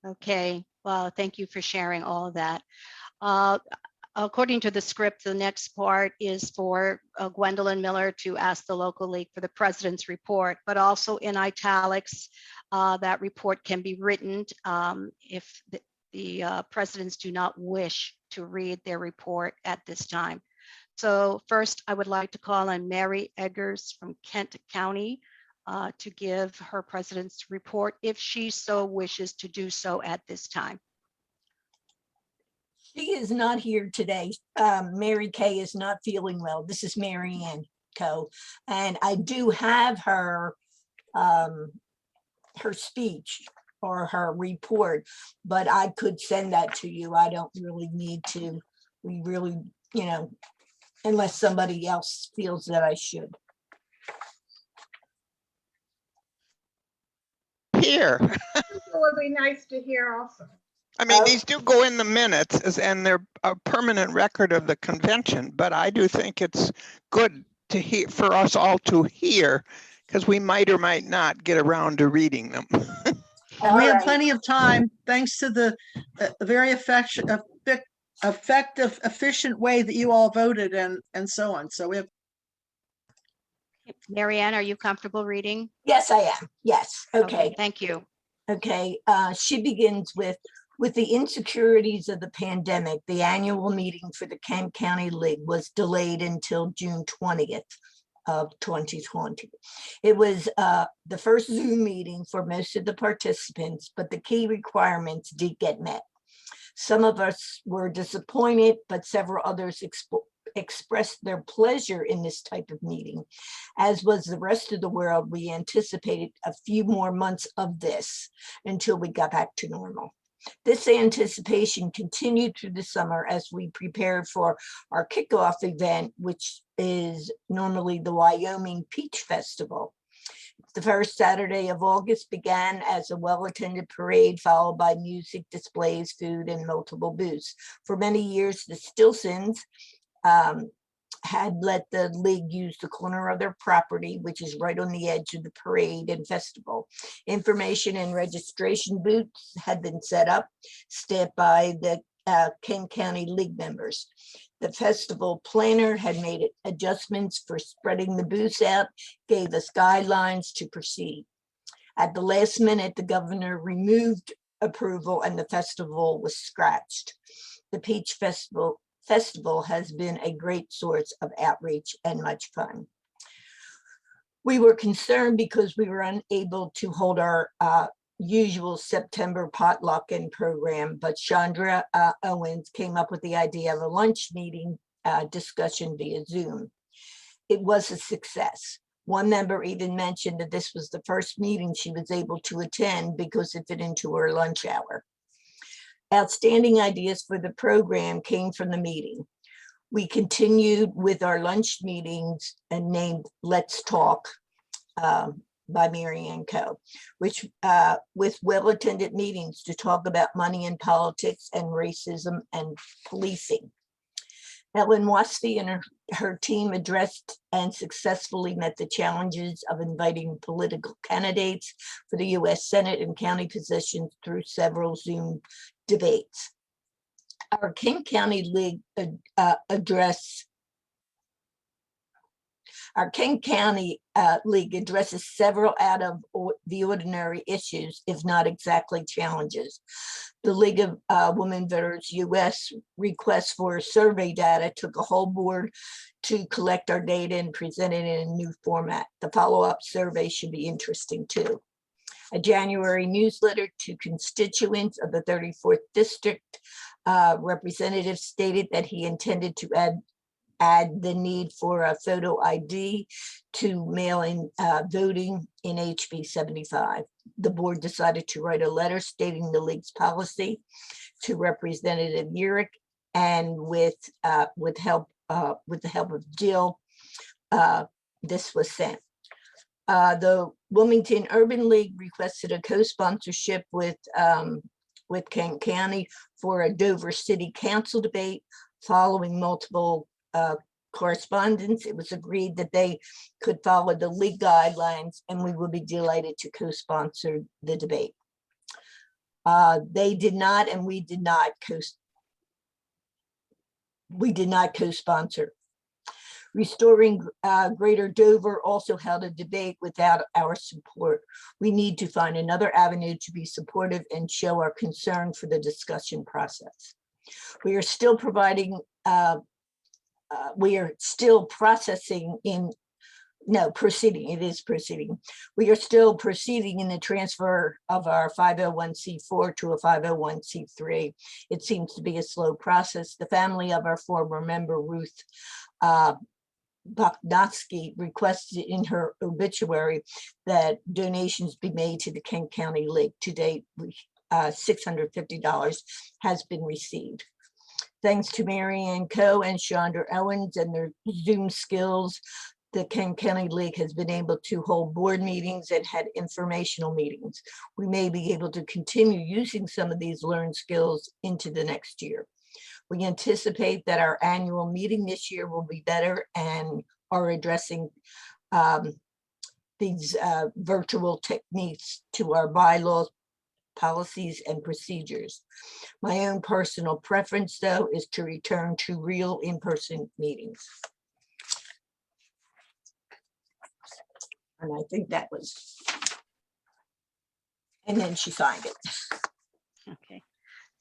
Okay, well, thank you for sharing all of that. According to the script, the next part is for Gwendolyn Miller to ask the local league for the president's report, but also in italics, that report can be written if the presidents do not wish to read their report at this time. So first, I would like to call on Mary Eggers from Kent County to give her president's report if she so wishes to do so at this time. She is not here today. Mary Kay is not feeling well. This is Mary Ann Coe. And I do have her her speech or her report, but I could send that to you. I don't really need to. We really, you know, unless somebody else feels that I should. Here. It would be nice to hear also. I mean, these do go in the minutes and they're a permanent record of the convention, but I do think it's good to hear, for us all to hear, because we might or might not get around to reading them. And we have plenty of time, thanks to the very effective, efficient way that you all voted and so on. So we have. Marianne, are you comfortable reading? Yes, I am. Yes. Okay. Thank you. Okay. She begins with the insecurities of the pandemic, the annual meeting for the Kent County League was delayed until June 20th of 2020. It was the first Zoom meeting for most of the participants, but the key requirements did get met. Some of us were disappointed, but several others expressed their pleasure in this type of meeting. As was the rest of the world, we anticipated a few more months of this until we got back to normal. This anticipation continued through the summer as we prepared for our kickoff event, which is normally the Wyoming Peach Festival. The first Saturday of August began as a well-attended parade, followed by music, displays, food, and multiple booths. For many years, the Stilsons had let the league use the corner of their property, which is right on the edge of the parade and festival. Information and registration booths had been set up, staffed by the Kent County League members. The festival planner had made adjustments for spreading the booths out, gave us guidelines to proceed. At the last minute, the governor removed approval and the festival was scratched. The Peach Festival has been a great source of outreach and much fun. We were concerned because we were unable to hold our usual September potluck and program, but Chandra Owens came up with the idea of a lunch meeting discussion via Zoom. It was a success. One member even mentioned that this was the first meeting she was able to attend because it fit into her lunch hour. Outstanding ideas for the program came from the meeting. We continued with our lunch meetings and named Let's Talk by Mary Ann Coe, which with well-attended meetings to talk about money and politics and racism and policing. Ellen Wasfi and her team addressed and successfully met the challenges of inviting political candidates for the U.S. Senate and county positions through several Zoom debates. Our Kent County League League addresses several out of the ordinary issues, if not exactly challenges. The League of Women Voters US request for survey data took a whole board to collect our data and present it in a new format. The follow-up survey should be interesting too. A January newsletter to constituents of the 34th district representative stated that he intended to add the need for a photo ID to mail-in voting in HB 75. The board decided to write a letter stating the league's policy to Representative Urick, and with the help of Jill, this was sent. The Wilmington Urban League requested a co-sponsorship with Kent County for a Dover City Council debate. Following multiple correspondence, it was agreed that they could follow the league guidelines, and we would be delighted to co-sponsor the debate. They did not, and we did not co-sponsor. Restoring Greater Dover also held a debate without our support. We need to find another avenue to be supportive and show our concern for the discussion process. We are still providing, we are still processing in, no, proceeding, it is proceeding. We are still proceeding in the transfer of our 501c4 to a 501c3. It seems to be a slow process. The family of our former member, Ruth Boknotsky, requested in her obituary that donations be made to the Kent County League. To date, $650 has been received. Thanks to Mary Ann Coe and Chandra Owens and their Zoom skills, the Kent County League has been able to hold board meetings and had informational meetings. We may be able to continue using some of these learned skills into the next year. We anticipate that our annual meeting this year will be better and are addressing these virtual techniques to our bylaws, policies, and procedures. My own personal preference, though, is to return to real in-person meetings. And I think that was, and then she signed it. Okay.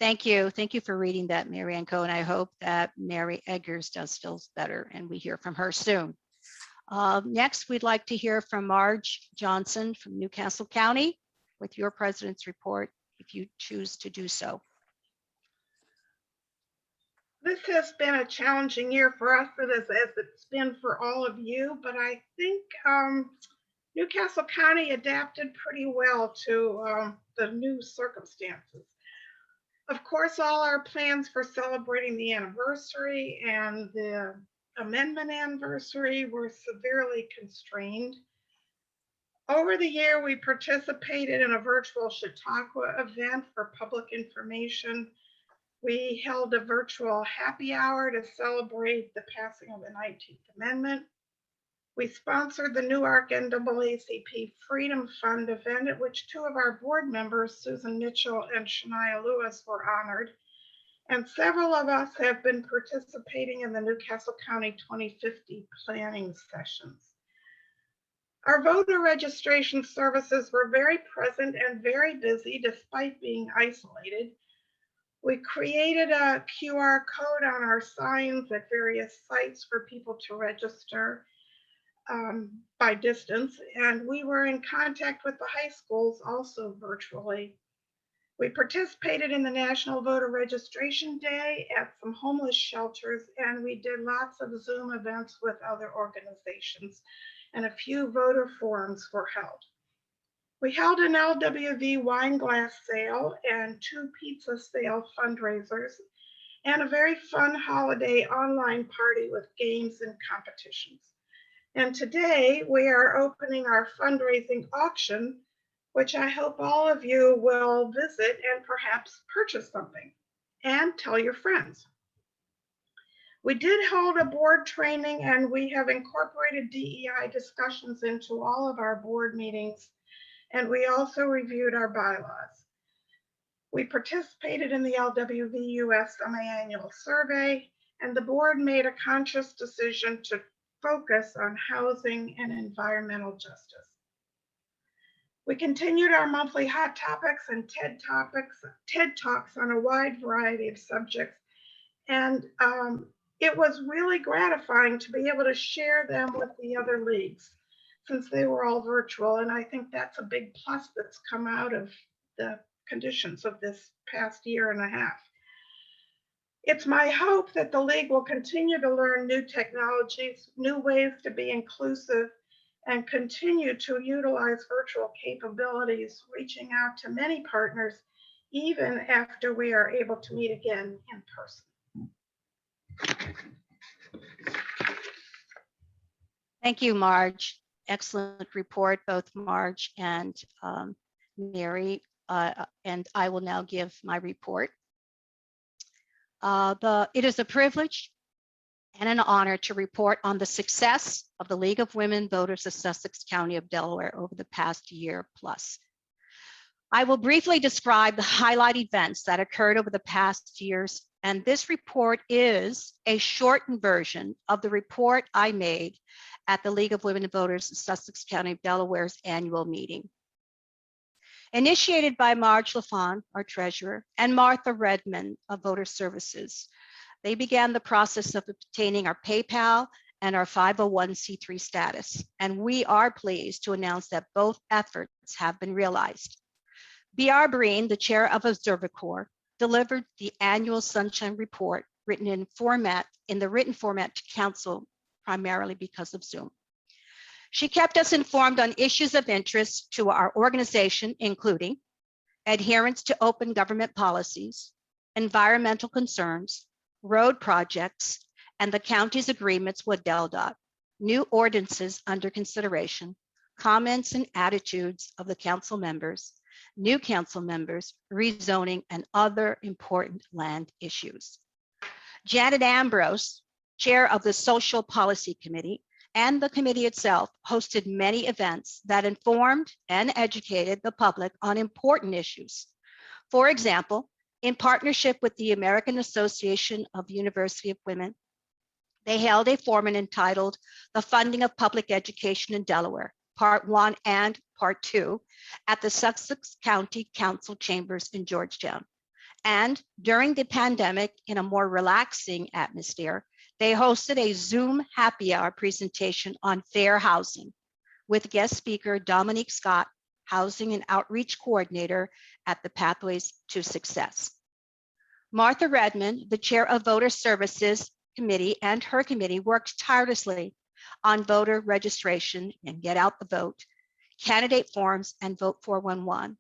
Thank you. Thank you for reading that, Mary Ann Coe, and I hope that Mary Eggers does feels better and we hear from her soon. Next, we'd like to hear from Marge Johnson from Newcastle County with your president's report, if you choose to do so. This has been a challenging year for us, as it's been for all of you, but I think Newcastle County adapted pretty well to the new circumstances. Of course, all our plans for celebrating the anniversary and the amendment anniversary were severely constrained. Over the year, we participated in a virtual Chautauqua event for public information. We held a virtual happy hour to celebrate the passing of the 19th Amendment. We sponsored the Newark NAACP Freedom Fund event, at which two of our board members, Susan Mitchell and Shania Lewis, were honored. And several of us have been participating in the Newcastle County 2050 planning sessions. Our voter registration services were very present and very busy despite being isolated. We created a QR code on our signs at various sites for people to register by distance, and we were in contact with the high schools also virtually. We participated in the National Voter Registration Day at some homeless shelters, and we did lots of Zoom events with other organizations, and a few voter forums were held. We held an LWV wine glass sale and 2 pizza sale fundraisers, and a very fun holiday online party with games and competitions. And today we are opening our fundraising auction, which I hope all of you will visit and perhaps purchase something and tell your friends. We did hold a board training, and we have incorporated DEI discussions into all of our board meetings, and we also reviewed our bylaws. We participated in the LWVU semi-annual survey, and the board made a conscious decision to focus on housing and environmental justice. We continued our monthly hot topics and TED Talks on a wide variety of subjects, and it was really gratifying to be able to share them with the other leagues since they were all virtual, and I think that's a big plus that's come out of the conditions of this past year and a half. It's my hope that the league will continue to learn new technologies, new ways to be inclusive, and continue to utilize virtual capabilities, reaching out to many partners, even after we are able to meet again in person. Thank you, Marge. Excellent report, both Marge and Mary. And I will now give my report. It is a privilege and an honor to report on the success of the League of Women Voters of Sussex County of Delaware over the past year plus. I will briefly describe the highlight events that occurred over the past years, and this report is a shortened version of the report I made at the League of Women Voters of Sussex County of Delaware's annual meeting. Initiated by Marge LaFawn, our treasurer, and Martha Redmond of Voter Services, they began the process of obtaining our PayPal and our 501c3 status, and we are pleased to announce that both efforts have been realized. B.R. Breen, the chair of Observicorps, delivered the annual Sunshine Report written in the written format to council, primarily because of Zoom. She kept us informed on issues of interest to our organization, including adherence to open government policies, environmental concerns, road projects, and the county's agreements with DelDOT, new ordinances under consideration, comments and attitudes of the council members, new council members, rezoning, and other important land issues. Janet Ambrose, chair of the Social Policy Committee, and the committee itself hosted many events that informed and educated the public on important issues. For example, in partnership with the American Association of University of Women, they held a forum entitled The Funding of Public Education in Delaware, Part 1 and Part 2, at the Sussex County Council Chambers in Georgetown. And during the pandemic, in a more relaxing atmosphere, they hosted a Zoom happy hour presentation on fair housing with guest speaker Dominique Scott, Housing and Outreach Coordinator at the Pathways to Success. Martha Redmond, the chair of Voter Services Committee, and her committee worked tirelessly on voter registration and Get Out the Vote, candidate forms, and Vote 411.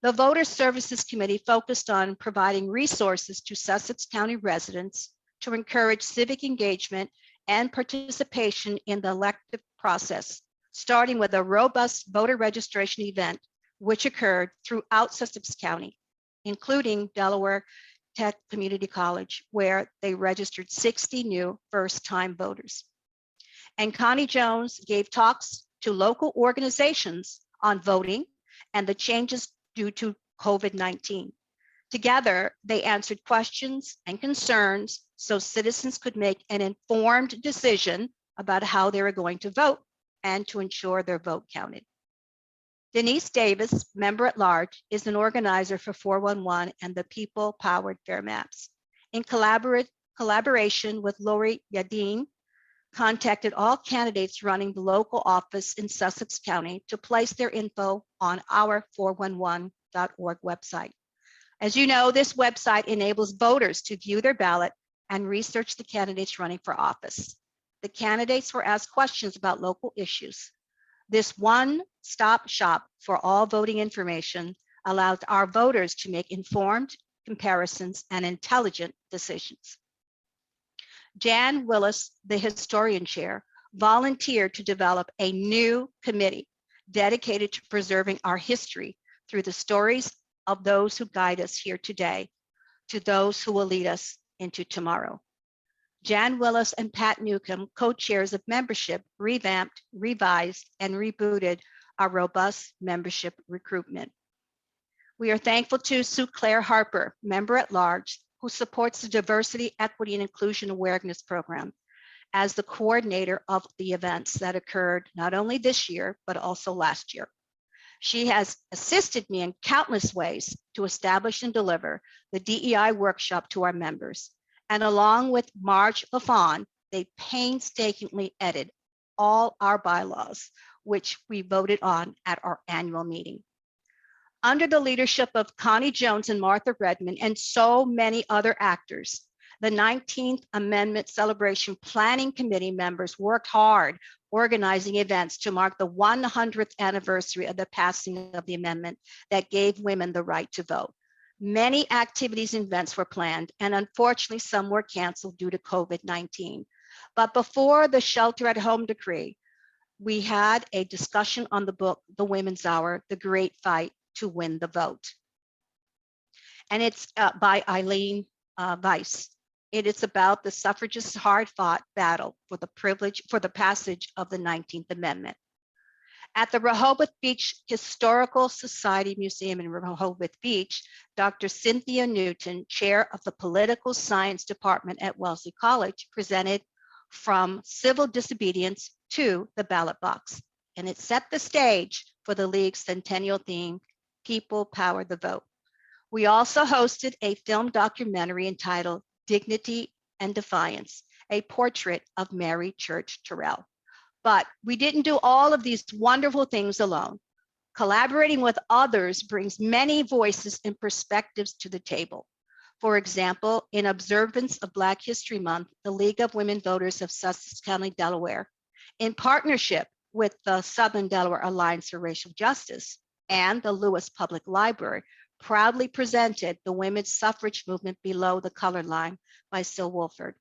The Voter Services Committee focused on providing resources to Sussex County residents to encourage civic engagement and participation in the elective process, starting with a robust voter registration event, which occurred throughout Sussex County, including Delaware Tech Community College, where they registered 60 new first-time voters. And Connie Jones gave talks to local organizations on voting and the changes due to COVID-19. Together, they answered questions and concerns so citizens could make an informed decision about how they were going to vote and to ensure their vote counted. Denise Davis, member at large, is an organizer for 411 and the People-Powered Fair Maps. In collaboration with Lori Yadin, contacted all candidates running the local office in Sussex County to place their info on our 411.org website. As you know, this website enables voters to view their ballot and research the candidates running for office. The candidates were asked questions about local issues. This one-stop shop for all voting information allows our voters to make informed comparisons and intelligent decisions. Jan Willis, the historian chair, volunteered to develop a new committee dedicated to preserving our history through the stories of those who guide us here today to those who will lead us into tomorrow. Jan Willis and Pat Newcomb, co-chairs of membership, revamped, revised, and rebooted our robust membership recruitment. We are thankful to Sue Claire Harper, member at large, who supports the Diversity, Equity, and Inclusion Awareness Program as the coordinator of the events that occurred not only this year, but also last year. She has assisted me in countless ways to establish and deliver the DEI workshop to our members. And along with Marge LaFawn, they painstakingly edited all our bylaws, which we voted on at our annual meeting. Under the leadership of Connie Jones and Martha Redmond and so many other actors, the 19th Amendment Celebration Planning Committee members worked hard organizing events to mark the 100th anniversary of the passing of the amendment that gave women the right to vote. Many activities and events were planned, and unfortunately, some were canceled due to COVID-19. But before the shelter-at-home decree, we had a discussion on the book, The Women's Hour, The Great Fight to Win the Vote. And it's by Eileen Weiss. It is about the suffragists' hard-fought battle for the passage of the 19th Amendment. At the Rehoboth Beach Historical Society Museum in Rehoboth Beach, Dr. Cynthia Newton, chair of the Political Science Department at Wellesley College, presented From Civil Disobedience to the Ballot Box. And it set the stage for the League's centennial theme, People Power the Vote. We also hosted a film documentary entitled Dignity and Defiance, a portrait of Mary Church Terrell. But we didn't do all of these wonderful things alone. Collaborating with others brings many voices and perspectives to the table. For example, in observance of Black History Month, the League of Women Voters of Sussex County, Delaware, in partnership with the Southern Delaware Alliance for Racial Justice and the Lewis Public Library, proudly presented The Women's Suffrage Movement Below the Color Line by Syl Wolford.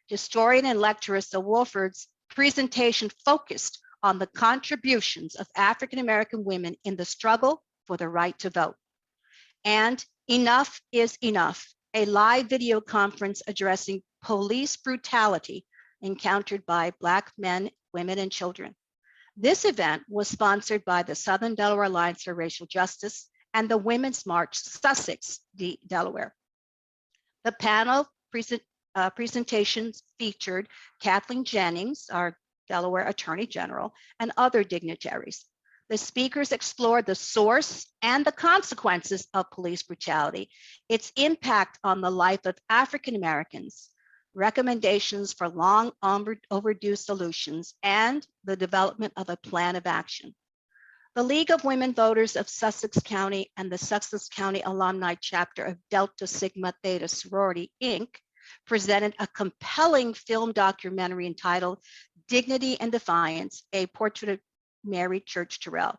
Historian and lecturer Syl Wolford's presentation focused on the contributions of African-American women in the struggle for the right to vote. And Enough is Enough, a live video conference addressing police brutality encountered by Black men, women, and children. This event was sponsored by the Southern Delaware Alliance for Racial Justice and the Women's March Sussex, Delaware. The panel presentations featured Kathleen Jennings, our Delaware Attorney General, and other dignitaries. The speakers explored the source and the consequences of police brutality, its impact on the life of African Americans, recommendations for long overdue solutions, and the development of a plan of action. The League of Women Voters of Sussex County and the Sussex County Alumni Chapter of Delta Sigma Theta Sorority, Inc. presented a compelling film documentary entitled Dignity and Defiance, a portrait of Mary Church Terrell.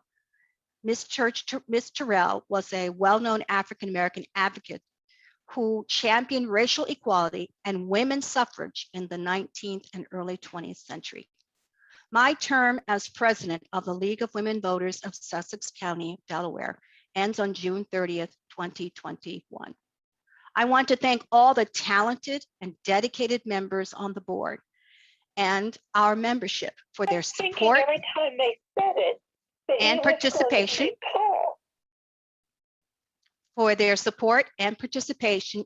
Miss Terrell was a well-known African-American advocate who championed racial equality and women's suffrage in the 19th and early 20th century. My term as president of the League of Women Voters of Sussex County, Delaware, ends on June 30th, 2021. I want to thank all the talented and dedicated members on the board and our membership for their support every time they said it, and participation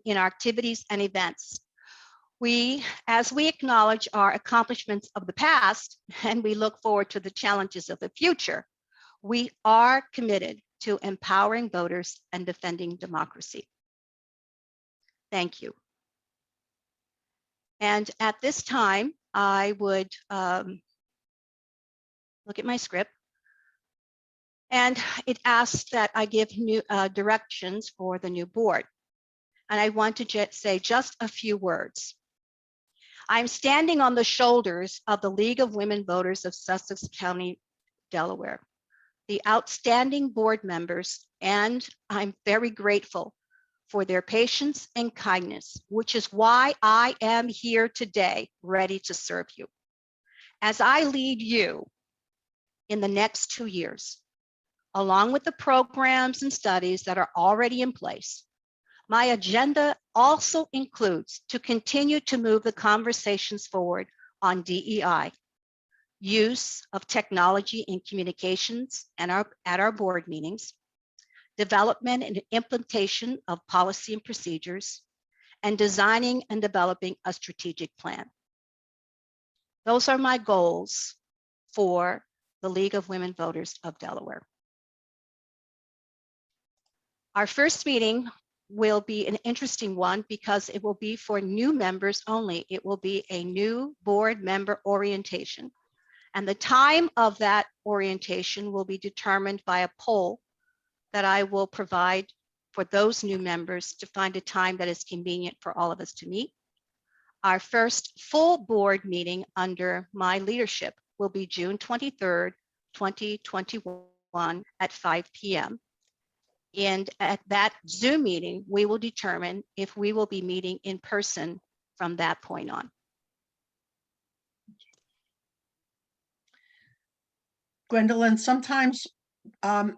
in our activities and events. As we acknowledge our accomplishments of the past and we look forward to the challenges of the future, we are committed to empowering voters and defending democracy. Thank you. And at this time, I would look at my script, and it asks that I give new directions for the new board. And I want to say just a few words. I'm standing on the shoulders of the League of Women Voters of Sussex County, Delaware, the outstanding board members, and I'm very grateful for their patience and kindness, which is why I am here today, ready to serve you. As I lead you in the next 2 years, along with the programs and studies that are already in place, my agenda also includes to continue to move the conversations forward on DEI, use of technology in communications and at our board meetings, development and implementation of policy and procedures, and designing and developing a strategic plan. Those are my goals for the League of Women Voters of Delaware. Our first meeting will be an interesting one because it will be for new members only. It will be a new board member orientation. And the time of that orientation will be determined by a poll that I will provide for those new members to find a time that is convenient for all of us to meet. Our first full board meeting under my leadership will be June 23rd, 2021 at 5 p.m. And at that Zoom meeting, we will determine if we will be meeting in person from that point on. Gwendolyn, sometimes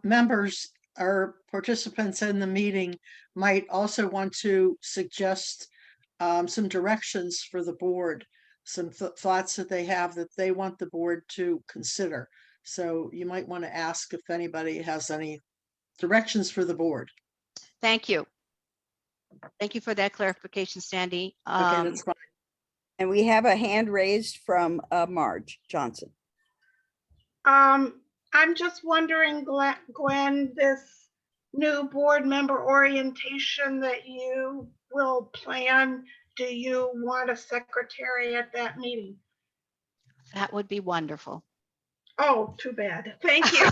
members or participants in the meeting might also want to suggest some directions for the board, some thoughts that they have that they want the board to consider. So you might want to ask if anybody has any directions for the board. Thank you. Thank you for that clarification, Sandy. Okay, that's fine. And we have a hand raised from Marge Johnson. I'm just wondering, Gwen, this new board member orientation that you will plan, do you want a secretary at that meeting? That would be wonderful. Oh, too bad. Thank you.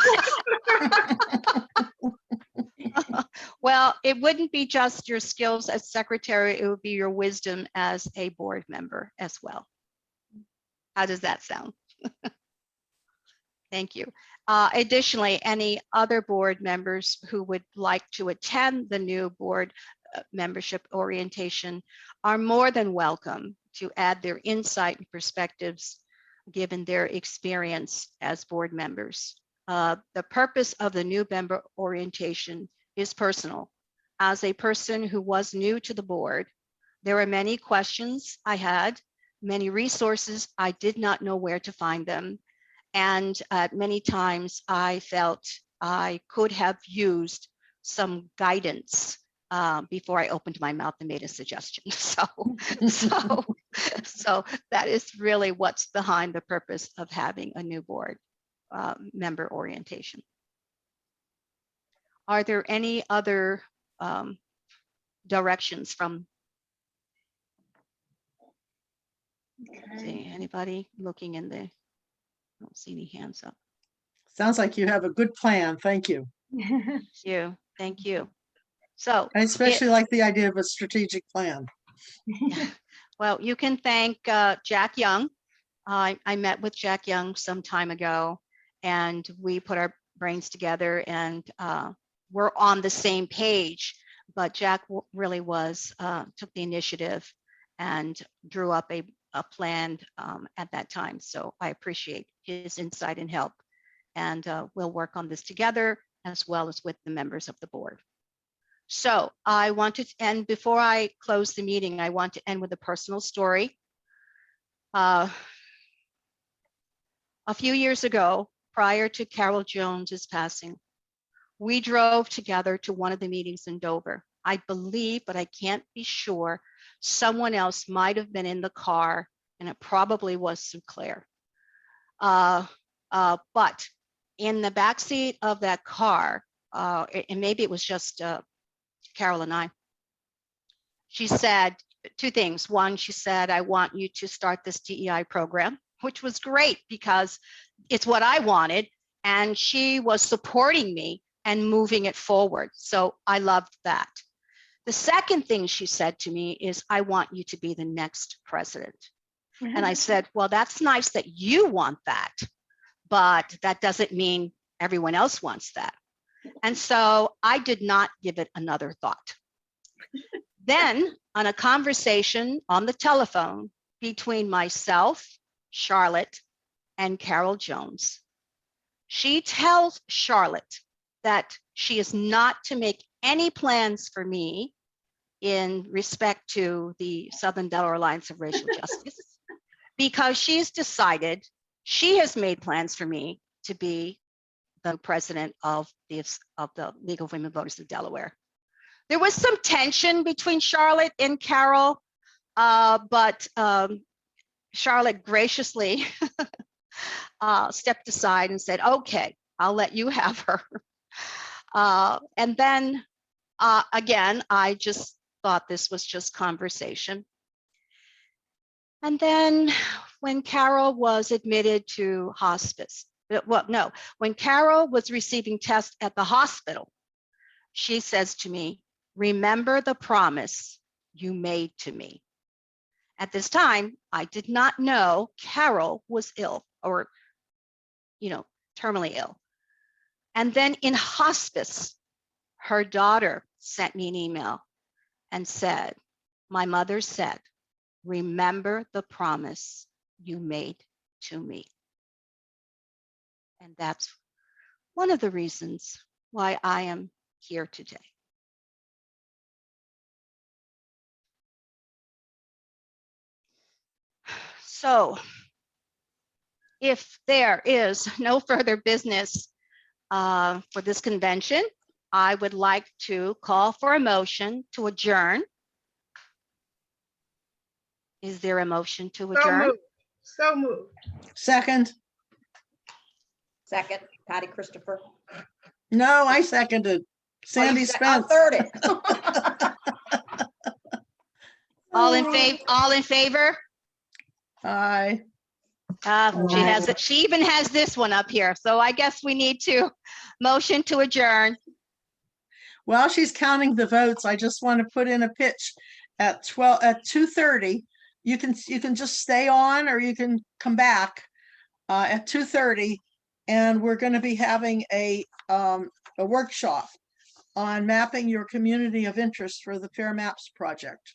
Well, it wouldn't be just your skills as secretary, it would be your wisdom as a board member as well. How does that sound? Thank you. Additionally, any other board members who would like to attend the new board membership orientation are more than welcome to add their insight and perspectives given their experience as board members. The purpose of the new member orientation is personal. As a person who was new to the board, there were many questions I had, many resources I did not know where to find them. And many times I felt I could have used some guidance before I opened my mouth and made a suggestion. So that is really what's behind the purpose of having a new board member orientation. Are there any other directions from anybody looking in the, I don't see any hands up. Sounds like you have a good plan. Thank you. Thank you. So I especially like the idea of a strategic plan. Well, you can thank Jack Young. I met with Jack Young some time ago, and we put our brains together, and we're on the same page. But Jack really took the initiative and drew up a plan at that time. So I appreciate his insight and help. And we'll work on this together as well as with the members of the board. So I want to end, before I close the meeting, I want to end with a personal story. A few years ago, prior to Carol Jones's passing, we drove together to one of the meetings in Dover. I believe, but I can't be sure, someone else might have been in the car, and it probably was Sinclair. But in the backseat of that car, and maybe it was just Carol and I, she said two things. One, she said, I want you to start this DEI program, which was great because it's what I wanted. And she was supporting me and moving it forward. So I loved that. The second thing she said to me is, I want you to be the next president. And I said, well, that's nice that you want that, but that doesn't mean everyone else wants that. And so I did not give it another thought. Then on a conversation on the telephone between myself, Charlotte, and Carol Jones, she tells Charlotte that she is not to make any plans for me in respect to the Southern Delaware Alliance of Racial Justice, because she's decided, she has made plans for me to be the president of the League of Women Voters of Delaware. There was some tension between Charlotte and Carol, but Charlotte graciously stepped aside and said, okay, I'll let you have her. And then again, I just thought this was just conversation. And then when Carol was admitted to hospice, well, no, when Carol was receiving tests at the hospital, she says to me, remember the promise you made to me. At this time, I did not know Carol was ill or, terminally ill. And then in hospice, her daughter sent me an email and said, my mother said, remember the promise you made to me. And that's one of the reasons why I am here today. So if there is no further business for this convention, I would like to call for a motion to adjourn. Is there a motion to adjourn? So moved. Second. Second, Patty Christopher. No, I seconded. Sandy I'll Spence. third it. All in favor? Aye. She has it. She even has this one up here. So I guess we need to motion to adjourn. While she's counting the votes, I just want to put in a pitch at 2:30. You can just stay on or you can come back at 2:30, and we're going to be having a workshop on mapping your community of interest for the Fair Maps project.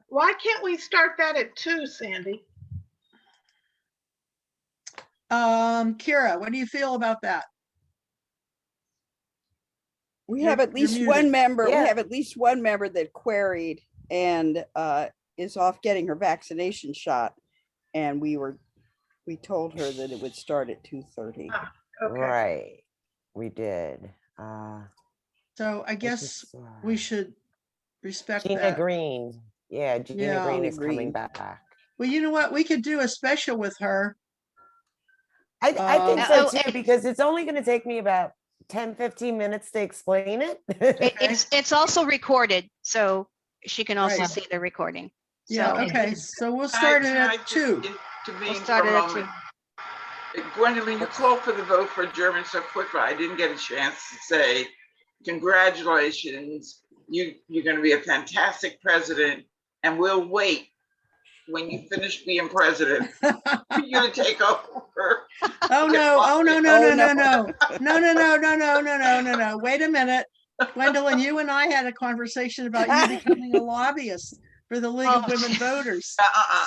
Why can't we start that at 2, Sandy? Kira, what do you feel about that? We You're- have at you're least muted. one member, we Yeah. have at least one member that queried and is off getting her vaccination shot. And we told her that it would start at 2:30. Okay. Right, we did. So I guess is, we should respect Gina that. Green. Yeah, Gina Yeah. Green Gina is coming Green. back. Well, you know what? We could do a special with her. I think so Oh, too, because it's only going to take me about 10, 15 minutes to explain it. It's also recorded, so she can also Right. see the recording. Yeah, So- okay, so we'll start it Can I at just 2. intervene We'll for start a it at moment? Gwendolyn, you called for the vote for German so quick, but I didn't get a chance to say congratulations. You're going to be a fantastic president, and we'll wait when you finish being president for you to take over. Oh, no, oh, no, no, Oh, no, no, no. no, no, no, no, no, no, no, no, no, no, wait a minute. Gwendolyn, you and I had a conversation about you becoming a lobbyist for the League of Oh, Women Voters.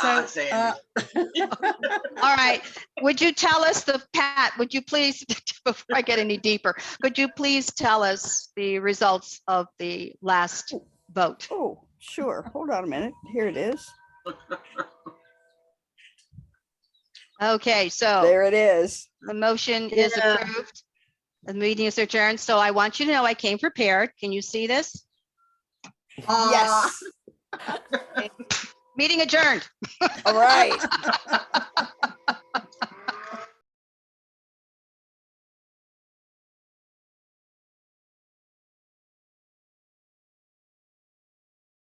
Sandy. All right, would you tell us Pat, would you please, before I get any deeper, could you please tell us the results of the last vote? Oh, sure. Hold on a minute. Here it is. Okay, so There it is. the motion is Yeah. approved. The meeting is adjourned. So I want you to know I came prepared. Can you see this? Yes. Meeting adjourned. All right.